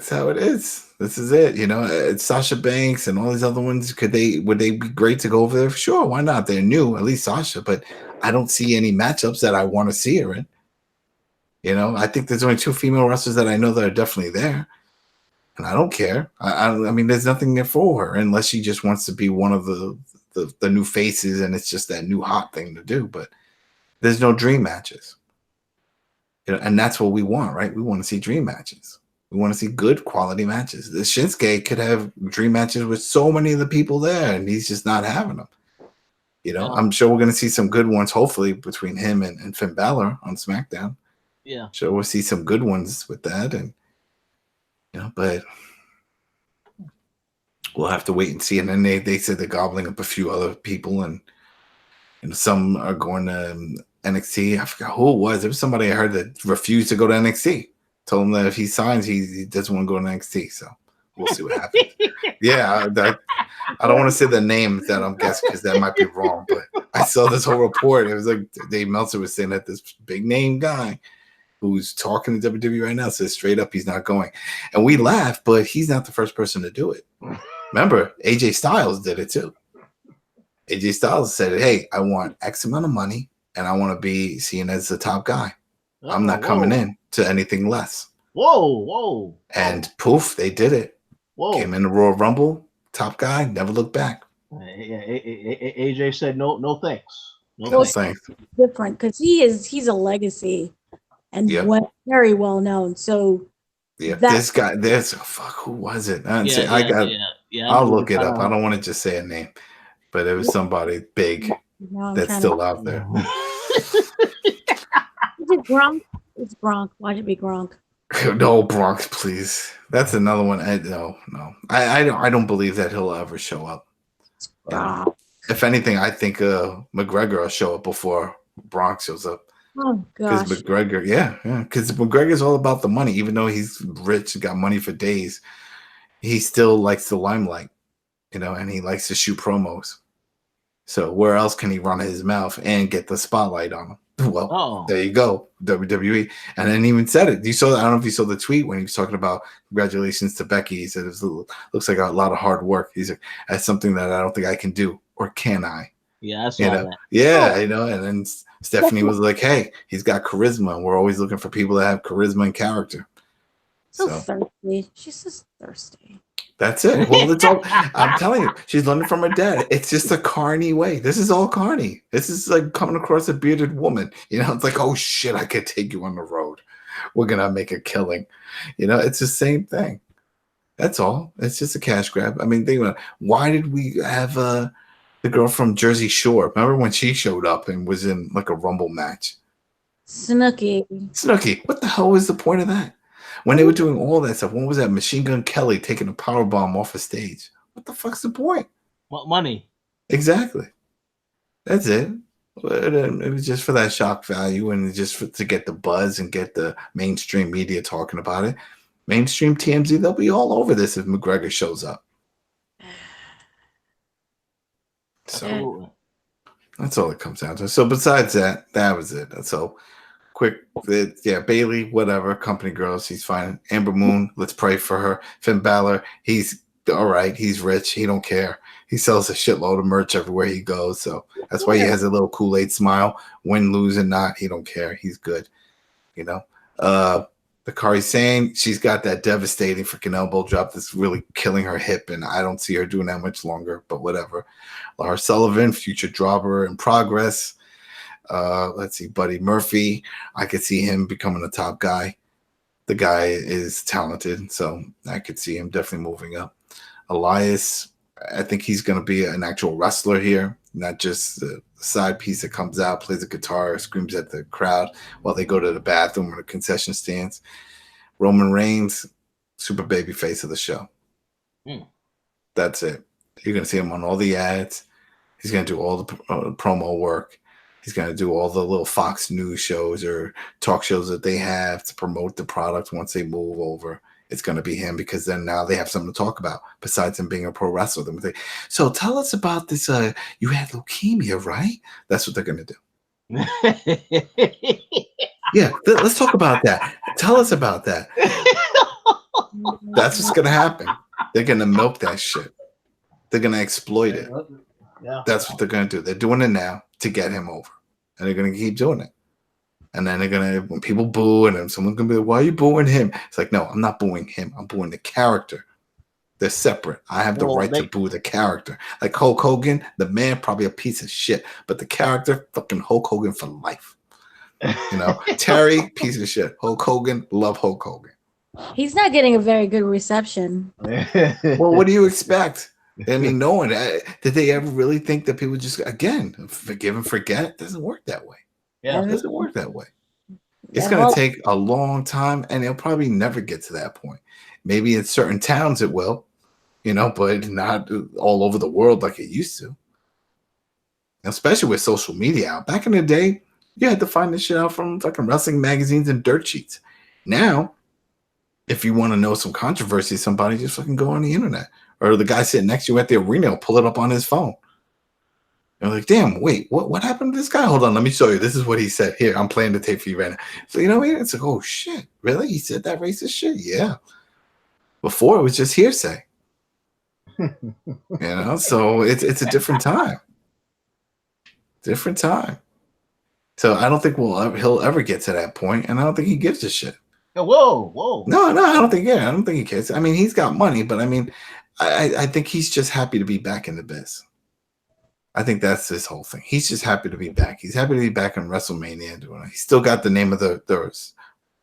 how it is. This is it, you know. It's Sasha Banks and all these other ones. Would they be great to go over there? Sure, why not? They're new, at least Sasha, but I don't see any matchups that I want to see her in. You know, I think there's only 2 female wrestlers that I know that are definitely there, and I don't care. I mean, there's nothing there for her unless she just wants to be one of the new faces, and it's just that new hot thing to do. But there's no dream matches, you know, and that's what we want, right? We want to see dream matches. We want to see good quality matches. The Shinsuke could have dream matches with so many of the people there, and he's just not having them. You know, I'm sure we're going to see some good ones, hopefully, between him and Finn Balor on SmackDown. Yeah. Sure, we'll see some good ones with that. And, you know, but we'll have to wait and see. And then they said they're gobbling up a few other people, and you know, some are going to NXT. I forgot who it was. There was somebody I heard that refused to go to NXT. Told him that if he signs, he doesn't want to go to NXT. So we'll see what happens. Yeah, I don't want to say the name that I'm guessing because that might be wrong. But I saw this whole report. It was like Dave Meltzer was saying that this big name guy who's talking to WWE right now says straight up he's not going. And we laugh, but he's not the first person to do it. Remember, AJ Styles did it too. AJ Styles said, hey, I want X amount of money, and I want to be seen as the top guy. I'm not coming in to anything less. Whoa. And poof, they did it. Whoa. Came in the Royal Rumble, top guy, never looked back. AJ said no thanks. No thanks. Different because he's a legacy and very well known. So this guy, who was it? I'll look it up. I don't want to just say a name, but it was somebody big that's still out there. Is it Gronk? It's Gronk. Why should it be Gronk? No, Bronx, please. That's another one. No. I don't believe that he'll ever show up. If anything, I think McGregor will show up before Bronx shows up. Oh gosh. Because McGregor, because McGregor's all about the money. Even though he's rich, got money for days, he still likes the limelight, you know, and he likes to shoot promos. So where else can he run his mouth and get the spotlight on him? Well, there you go, WWE. And then even said it. I don't know if you saw the tweet when he was talking about congratulations to Becky. He said it looks like a lot of hard work. He's like, that's something that I don't think I can do, or can I? Yeah, I saw that. Yeah, you know. And then Stephanie was like, hey, he's got charisma, and we're always looking for people that have charisma and character. So thirsty. She's just thirsty. That's it. Well, it's all. I'm telling you, she's learning from her dad. It's just a carny way. This is all carny. This is like coming across a bearded woman. It's like, oh shit, I could take you on the road. We're gonna make a killing. It's the same thing. That's all. It's just a cash grab. I mean, think about it. Why did we have the girl from Jersey Shore? Remember when she showed up and was in like a Rumble match? Snooki. What the hell was the point of that? When they were doing all that stuff, when was that? Machine Gun Kelly taking a power bomb off a stage. What the fuck's the point? What money? Exactly. That's it. It was just for that shock value and just to get the buzz and get the mainstream media talking about it. Mainstream TMZ, they'll be all over this if McGregor shows up. So that's all it comes down to. So besides that was it. So quick, Bailey, whatever, company girls, he's fine. Amber Moon, let's pray for her. Finn Balor, he's all right. He's rich. He don't care. He sells a shitload of merch everywhere he goes. So that's why he has a little Kool-Aid smile. Win, lose, and not, he don't care. He's good. The Kari Sane, she's got that devastating freaking elbow drop that's really killing her hip, and I don't see her doing that much longer, but whatever. Lars Sullivan, future dropper in progress. Let's see, Buddy Murphy. I could see him becoming a top guy. The guy is talented, so I could see him definitely moving up. Elias, I think he's going to be an actual wrestler here, not just the side piece that comes out, plays a guitar, screams at the crowd while they go to the bathroom or the concession stands. Roman Reigns, super baby face of the show. That's it. You're going to see him on all the ads. He's going to do all the promo work. He's going to do all the little Fox News shows or talk shows that they have to promote the product once they move over. It's going to be him because then now they have something to talk about besides him being a pro wrestler. So tell us about this. You had leukemia, right? That's what they're going to do. Yeah, let's talk about that. Tell us about that. That's what's going to happen. They're going to milk that shit. They're going to exploit it. Yeah. That's what they're going to do. They're doing it now to get him over. And they're going to keep doing it. And then they're going to, when people boo, and then someone's going to be like, why are you booing him? It's like, no, I'm not booing him. I'm booing the character. They're separate. I have the right to boo the character. Like Hulk Hogan, the man, probably a piece of shit. But the character, fucking Hulk Hogan for life. Terry, piece of shit. Hulk Hogan, love Hulk Hogan. He's not getting a very good reception. Well, what do you expect? I mean, no one, did they ever really think that people just, again, forgive and forget? It doesn't work that way. Yeah, it doesn't work that way. It's going to take a long time, and it'll probably never get to that point. Maybe in certain towns it will, but not all over the world like it used to. Especially with social media out. Back in the day, you had to find this shit out from fucking wrestling magazines and dirt sheets. Now, if you want to know some controversy, somebody just fucking go on the internet. Or the guy sitting next to you at the arena will pull it up on his phone. You're like, damn, wait, what happened to this guy? Hold on, let me show you. This is what he said. Here, I'm playing the tape for you right now. So, you know what I mean? It's like, oh, shit, really? He said that racist shit? Yeah. Before, it was just hearsay. So it's a different time. Different time. So I don't think he'll ever get to that point, and I don't think he gives a shit. Whoa. No, I don't think he cares. I mean, he's got money, but I mean, I think he's just happy to be back in the biz. I think that's his whole thing. He's just happy to be back. He's happy to be back in WrestleMania doing it. He still got the name of the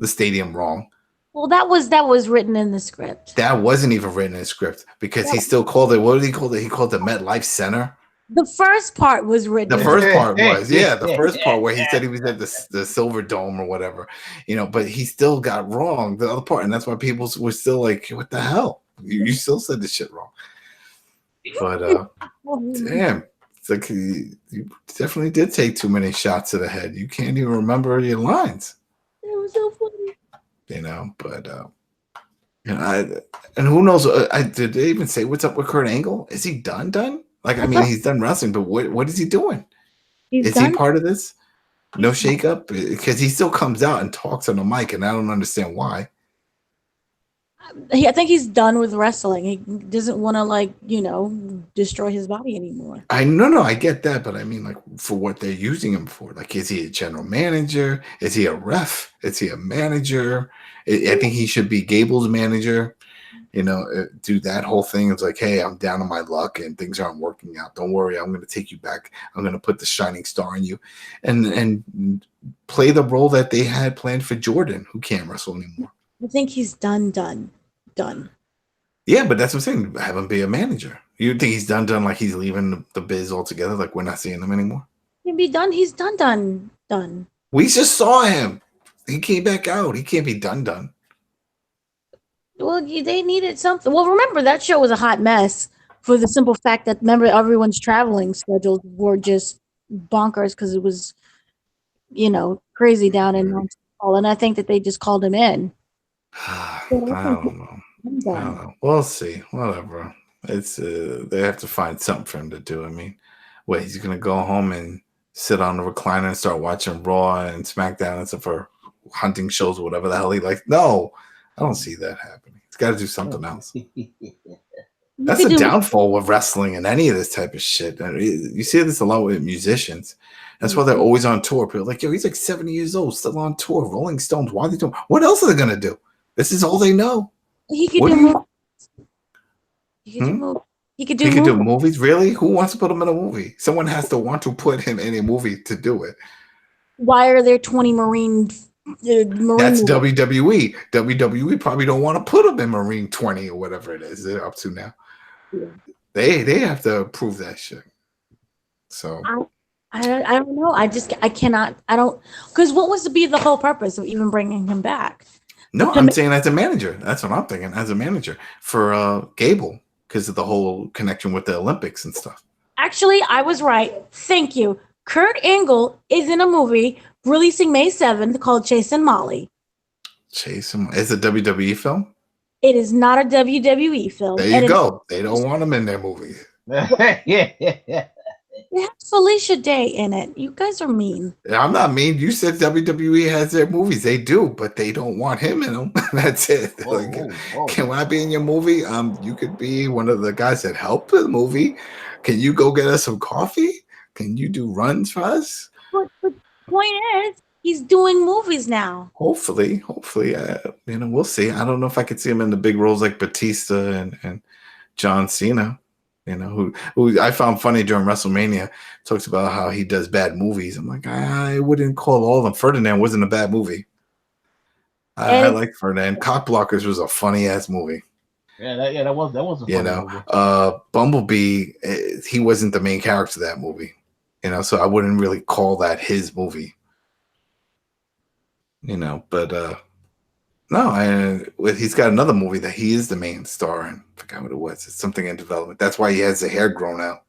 stadium wrong. Well, that was written in the script. That wasn't even written in the script because he still called it. What did he call it? He called it MetLife Center. The first part was written. The first part was, the first part where he said he was at the Silver Dome or whatever, but he still got wrong the other part, and that's why people were still like, "What the hell? You still said this shit wrong." But damn, it's like you definitely did take too many shots to the head. You can't even remember your lines. It was so funny. But and who knows? Did they even say what's up with Kurt Angle? Is he done? Like, I mean, he's done wrestling, but what is he doing? Is he part of this? No shakeup? Because he still comes out and talks on the mic, and I don't understand why. I think he's done with wrestling. He doesn't want to, destroy his body anymore. I get that, but I mean, like, for what they're using him for. Like, is he a general manager? Is he a ref? Is he a manager? I think he should be Gable's manager. do that whole thing. It's like, hey, I'm down on my luck and things aren't working out. Don't worry, I'm going to take you back. I'm going to put the shining star in you, and play the role that they had planned for Jordan, who can't wrestle anymore. I think he's done. Yeah, but that's what I'm saying. Have him be a manager. You think he's done, like he's leaving the biz altogether? Like we're not seeing him anymore? He'd be done. He's done. We just saw him. He came back out. He can't be done. Well, they needed something. Well, remember, that show was a hot mess for the simple fact that, remember, everyone's traveling schedules were just bonkers because it was, crazy down in Montreal. And I think that they just called him in. I don't know. We'll see. Whatever. It's they have to find something for him to do. I mean, what, he's gonna go home and sit on the recliner and start watching Raw and SmackDown and stuff for hunting shows or whatever the hell he likes? No, I don't see that happening. He's got to do something else. That's the downfall of wrestling and any of this type of shit. You see this a lot with musicians. That's why they're always on tour. People are like, yo, he's like 70 years old, still on tour. Rolling Stones, why are they doing? What else are they gonna do? This is all they know. He could do movies. He could do movies. Really? Who wants to put him in a movie? Someone has to want to put him in a movie to do it. Why are there 20 Marine That's movies? WWE. WWE probably don't want to put him in Marine 20 or whatever it is they're up to now. Yeah. They have to approve that shit. So I don't know. I cannot. I don't, because what was to be the whole purpose of even bringing him back? No, I'm saying as a manager. That's what I'm thinking. As a manager for Gable, because of the whole connection with the Olympics and stuff. Actually, I was right. Thank you. Kurt Angle is in a movie releasing May 7th called Chase and Molly. It's a WWE film? It is not a WWE film. There you go. They don't want him in their movie. Yeah. It has Felicia Day in it. You guys are mean. I'm not mean. You said WWE has their movies. They do, but they don't want him in them. That's it. Whoa. Can I be in your movie? You could be one of the guys that help the movie. Can you go get us some coffee? Can you do runs for us? But the point is, he's doing movies now. Hopefully, we'll see. I don't know if I could see him in the big roles like Batista and John Cena. Who I found funny during WrestleMania, talks about how he does bad movies. I'm like, I wouldn't call all of them. Ferdinand wasn't a bad movie. I like Ferdinand. Cock Blockers was a funny ass movie. Yeah, that was a funny movie. Bumblebee, he wasn't the main character of that movie. So I wouldn't really call that his movie. But no, he's got another movie that he is the main star in. I forgot what it was. It's something in development. That's why he has the hair grown out.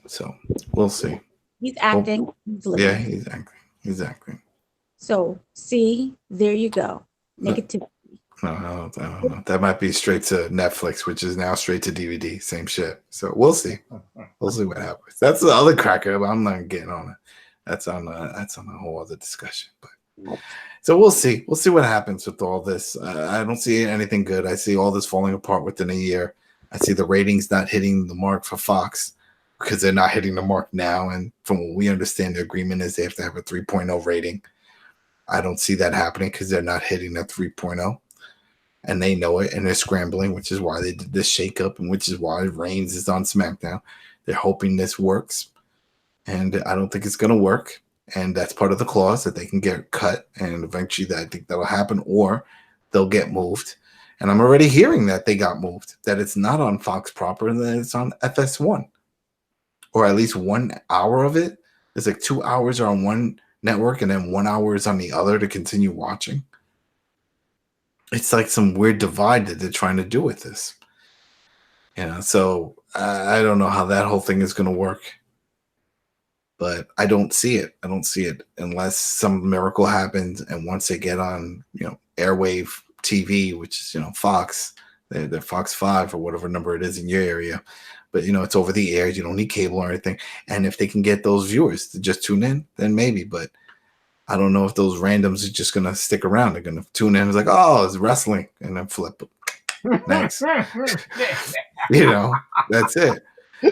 So we'll see. He's acting. Yeah, he's acting. So see, there you go. Negativity. No, I don't know. That might be straight to Netflix, which is now straight to DVD. Same shit. So we'll see. We'll see what happens. That's the other cracker, but I'm not getting on it. That's on a whole other discussion. But so we'll see. We'll see what happens with all this. I don't see anything good. I see all this falling apart within a year. I see the ratings not hitting the mark for Fox because they're not hitting the mark now. And from what we understand, the agreement is they have to have a 3.0 rating. I don't see that happening because they're not hitting that 3.0. And they know it, and they're scrambling, which is why they did this shakeup, and which is why Reigns is on SmackDown. They're hoping this works, and I don't think it's going to work. And that's part of the clause that they can get cut, and eventually I think that'll happen, or they'll get moved. And I'm already hearing that they got moved, that it's not on Fox proper, and that it's on FS1, or at least 1 hour of it. It's like 2 hours are on one network, and then 1 hour is on the other to continue watching. It's like some weird divide that they're trying to do with this. So I don't know how that whole thing is going to work. But I don't see it. I don't see it unless some miracle happens. And once they get on, airwave TV, which is, Fox, they're Fox 5 or whatever number it is in your area. But, it's over the air. You don't need cable or anything. And if they can get those viewers to just tune in, then maybe. But I don't know if those randoms are just going to stick around. They're going to tune in. It's like, oh, it's wrestling. And then flip. Next. That's it.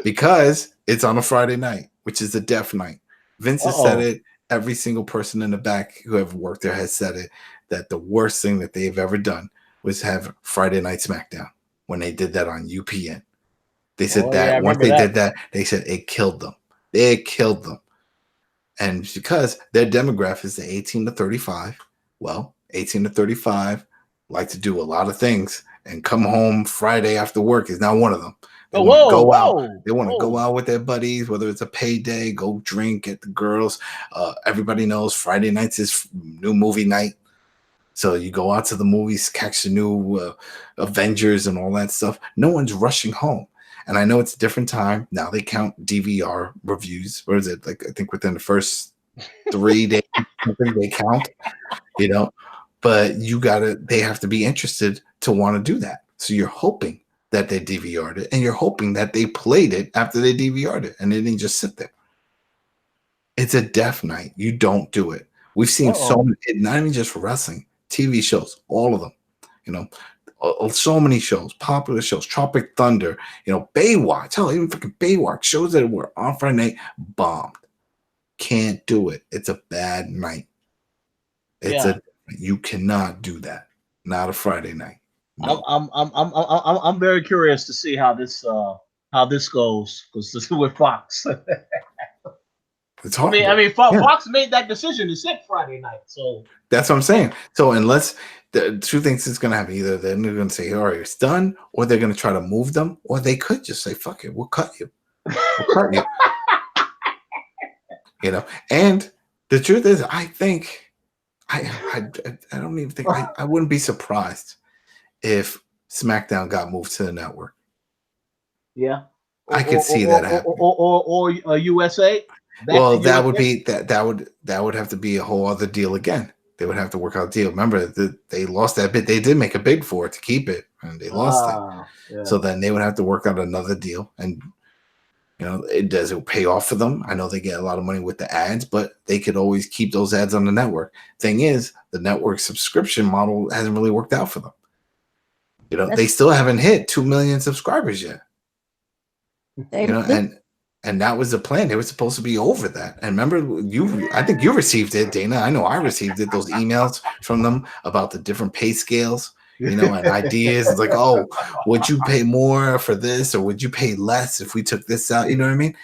Because it's on a Friday night, which is a deaf night. Vince has said it. Every single person in the back who have worked there has said it. that the worst thing that they've ever done was have Friday Night Smackdown when they did that on UPN. They said once they did that, they said it killed them. It killed them. And because their demographic is the 18 to 35, well, 18 to 35 like to do a lot of things, and come home Friday after work is not one of them. They want to go out. They want to go out with their buddies, whether it's a payday, go drink, get the girls. Everybody knows Friday nights is new movie night. So you go out to the movies, catch the new Avengers and all that stuff. No one's rushing home. And I know it's a different time. Now they count DVR reviews. What is it? Like, I think within the first 3 days, they count, but they have to be interested to want to do that. So you're hoping that they DVR'd it, and you're hoping that they played it after they DVR'd it, and it didn't just sit there. It's a death night. You don't do it. We've seen so many, not even just for wrestling, TV shows, all of them, so many shows, popular shows, Tropic Thunder, Baywatch, hell, even fucking Baywatch, shows that were on Friday night, bombed. Can't do it. It's a bad night. You cannot do that. Not a Friday night. No. I'm very curious to see how this goes, because this is with Fox. It's hard. Fox made that decision to set Friday night, so that's what I'm saying. So unless the two things is going to happen, either they're going to say, "All right, it's done," or they're going to try to move them, or they could just say, "Fuck it, we'll cut you." We'll cut you. And the truth is, I think I don't even think I wouldn't be surprised if SmackDown got moved to the network. Yeah, I could see that happen. Or USA. Well, that would have to be a whole other deal again. They would have to work out a deal. Remember, they lost that bid. They did make a bid for it to keep it, and they lost it. Yeah. So then they would have to work out another deal. And does it pay off for them? I know they get a lot of money with the ads, but they could always keep those ads on the network. Thing is, the network subscription model hasn't really worked out for them. They still haven't hit 2 million subscribers yet. And that was the plan. They were supposed to be over that. And remember, I think you received it, Dana. I know I received it, those emails from them about the different pay scales, and ideas. It's like, oh, would you pay more for this, or would you pay less if we took this out? You know what I mean?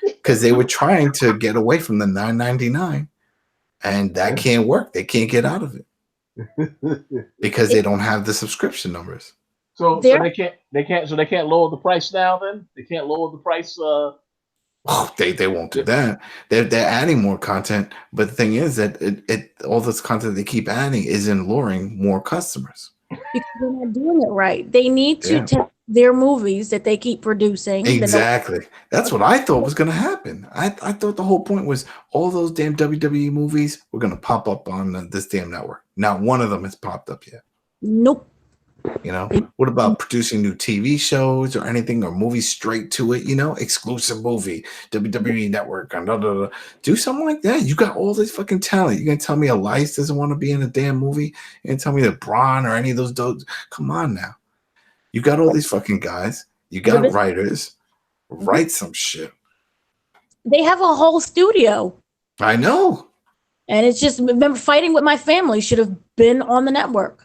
Because they were trying to get away from the $9.99, and that can't work. They can't get out of it because they don't have the subscription numbers. So they can't lower the price now. Then they can't lower the price. Oh, they won't do that. They're adding more content, but the thing is that all this content they keep adding isn't luring more customers. Because they're not doing it right. They need to test their movies that they keep producing. Exactly. That's what I thought was going to happen. I thought the whole point was all those damn WWE movies were going to pop up on this damn network. Not one of them has popped up yet. Nope. What about producing new TV shows or anything, or movies straight to it? Exclusive movie, WWE Network, and do something like that. You got all this fucking talent. You gonna tell me Elias doesn't want to be in a damn movie? You gonna tell me that Braun or any of those dudes? Come on now. You got all these fucking guys. You got writers. Write some shit. They have a whole studio. I know. And it's just, remember, Fighting with My Family should have been on the network.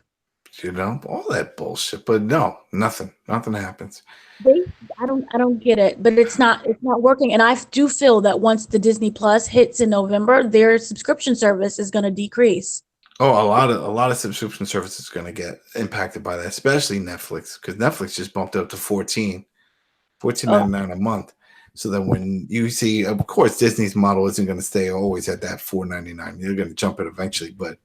All that bullshit, but no, nothing happens. I don't get it, but it's not working. And I do feel that once the Disney Plus hits in November, their subscription service is going to decrease. Oh, a lot of subscription services is going to get impacted by that, especially Netflix, because Netflix just bumped up to $14.99 a month. So then when you see, of course, Disney's model isn't going to stay always at that $4.99. They're going to jump it eventually, but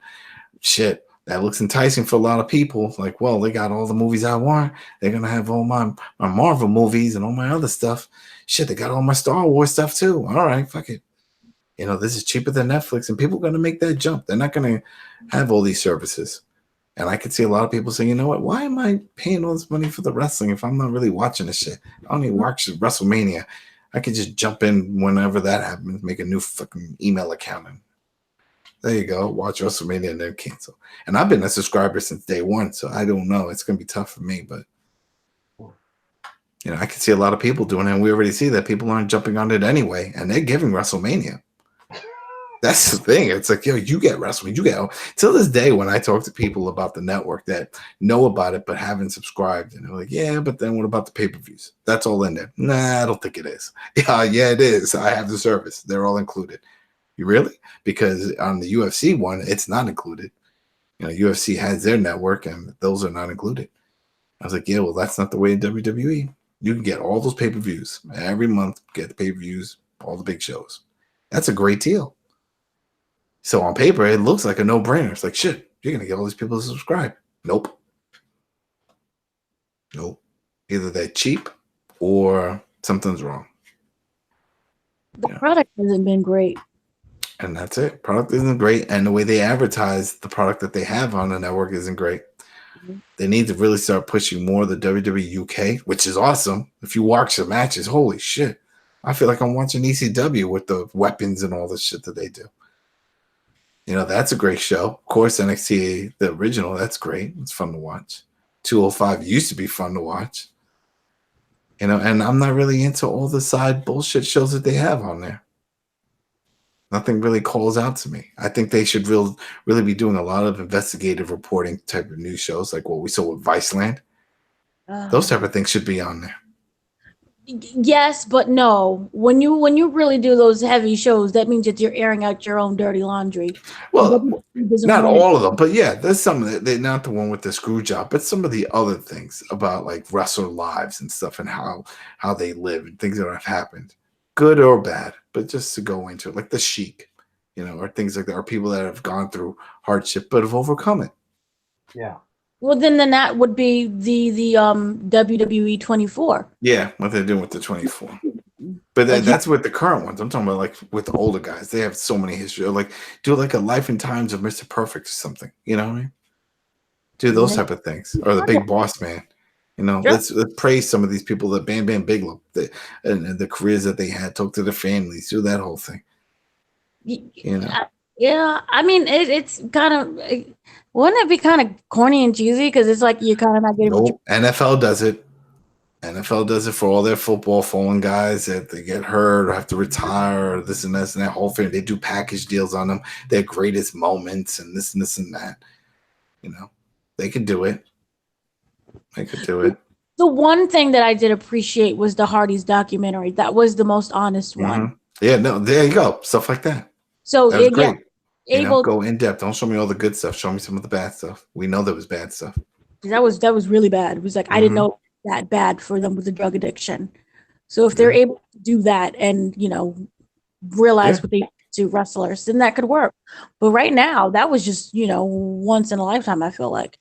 shit. That looks enticing for a lot of people. Like, well, they got all the movies I want. They're going to have all my Marvel movies and all my other stuff. Shit, they got all my Star Wars stuff too. All right, fuck it. This is cheaper than Netflix, and people are going to make that jump. They're not going to have all these services. And I could see a lot of people saying, you know what? Why am I paying all this money for the wrestling if I'm not really watching this shit? I don't even watch WrestleMania. I could just jump in whenever that happens, make a new fucking email account, and there you go. Watch WrestleMania and then cancel. And I've been a subscriber since day one, so I don't know. It's going to be tough for me, but I can see a lot of people doing it, and we already see that people aren't jumping on it anyway, and they're giving WrestleMania. That's the thing. It's like, yo, you get wrestling. You get till this day when I talk to people about the network that know about it but haven't subscribed, and they're like, yeah, but then what about the pay-per-views? That's all in there. Nah, I don't think it is. Yeah, it is. I have the service. They're all included. You really? Because on the UFC one, it's not included. You know, UFC has their network, and those are not included. I was like, yeah, well, that's not the way in WWE. You can get all those pay-per-views every month. Get the pay-per-views, all the big shows. That's a great deal. So on paper, it looks like a no-brainer. It's like, shit, you're going to get all these people to subscribe. Nope. Either they're cheap or something's wrong. The product hasn't been great. And that's it. Product isn't great. And the way they advertise the product that they have on the network isn't great. Mm-hmm. They need to really start pushing more of the WWE UK, which is awesome. If you watch the matches, holy shit. I feel like I'm watching ECW with the weapons and all the shit that they do. You know, that's a great show. Of course, NXT, the original, that's great. It's fun to watch. 205 used to be fun to watch. You know, and I'm not really into all the side bullshit shows that they have on there. Nothing really calls out to me. I think they should really be doing a lot of investigative reporting type of news shows, like what we saw with Viceland. Those type of things should be on there. Yes, but no. When you really do those heavy shows, that means that you're airing out your own dirty laundry. Well, not all of them, but yeah, there's some of it. They're not the one with the screw job, but some of the other things about like wrestler lives and stuff and how they live and things that have happened, good or bad, but just to go into it, like the Sheik, you know, or things like that, or people that have gone through hardship but have overcome it. Yeah. Well, then that would be the WWE 24. Yeah, what they're doing with the 24. But that's with the current ones. I'm talking about like with the older guys. They have so many history. Or like do like a Life and Times of Mr. Perfect or something. You know what I mean? Do those type of things. Or the Big Boss Man. You know, let's praise some of these people that Bam Bam Bigelow, and the careers that they had. Talk to their families. Do that whole thing. You know. Yeah, I mean, it's kind of, wouldn't it be kind of corny and cheesy? Because it's like you're kind of not getting. Nope. NFL does it. NFL does it for all their football fallen guys that they get hurt or have to retire or this and that whole thing. They do package deals on them, their greatest moments and this and that. You know, they could do it. They could do it. The one thing that I did appreciate was the Hardy's documentary. That was the most honest one. Yeah, no, there you go. Stuff like that. So that was great. Go in depth. Don't show me all the good stuff. Show me some of the bad stuff. We know there was bad stuff. That was really bad. It was like I didn't know that bad for them with the drug addiction. So if they're able to do that and realize what they do wrestlers, then that could work. But right now, that was just once in a lifetime. I feel like.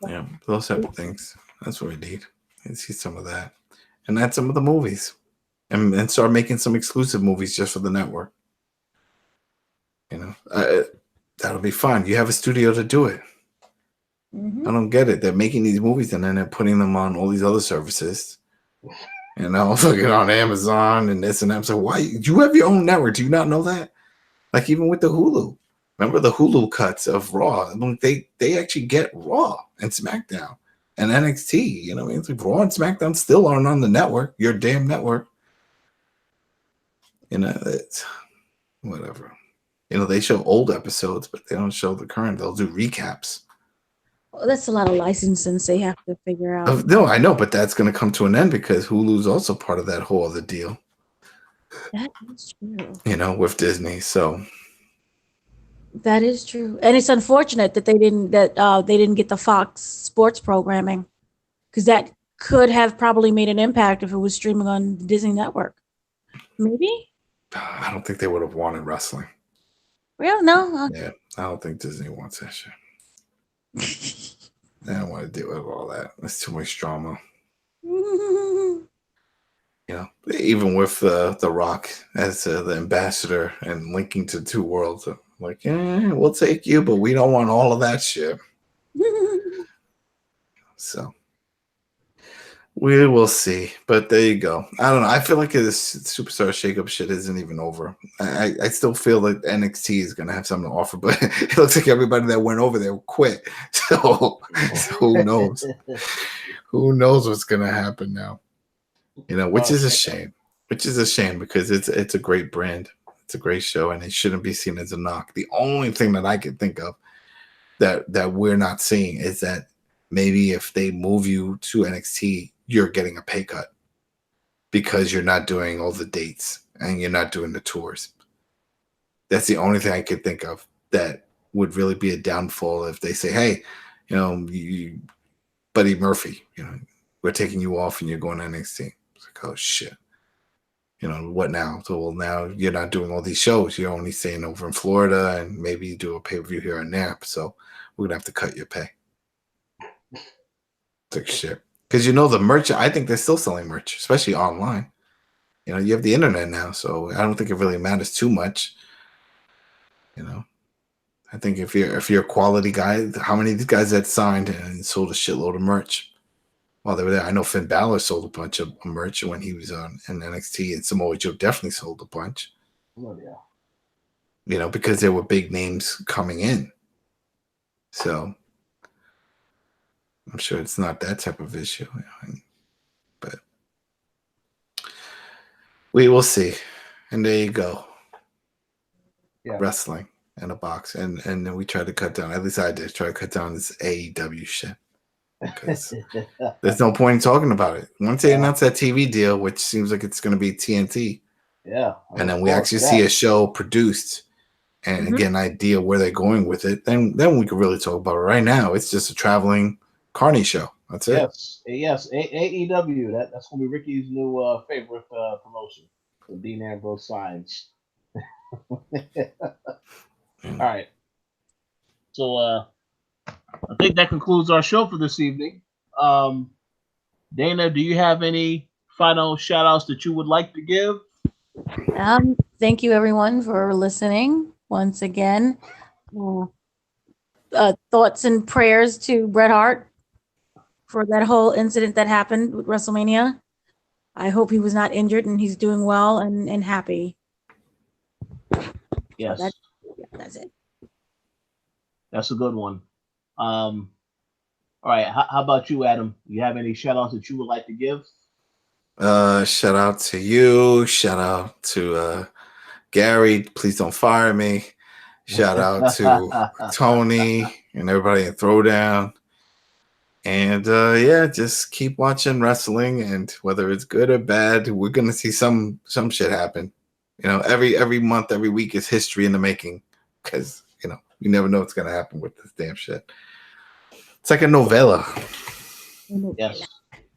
Yeah, those type of things. That's what we need. And see some of that, and add some of the movies, and start making some exclusive movies just for the network. That'll be fine. You have a studio to do it. I don't get it. They're making these movies and then they're putting them on all these other services. Fucking on Amazon and this and that. I'm like, why? You have your own network. Do you not know that? Like even with the Hulu. Remember the Hulu cuts of Raw? I mean, they actually get Raw and SmackDown and NXT. You know what I mean? It's like Raw and SmackDown still aren't on the network. Your damn network. It's whatever. They show old episodes, but they don't show the current. They'll do recaps. Well, that's a lot of licensing they have to figure out. No, I know, but that's going to come to an end because Hulu's also part of that whole other deal. That is true. With Disney. So that is true, and it's unfortunate that they didn't get the Fox sports programming because that could have probably made an impact if it was streaming on the Disney network. Maybe. I don't think they would have wanted wrestling. Really? No. Yeah, I don't think Disney wants that shit. They don't want to deal with all that. That's too much drama. Even with the Rock as the ambassador and linking to two worlds, like, we'll take you, but we don't want all of that shit. So we will see, but there you go. I don't know. I feel like this Superstar Shakeup shit isn't even over. I still feel like NXT is going to have something to offer, but it looks like everybody that went over there quit. So who knows? Who knows what's going to happen now? Which is a shame. Which is a shame because it's a great brand. It's a great show, and it shouldn't be seen as a knock. The only thing that I can think of that we're not seeing is that maybe if they move you to NXT, you're getting a pay cut because you're not doing all the dates and you're not doing the tours. That's the only thing I could think of that would really be a downfall if they say, hey, Buddy Murphy, we're taking you off and you're going to NXT. It's like, oh, shit. What now? So, well, now you're not doing all these shows. You're only staying over in Florida, and maybe you do a pay-per-view here and there. So we're going to have to cut your pay. It's like shit. Because the merch, I think they're still selling merch, especially online. You have the internet now, so I don't think it really matters too much. I think if you're a quality guy, how many of these guys that signed and sold a shitload of merch while they were there? I know Finn Balor sold a bunch of merch when he was on in NXT, and Samoa Joe definitely sold a bunch. Oh yeah. Because there were big names coming in. So I'm sure it's not that type of issue, but we will see. And there you go. Yeah. Wrestling in a box, and then we tried to cut down. At least I did try to cut down this AEW shit. Because there's no point in talking about it. Once they announce that TV deal, which seems like it's going to be TNT, and then we actually see a show produced and get an idea where they're going with it, then we could really talk about it. Right now, it's just a traveling Carney show. That's it. Yes. AEW. That's going to be Ricky's new favorite promotion. The Dean Ambrose signs. All right. So I think that concludes our show for this evening. Dana, do you have any final shout outs that you would like to give? Thank you everyone for listening once again. Thoughts and prayers to Bret Hart for that whole incident that happened with WrestleMania. I hope he was not injured and he's doing well and happy. Yes. So that's it. That's a good one. All right. How about you, Adam? You have any shout outs that you would like to give? Shout out to you. Shout out to Gary. Please don't fire me. Shout out to Tony and everybody in Throwdown. And just keep watching wrestling, and whether it's good or bad, we're gonna see some shit happen. Every month, every week is history in the making, because you never know what's gonna happen with this damn shit. It's like a novella. Yes.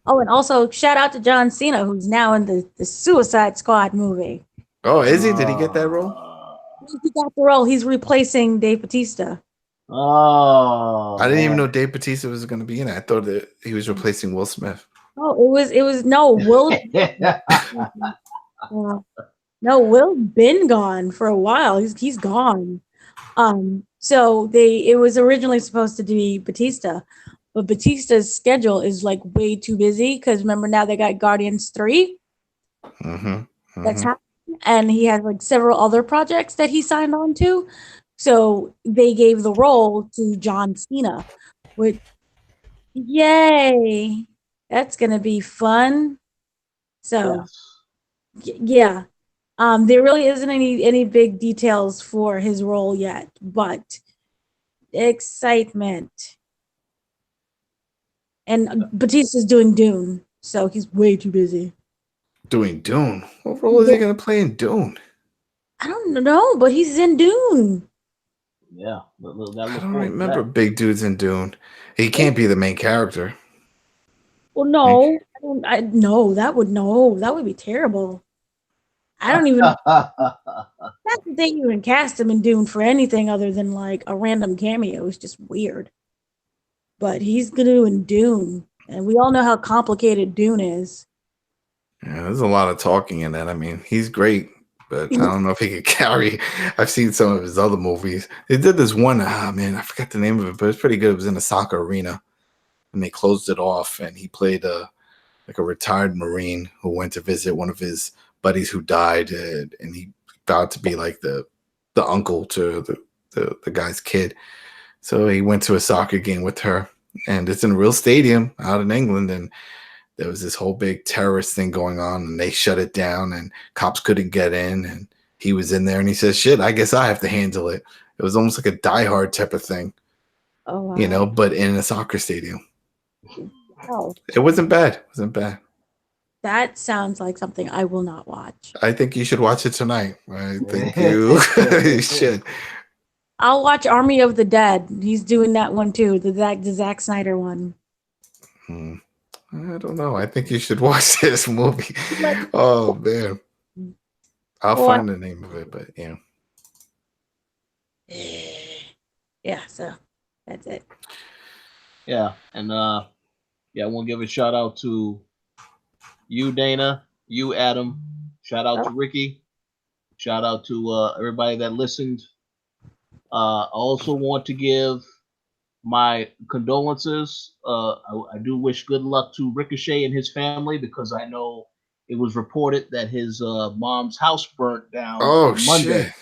Oh, and also shout out to John Cena, who's now in the Suicide Squad movie. Oh, is he? Did he get that role? He got the role. He's replacing Dave Bautista. Oh, I didn't even know Dave Bautista was going to be in it. I thought that he was replacing Will Smith. Oh, it was no Will. No, Will's been gone for a while. He's gone. So it was originally supposed to be Batista, but Batista's schedule is like way too busy because remember now they got Guardians 3. That's happening, and he has like several other projects that he signed on to. So they gave the role to John Cena, which yay, that's gonna be fun. So yeah. There really isn't any big details for his role yet, but excitement. And Batista's doing Dune, so he's way too busy. Doing Dune? What role is he going to play in Dune? I don't know, but he's in Dune. Yeah. I don't remember big dudes in Dune. He can't be the main character. Well, no. That would be terrible. I don't even. Not that they even cast him in Dune for anything other than like a random cameo. It's just weird. But he's gonna do in Dune, and we all know how complicated Dune is. Yeah, there's a lot of talking in that. I mean, he's great, but I don't know if he could carry. I've seen some of his other movies. They did this one. I forgot the name of it, but it's pretty good. It was in a soccer arena, and they closed it off, and he played a retired Marine who went to visit one of his buddies who died, and he vowed to be like the uncle to the guy's kid. So he went to a soccer game with her, and it's in a real stadium out in England, and there was this whole big terrorist thing going on, and they shut it down, and cops couldn't get in, and he was in there and he says, "Shit, I guess I have to handle it." It was almost like a Die Hard type of thing, Oh, wow. you know, but in a soccer stadium. Wow. It wasn't bad. It wasn't bad. That sounds like something I will not watch. I think you should watch it tonight. I think you should. I'll watch Army of the Dead. He's doing that one too, the Zack Snyder one. I don't know. I think you should watch this movie. Oh man, I'll find the name of it, but yeah. Yeah, so that's it. Yeah, and I want to give a shout out to you, Dana, you, Adam. Shout out to Ricky. Shout out to everybody that listened. I also want to give my condolences. I do wish good luck to Ricochet and his family because I know it was reported that his mom's house burnt down on Monday. Shit.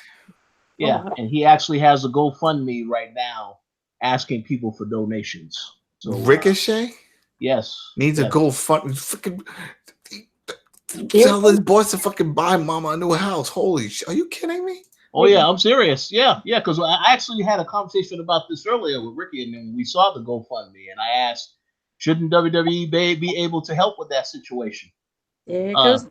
Yeah, and he actually has a GoFundMe right now asking people for donations. So Ricochet? Yes. Needs a GoFundMe. Fucking tell his boss to fucking buy mama a new house. Holy shit. Are you kidding me? Oh yeah, I'm serious. Yeah, because I actually had a conversation about this earlier with Ricky, and then we saw the GoFundMe, and I asked, shouldn't WWE be able to help with that situation? There it goes.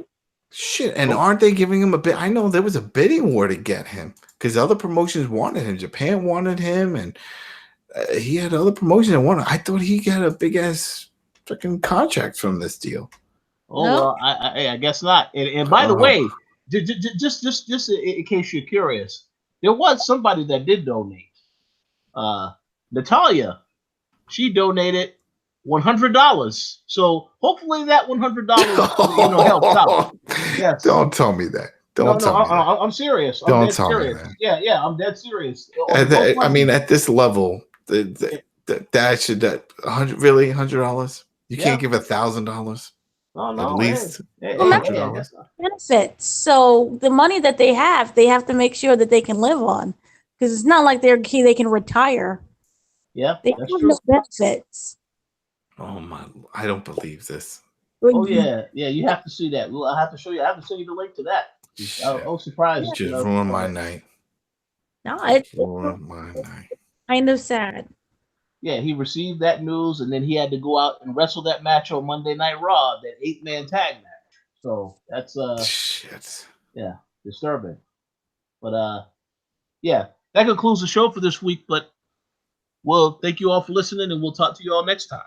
Shit, and aren't they giving him a bid? I know there was a bidding war to get him because other promotions wanted him. Japan wanted him, and he had other promotions that wanted. I thought he got a big ass freaking contract from this deal. Oh no? Well, I guess not. And by the way, just in case you're curious, there was somebody that did donate. Natalia, she donated $100. So hopefully that $100 helps out. Yes. Don't tell me that. Don't tell me that. I'm serious. Don't tell me that. Yeah, I'm dead serious. I mean, at this level, that should $100. You can't give $1,000. No, at least $100. Benefits. So the money that they have to make sure that they can live on, because it's not like they can retire. Yeah, they have no benefits. Oh my! I don't believe this. Oh yeah. You have to see that. Well, I have to show you. I have to send you the link to that. I'm surprised. Just ruined my night. No, it's ruined my night. Kind of sad. Yeah, he received that news, and then he had to go out and wrestle that match on Monday Night Raw, that 8-man tag match. So that's shit. Yeah, disturbing. But yeah, that concludes the show for this week. But well, thank you all for listening, and we'll talk to you all next time.